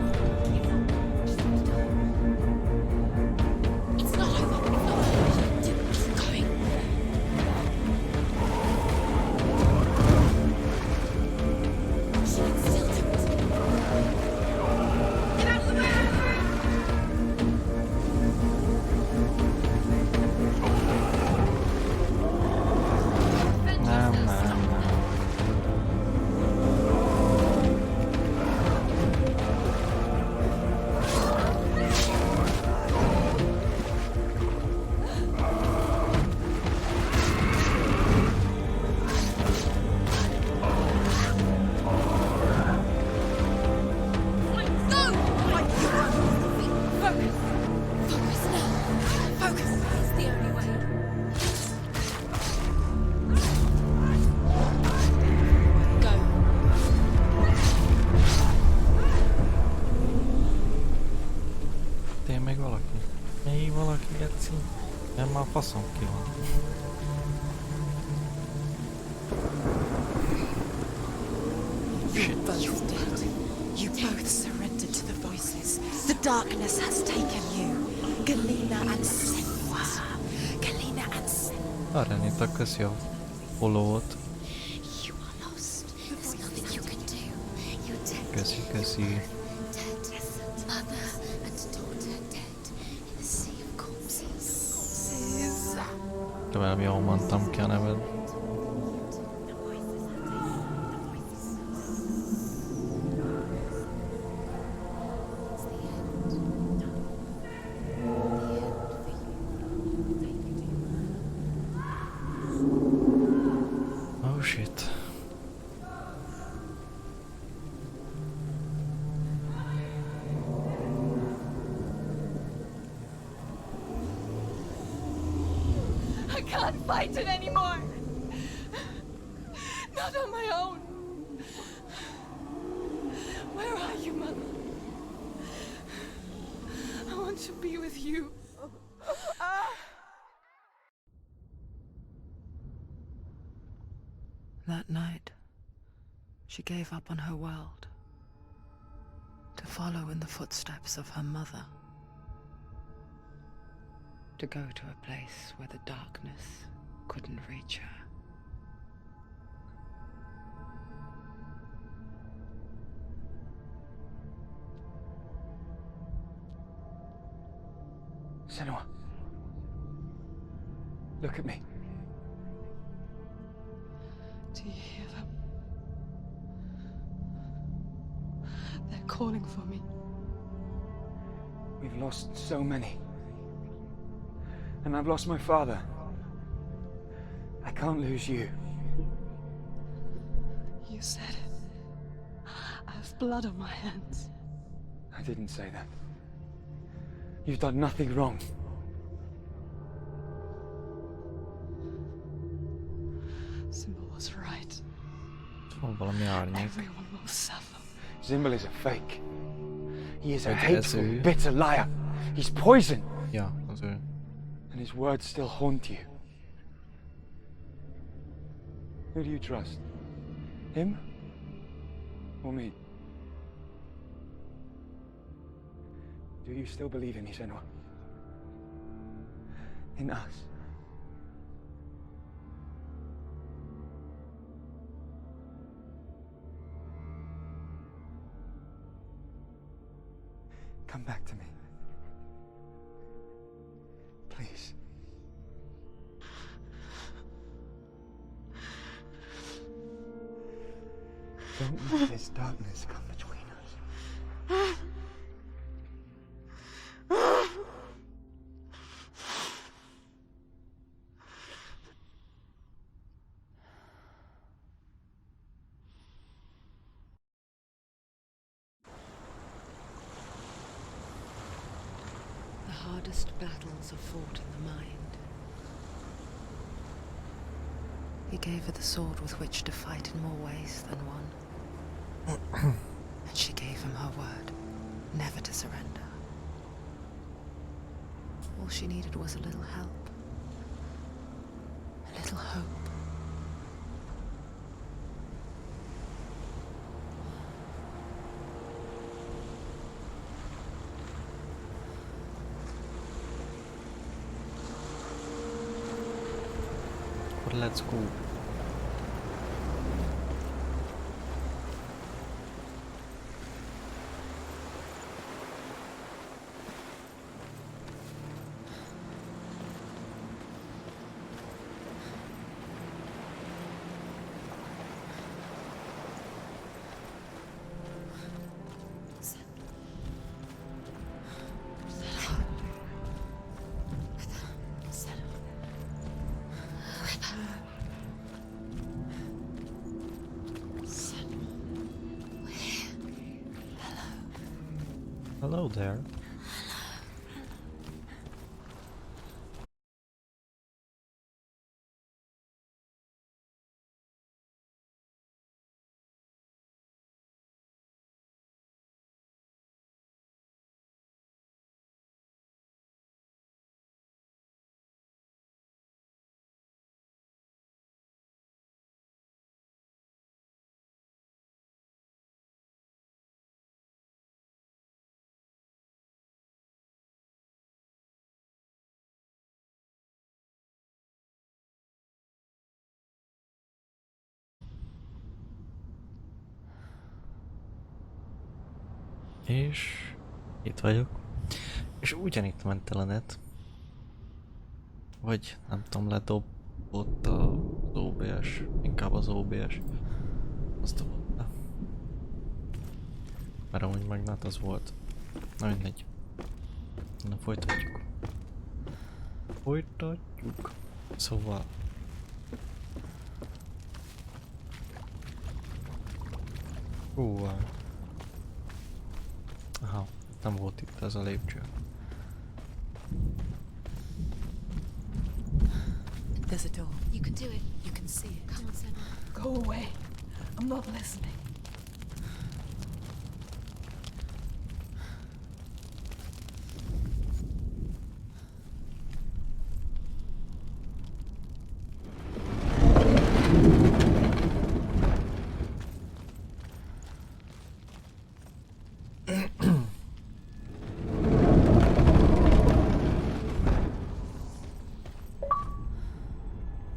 Faszom ki van. You're both dead. You both surrendered to the voices. The darkness has taken you. Galena and Senua. Galena and Senua. Arenita, köszi a followot. You are Köszi, köszi. Mother and daughter dead in the sea of corpses. Remélem jól mondtam ki a neved. Oh shit. I can't fight it anymore. Not on my own. Where are you, Mother? I want to be with you. That night, she gave up on her world to follow in the footsteps of her mother, to go to a place where the darkness couldn't reach her. Senua. Look at me. Do you hear them? They're calling for me. We've lost so many. And I've lost my father. I can't lose you. You said it. I have blood on my hands. I didn't say that. You've done nothing wrong. Symbol was right. Van valami árnyék. Everyone will suffer. Zimbel is a fake. He is a Következő. hateful, bitter liar. He's poison. Ja, az ő. And his words still haunt you. Who do you trust? Him? Or me? Do you still believe in me, Senua? In us? Come back to me. Please. Don't let this darkness come between us. The hardest battles are fought in the mind. He gave her the sword with which to fight in more ways than one. And she gave him her word, never to surrender. All she needed was a little help, a little hope. But let's go. Hello there. És itt vagyok. És ugyanitt ment el a net. Vagy nem tudom, ledobott az OBS. Inkább az OBS. Azt dobott. Mert amúgy magnát az volt. Na mindegy. Na folytatjuk. Folytatjuk. Szóval. Aha, nem volt itt ez a lépcső. There's a door. You can do it. You can see it. Come on, Senua. Go away. I'm not listening.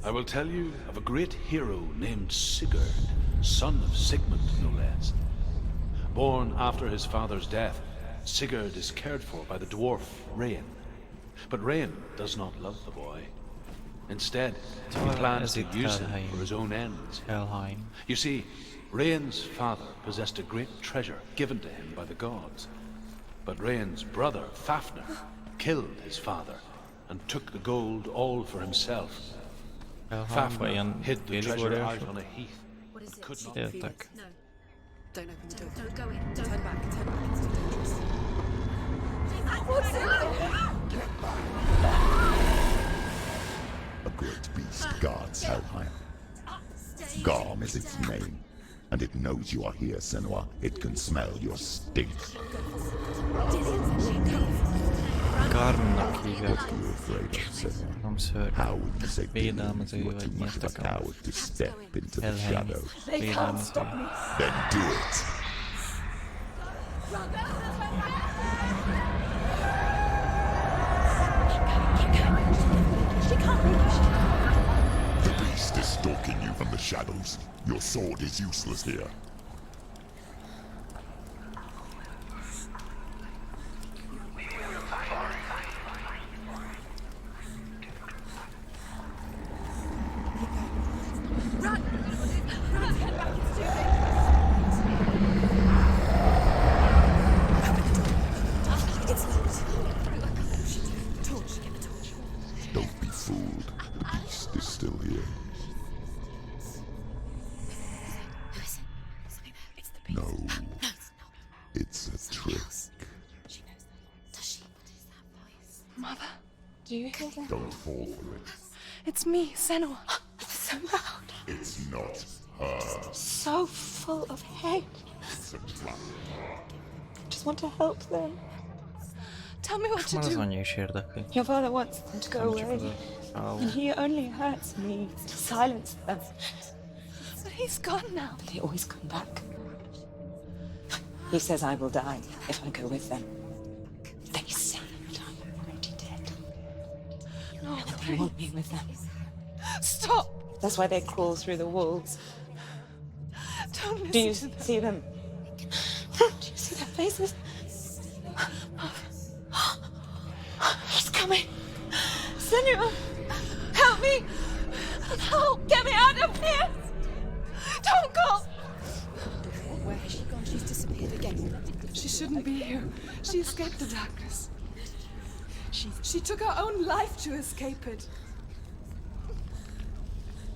I will tell you of a great hero named Sigurd, son of Sigmund, no less. Born after his father's death, Sigurd is cared for by the dwarf Rain. But Rain does not love the boy. Instead, he plans to use him for his own ends. You see, Rain's father possessed a great treasure given to him by the gods. But Rain's brother, Fafnir, killed his father and took the gold all for himself. Fafnir hid the treasure out on a heath. What is it? Could not Értek. No. Don't open the door. Don't go in. Don't turn back. Turn back. It's too dangerous. What's in there? A great beast guards Helheim. Garm is its name, and it knows you are here, Senua. It can smell your stink. Garmnak hívják. What are you afraid of, Senua? Nem szörny. How would you say Védelmező you were vagy too much of a nyertek. coward to step into the Helheim. shadows? They can't Védelmező. stop me. Then do it! The beast is stalking you from the shadows. Your sword is useless here. Don't be fooled. The beast is still here. No. It's a trick. Mother, do you hear that? Don't fall for it. It's me, Senua. It's so loud. It's not her. So full of hate. It's a trap. I just want to help them. Tell me what to Már az do. anyja is érdekli. Your father wants them to go Nem csak az away. a... And he only hurts me to silence them. But he's gone now. They always come back. He says I will die if I go with them. They say that I'm already dead. No, They want me with them. stop. That's why they crawl through the walls. Don't Do you listen to them. see them? Do you see their faces? He's coming. Senua, help me. Help, get me out of here. Don't go. Where has she gone? She's disappeared again. She shouldn't be here. She escaped the darkness. She took her own life to escape it.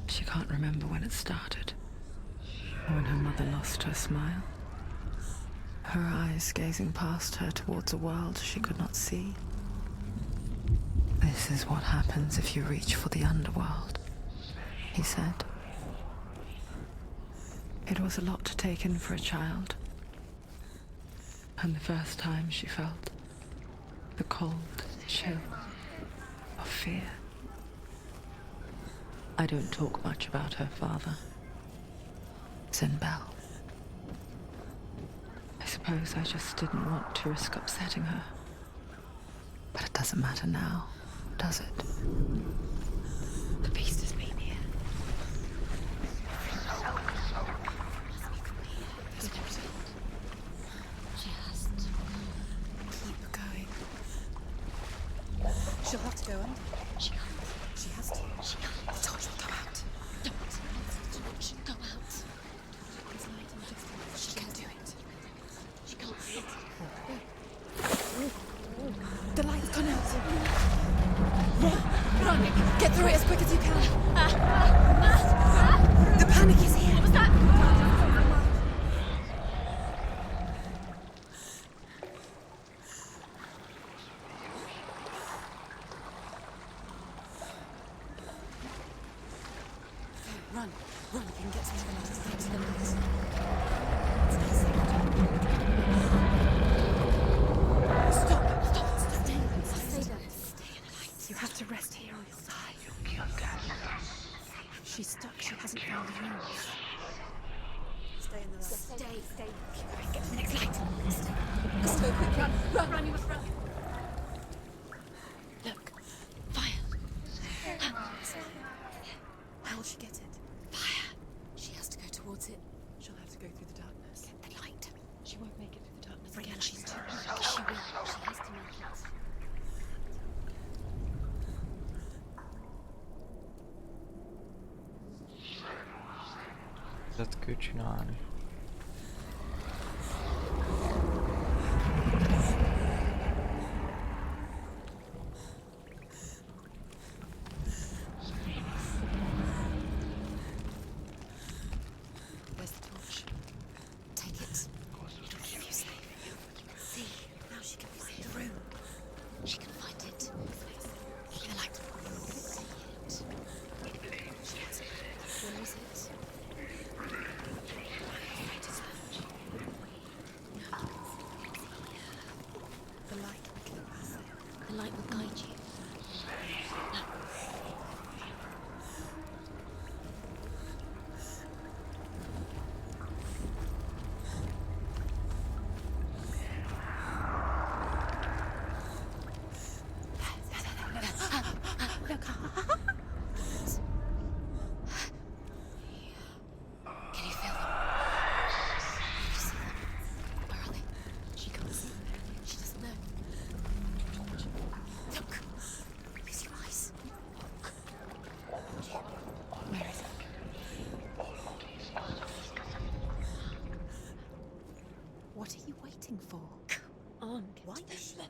She can't remember when it started. Or when her mother lost her smile. Her eyes gazing past her towards a world she could not see. This is what happens if you reach for the underworld, he said. It was a lot to take in for a child. And the first time she felt the cold chill of fear. I don't talk much about her father, Sinbel. I suppose I just didn't want to risk upsetting her. But it doesn't matter now, does it? The beast has been here. She hasn't. Run, run, if you can get to the light, get to the light. Stop, stop, stay there. Stay in the light. You have to rest here or you'll die. She's stuck, she hasn't found the runes. Stay in the light. Stay. Keep going, get to the next light. Let's go, quick, run, you must run. Look, fire. How will she get it? Fire. She has to go towards it. She'll have to go through the darkness. Get the light. She won't make it through the darkness again. She's too weak. She will. She has to make it. Ezt kell csinálni. Where's the torch? Take it. It'll keep you safe. See, now she can find the room. She can find it. Keep the light. Take it. She has it. Where is it? The light will keep us safe. The light will guide you. Can you feel them? Can you see them? Where are they? She can't see them. She doesn't know. Look! Use your eyes. Where is it? What are you waiting for? Come on, why are you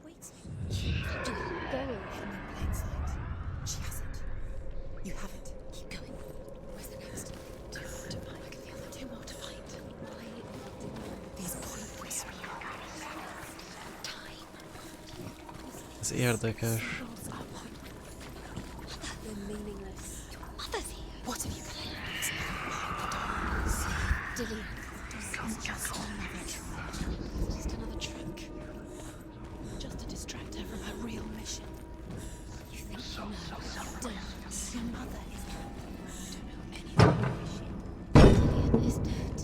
waiting? Go in plain sight. She has it. You have it. Keep going. Where's the next? Two more to find. I can feel them. Two more to find. These bullets. Time. Ez érdekes. They're meaningless. Your mother's here. What have you claimed? Dillian. It's just another trick. Just another trick. Just to distract her from her real mission. You think you know? Don't. Your mother is dead. You don't know anything. Dillian is dead.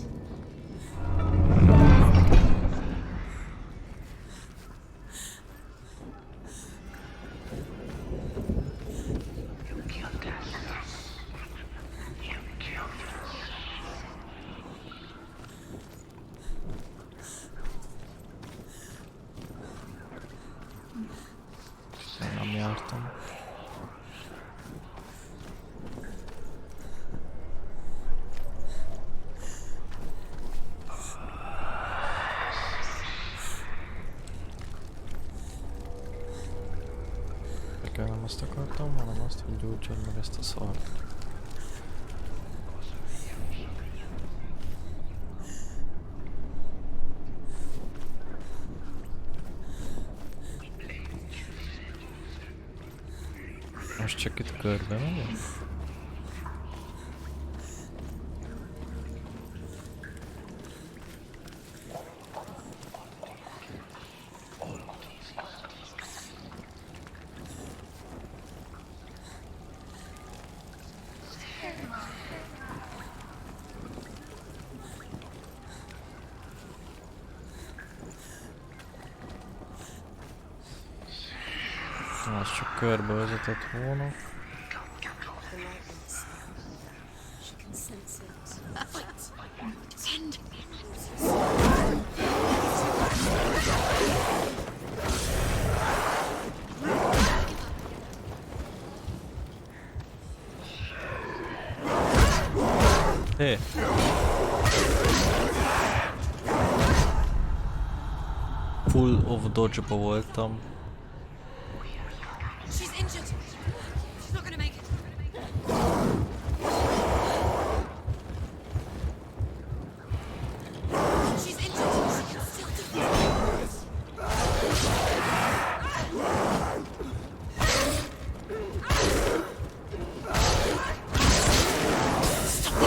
Én nem jártam. Nekem nem azt akartam, hanem azt, hogy gyógytsad meg ezt a szart. Most csak itt körbe megyek? Az csak körbe vezetett volna. She can sense it. Fight! Send! Hé! Full of dodge-ba voltam. She's injured! She's not gonna make it! She's injured! She can still do this! Stop!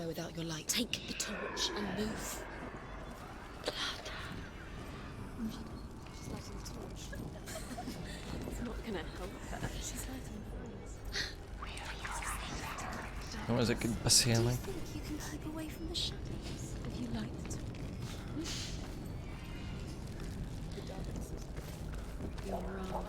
anywhere without your light. Take the torch and move. She's lighting the torch. It's not gonna help her. She's lighting the Jó, ezek itt beszélnek. Do you think you can keep away from the shadows if you light the torch? The darkness is you're wrong.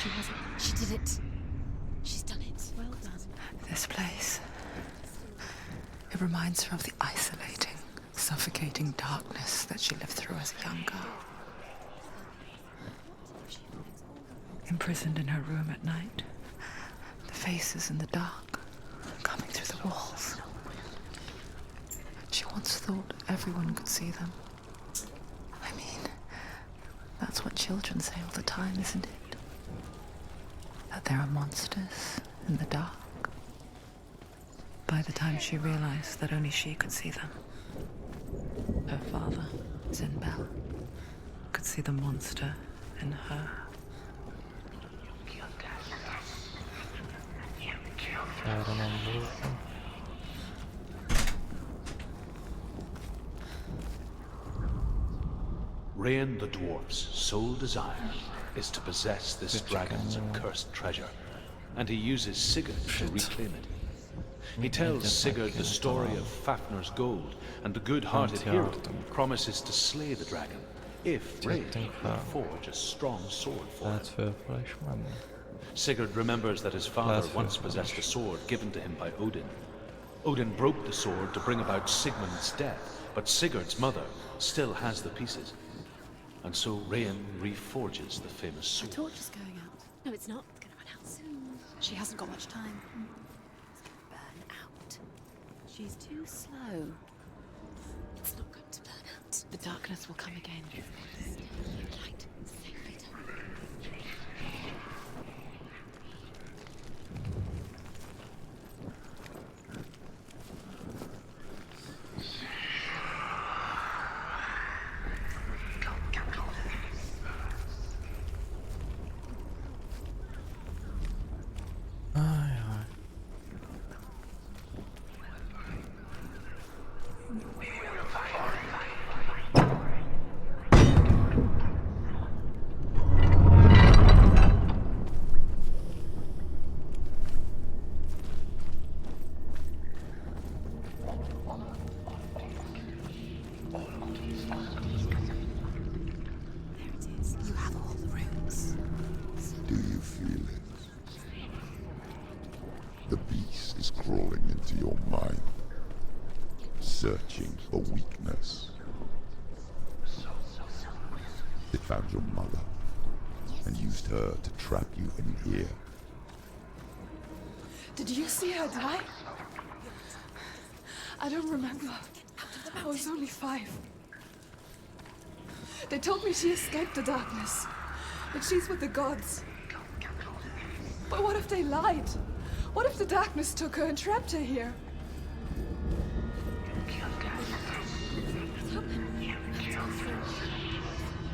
She hasn't. She did it. She's done it. Well done. This place. It reminds her of the isolating, suffocating darkness that she lived through as a young girl. Imprisoned in her room at night, the faces in the dark, coming through the walls. She once thought everyone could see them. I mean, that's what children say all the time, isn't it? That there are monsters in the dark. By the time she realized that only she could see them, her father, Zinbel, could see the monster in her. Rain the dwarf's sole desire is to possess this dragon's accursed treasure, and he uses Sigurd to reclaim it. He tells Sigurd the story of Fafnir's gold, and the good-hearted hero promises to slay the dragon if Rain will forge a strong sword for him. Sigurd remembers that his father once possessed a sword given to him by Odin. Odin broke the sword to bring about Sigmund's death, but Sigurd's mother still has the pieces. And so Rain reforges the famous sword. The torch is going out. No, it's not. It's gonna run out soon. She hasn't got much time. It's gonna burn out. She's too slow. It's not going to burn out. The darkness will come again. Light. Save later. Searching for weakness. It found your mother and used her to trap you in here. Did you see her die? I don't remember. I was only 5. They told me she escaped the darkness, that she's with the gods. But what if they lied? What if the darkness took her and trapped her here?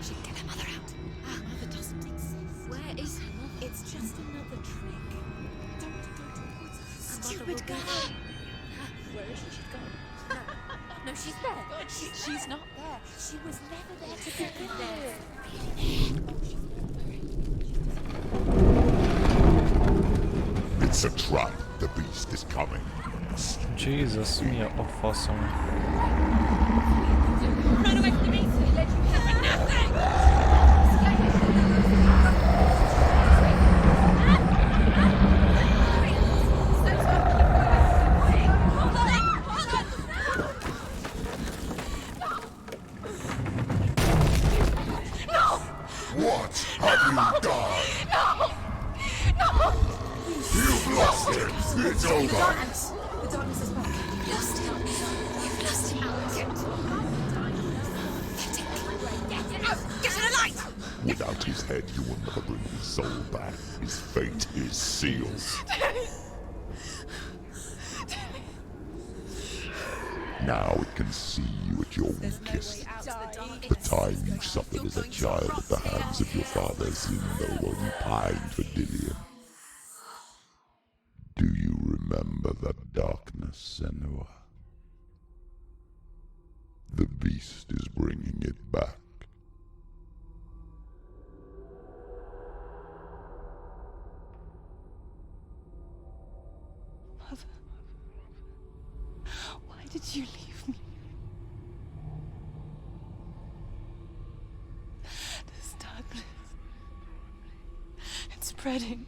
She'd get her mother out. Our mother doesn't exist. Where is her mother? It's just another trick. Don't go to the woods. Stupid girl. Where is she? She's gone. No, she's there. She's not there. She was never there to begin with. It's a trap. The beast is coming. Jesus, mi a faszom. Run away from the beast. He led you here for nothing. What have you done? No! No! You've lost him. It's over. The darkness is back. You've lost him. You've lost him. Get out! Get to the light! Without his head, you will never bring his soul back. His fate is sealed. Now it can see you at your weakest. The time you suffered as a child at the hands of your father Zindo while you pined for Dillion. Do you remember that darkness, Senua? The beast is bringing it back. Mother, why did you leave me? This darkness, it's spreading.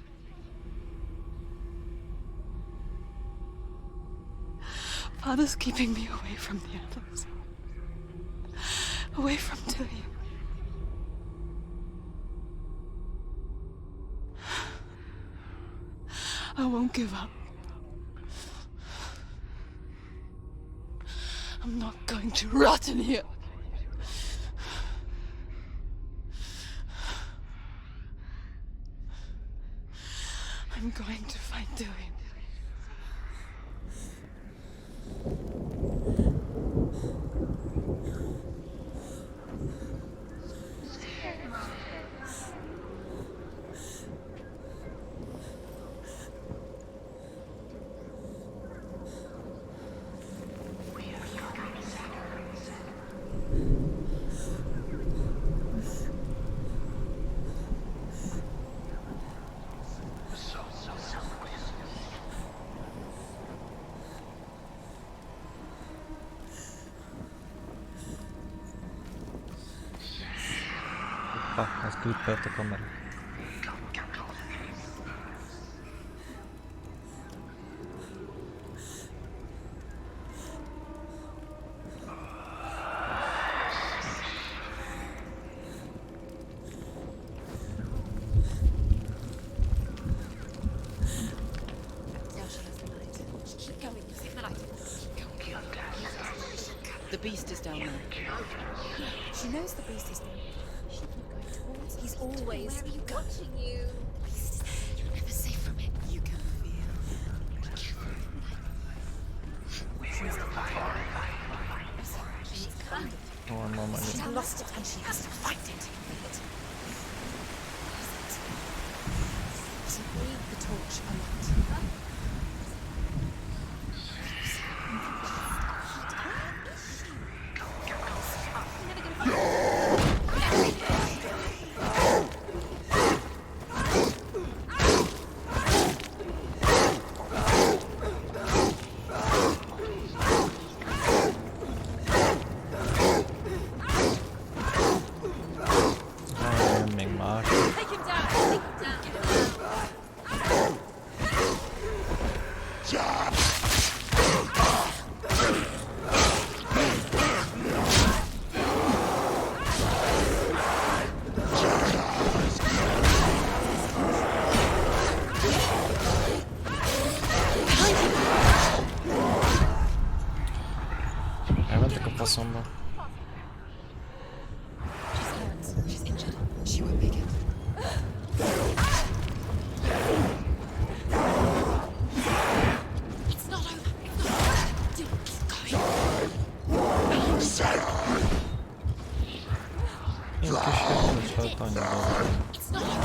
Father's keeping me away from the others. Away from Dillion. I won't give up. I'm not going to rot in here. I'm going to find Dillion. Ez klippelt a kamera. The beast is down there. She knows the beast is there. She keep going towards. He's always. Where are you watching you? Beast is there. You're never safe from it. You can feel. She's coming. She's lost it and she has to find it. So breathe the torch a lot. Faszomba. She's injured. She won't make it. It's not over. Keep going. Én kis feltanyagolom. It's not over.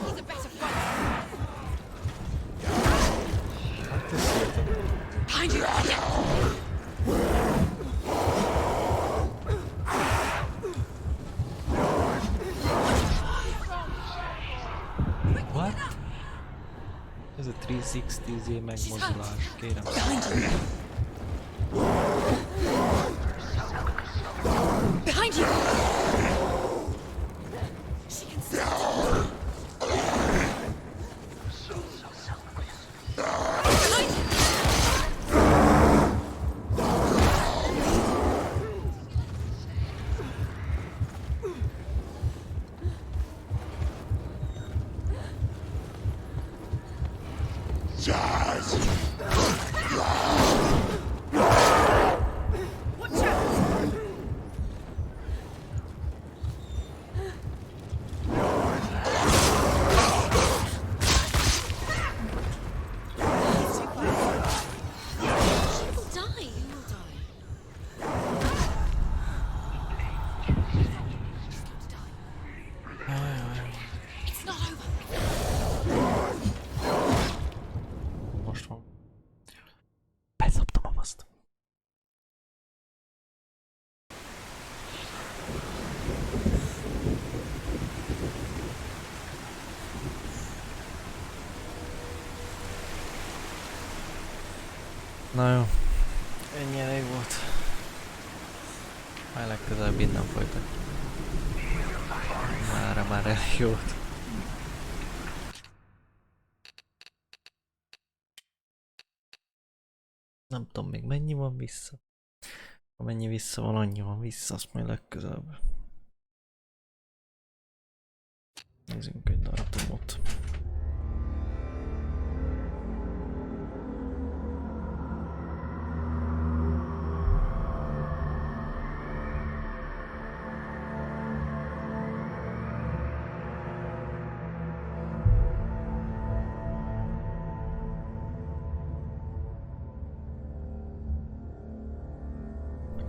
He's a better fighter. Behind you! What? Ez a 360 megmozdulás, kérem. Behind you! She can see. Na jó, ennyi elég volt. Majd legközelebb innen folytatjuk. Már elég jót. Nem tudom még mennyi van vissza. Amennyi vissza van, annyi van vissza, azt majd legközelebb. Nézzünk egy dátumot.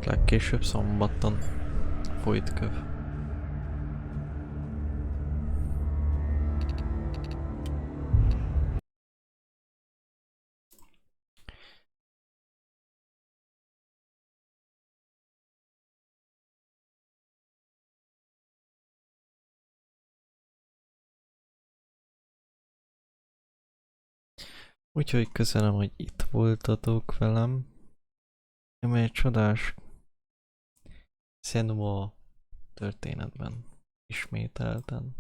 Legkésőbb szombaton folyt köv. Úgyhogy köszönöm, hogy itt voltatok velem. Egy csodás Senua történetben ismételten.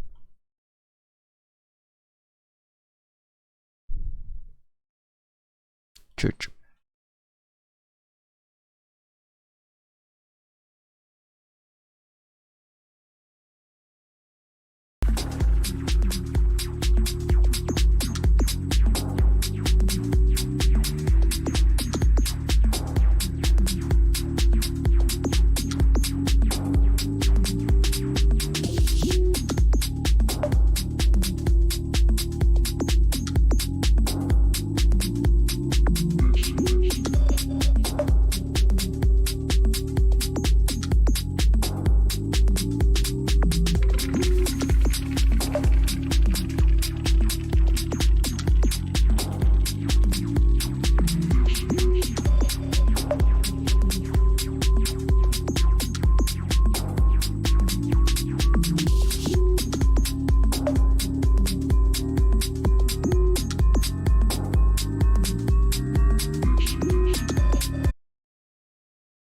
Csücs.